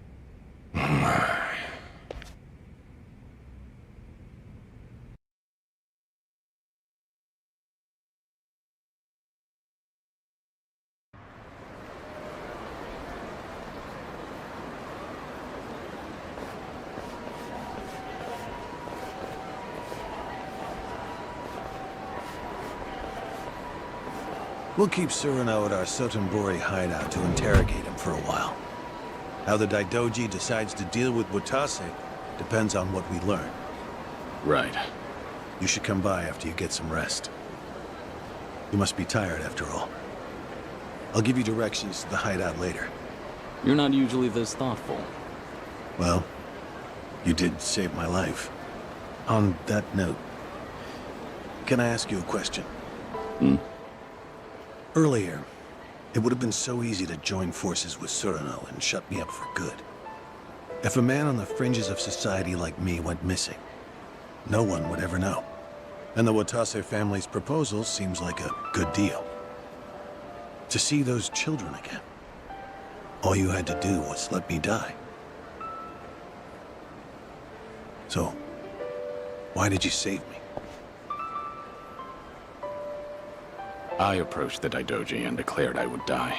We'll keep Surano at our Sotenbori hideout to interrogate him for a while. How the Daidoji decides to deal with Watase depends on what we learn. Right. You should come by after you get some rest. You must be tired after all. I'll give you directions to the hideout later. You're not usually this thoughtful. Well, you did save my life. On that note, can I ask you a question? Earlier, it would have been so easy to join forces with Surano and shut me up for good. If a man on the fringes of society like me went missing, no one would ever know. And the Watase family's proposal seems like a good deal. To see those children again, all you had to do was let me die. So, why did you save me? I approached the Daidoji and declared I would die.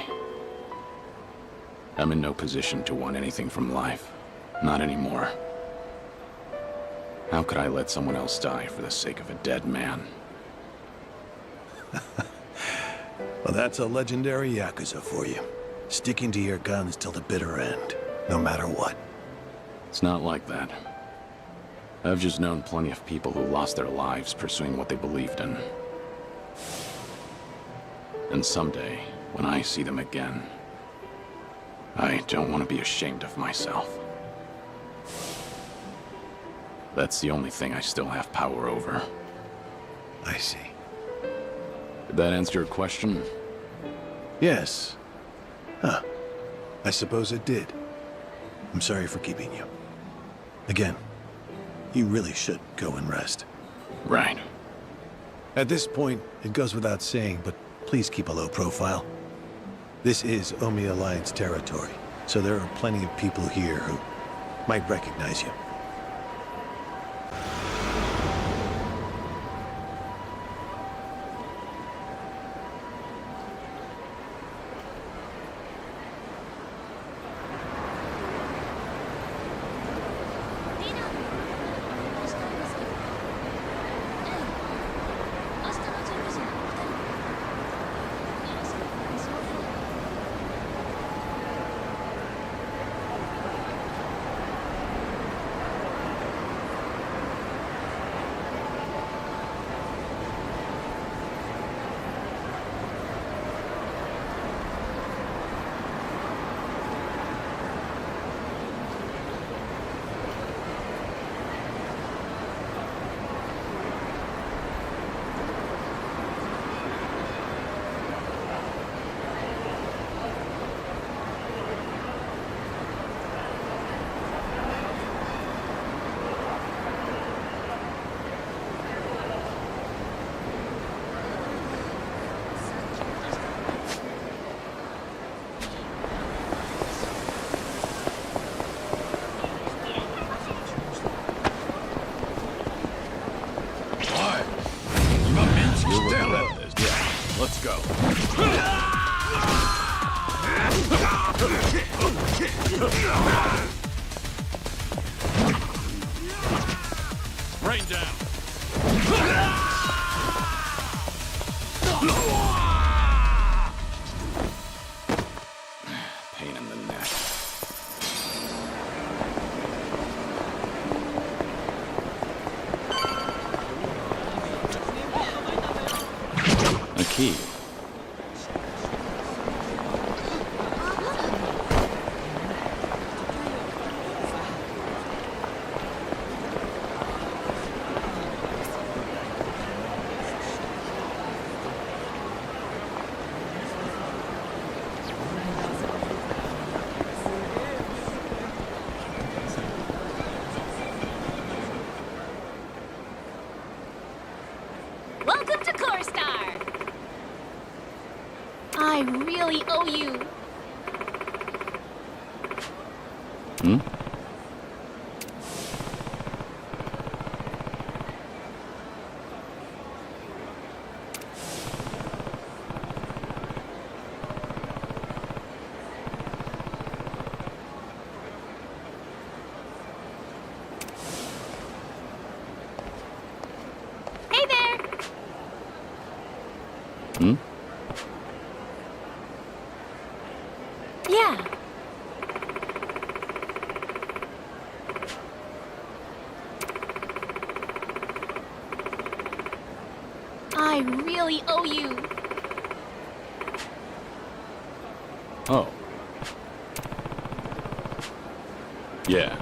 I'm in no position to want anything from life. Not anymore. How could I let someone else die for the sake of a dead man? Well, that's a legendary Yakuza for you. Sticking to your guns till the bitter end, no matter what. It's not like that. I've just known plenty of people who lost their lives pursuing what they believed in. And someday, when I see them again, I don't want to be ashamed of myself. That's the only thing I still have power over. I see. Did that answer your question? Yes. Huh. I suppose it did. I'm sorry for keeping you. Again, you really should go and rest. Right. At this point, it goes without saying, but please keep a low profile. This is Omi Alliance territory, so there are plenty of people here who might recognize you. Let's go. Rain down. Pain in the neck. A key. I really owe you. Hmm? Hey there! Hmm? Yeah. I really owe you. Oh. Yeah.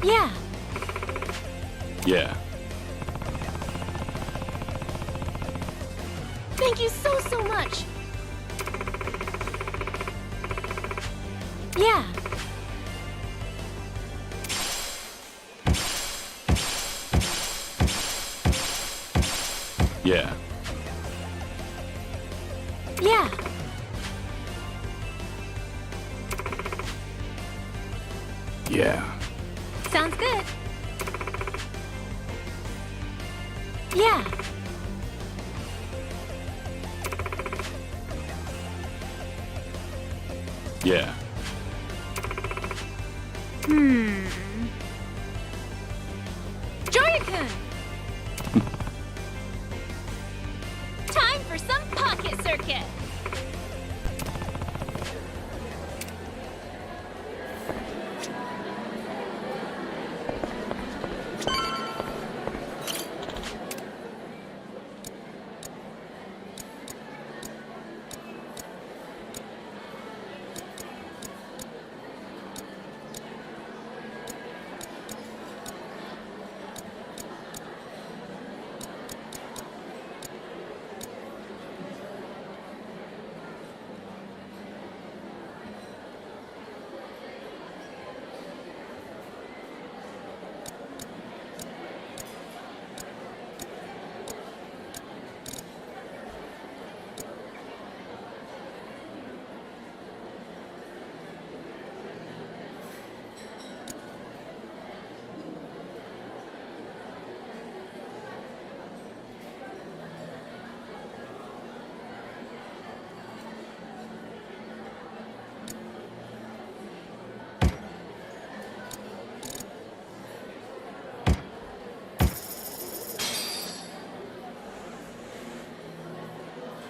Yeah. Yeah. Thank you so much. Yeah. Yeah. Yeah. Yeah. Sounds good. Yeah. Yeah. Joryu-kun! Time for some pocket circuit!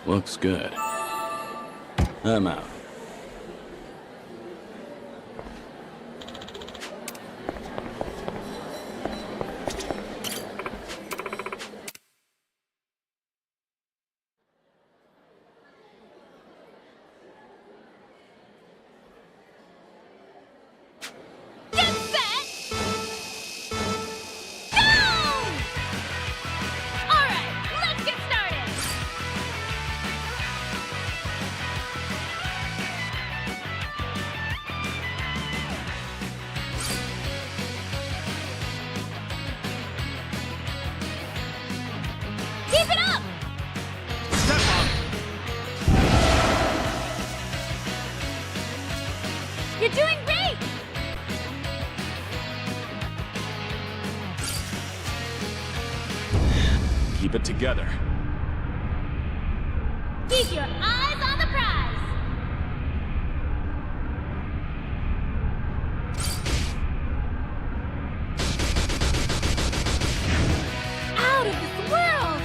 Looks good. I'm out. Keep it up! Step up! You're doing great! Keep it together. Keep your eyes on the prize! Out of this world!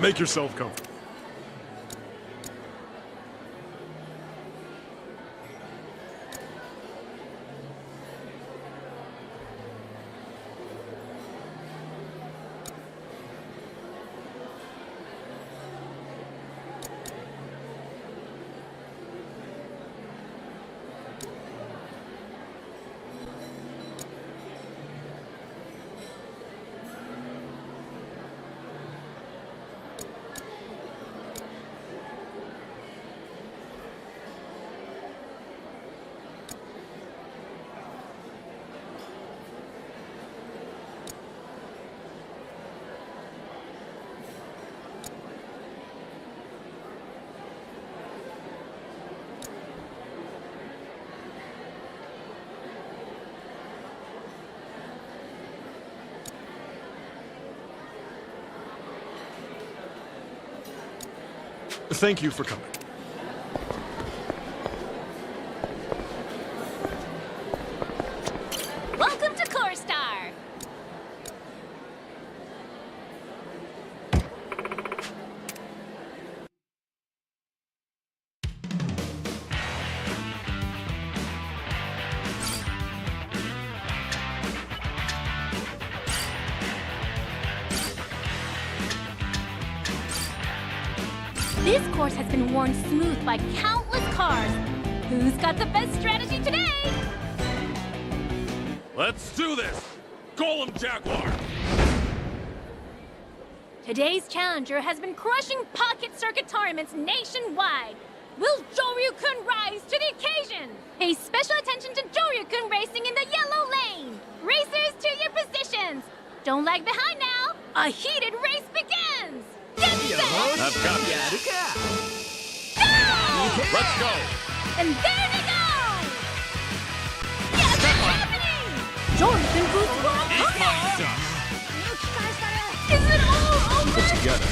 Make yourself comfortable. Thank you for coming. Welcome to Core Star! This course has been worn smooth by countless cars. Who's got the best strategy today? Let's do this! Call him Jaguar! Today's challenger has been crushing pocket circuit tournaments nationwide. Will Joryu-kun rise to the occasion? Pay special attention to Joryu-kun racing in the yellow lane. Racers to your positions. Don't lag behind now. A heated race begins. Get set. I've got this. Go! Let's go! And there they go! Yes, it's happening! Joryu-kun boosts world power! Is it all over? Put together.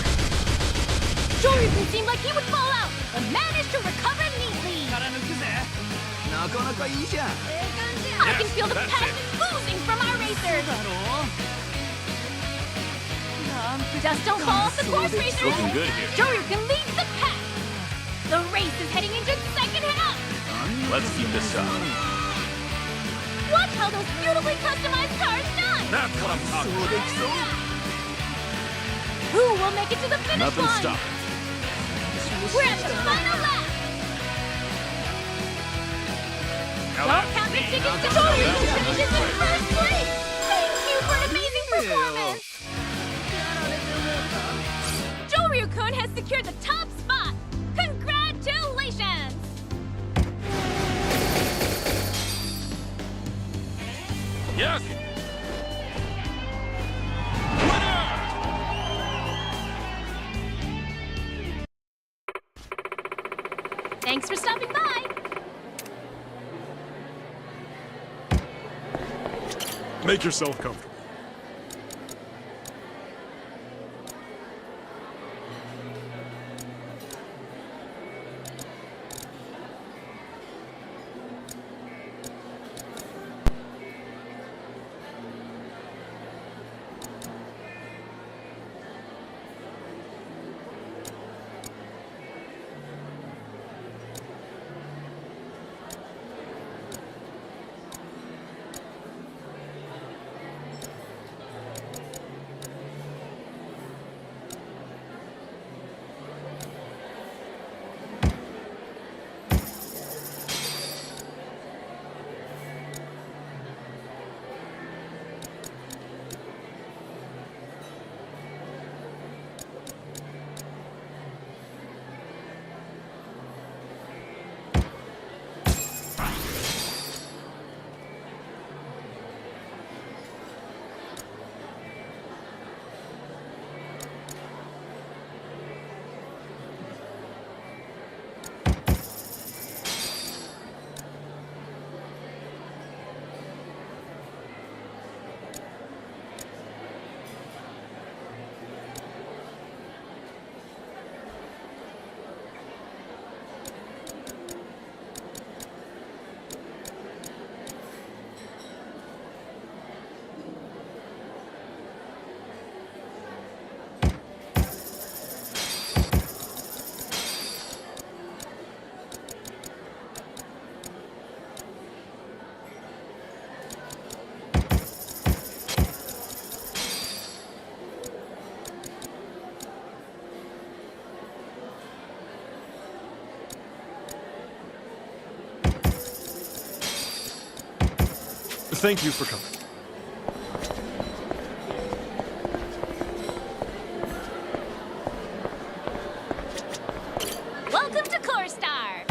Joryu-kun seemed like he would fall out, but managed to recover neatly. I can feel the passion oozing from our racers. Just don't fall off the course, racers. Looking good here. Joryu-kun leads the pack. The race is heading into its second half. Let's keep this up. Watch how those beautifully customized cars shine. That's what I'm talking about. Who will make it to the finish Nothing line? stopping. We're at the final lap. Don't count the tickets to Joryu-kun finishes in first place. Thank you for an amazing performance. Joryu-kun has secured the top spot. Congratulations! Yes! Thanks for stopping by. Make yourself comfortable. Thank you for coming. Welcome to Core Star!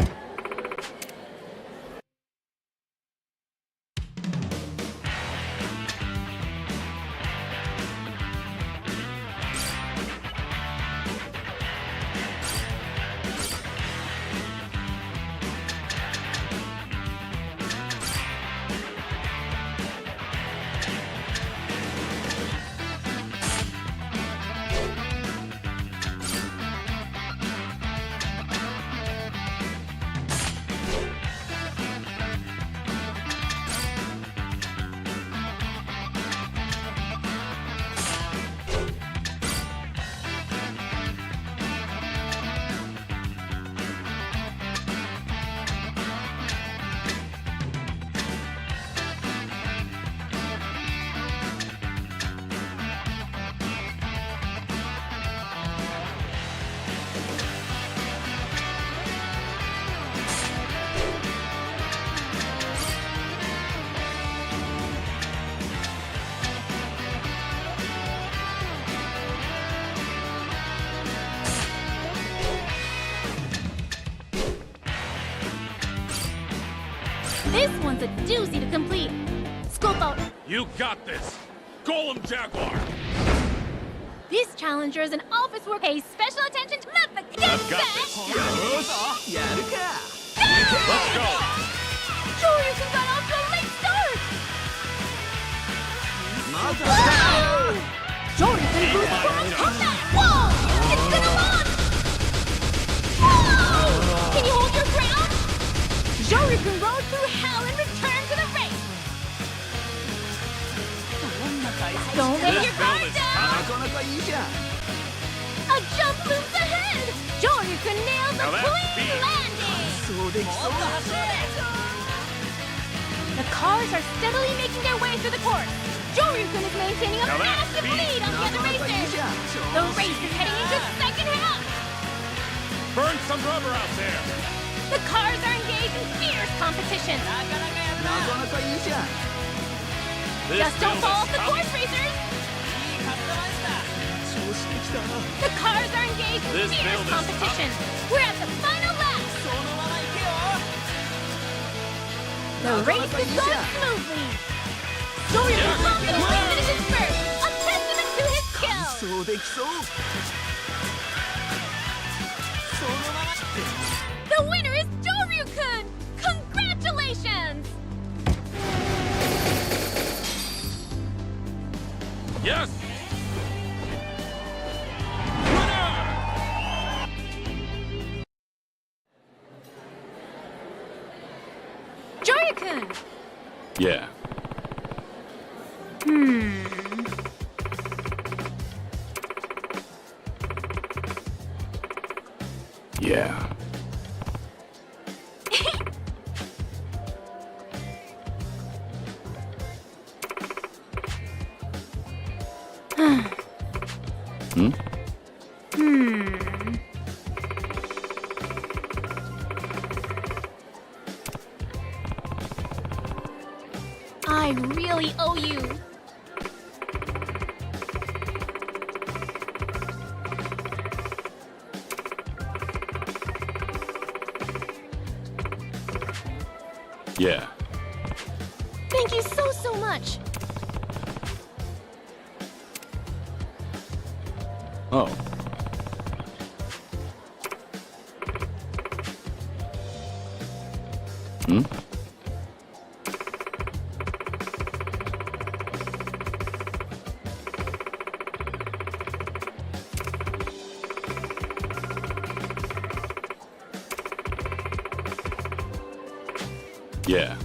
This one's a doozy to complete. Scope out. You got this! Golem Jaguar! This challenger is an office worker. Pay special attention to the I've got this! Let's go! Shoryuken got off to a late start! Shoryuken boosts from combat! Whoa! It's gonna launch! Whoa! Can you hold your ground? Shoryuken rode through hell and returned to the race! Don't let your guard down! A jump looms ahead! Shoryuken nails a clean landing! The cars are steadily making their way through the course. Shoryuken is maintaining a massive lead on the other racers. The race is heading into the second half. Burn some rubber out there! The cars are engaged in fierce competition. Just don't fall off the course, racers! The cars are engaged in fierce competition. We're at the final lap. The race is going smoothly. Shoryuken confidently finishes first, a testament to his skill. The winner is Shoryuken! Congratulations! Yes! Shoryuken! Yeah. Yeah. Hmm? I really owe you. Yeah. Thank you so much. Oh. Hmm? Yeah.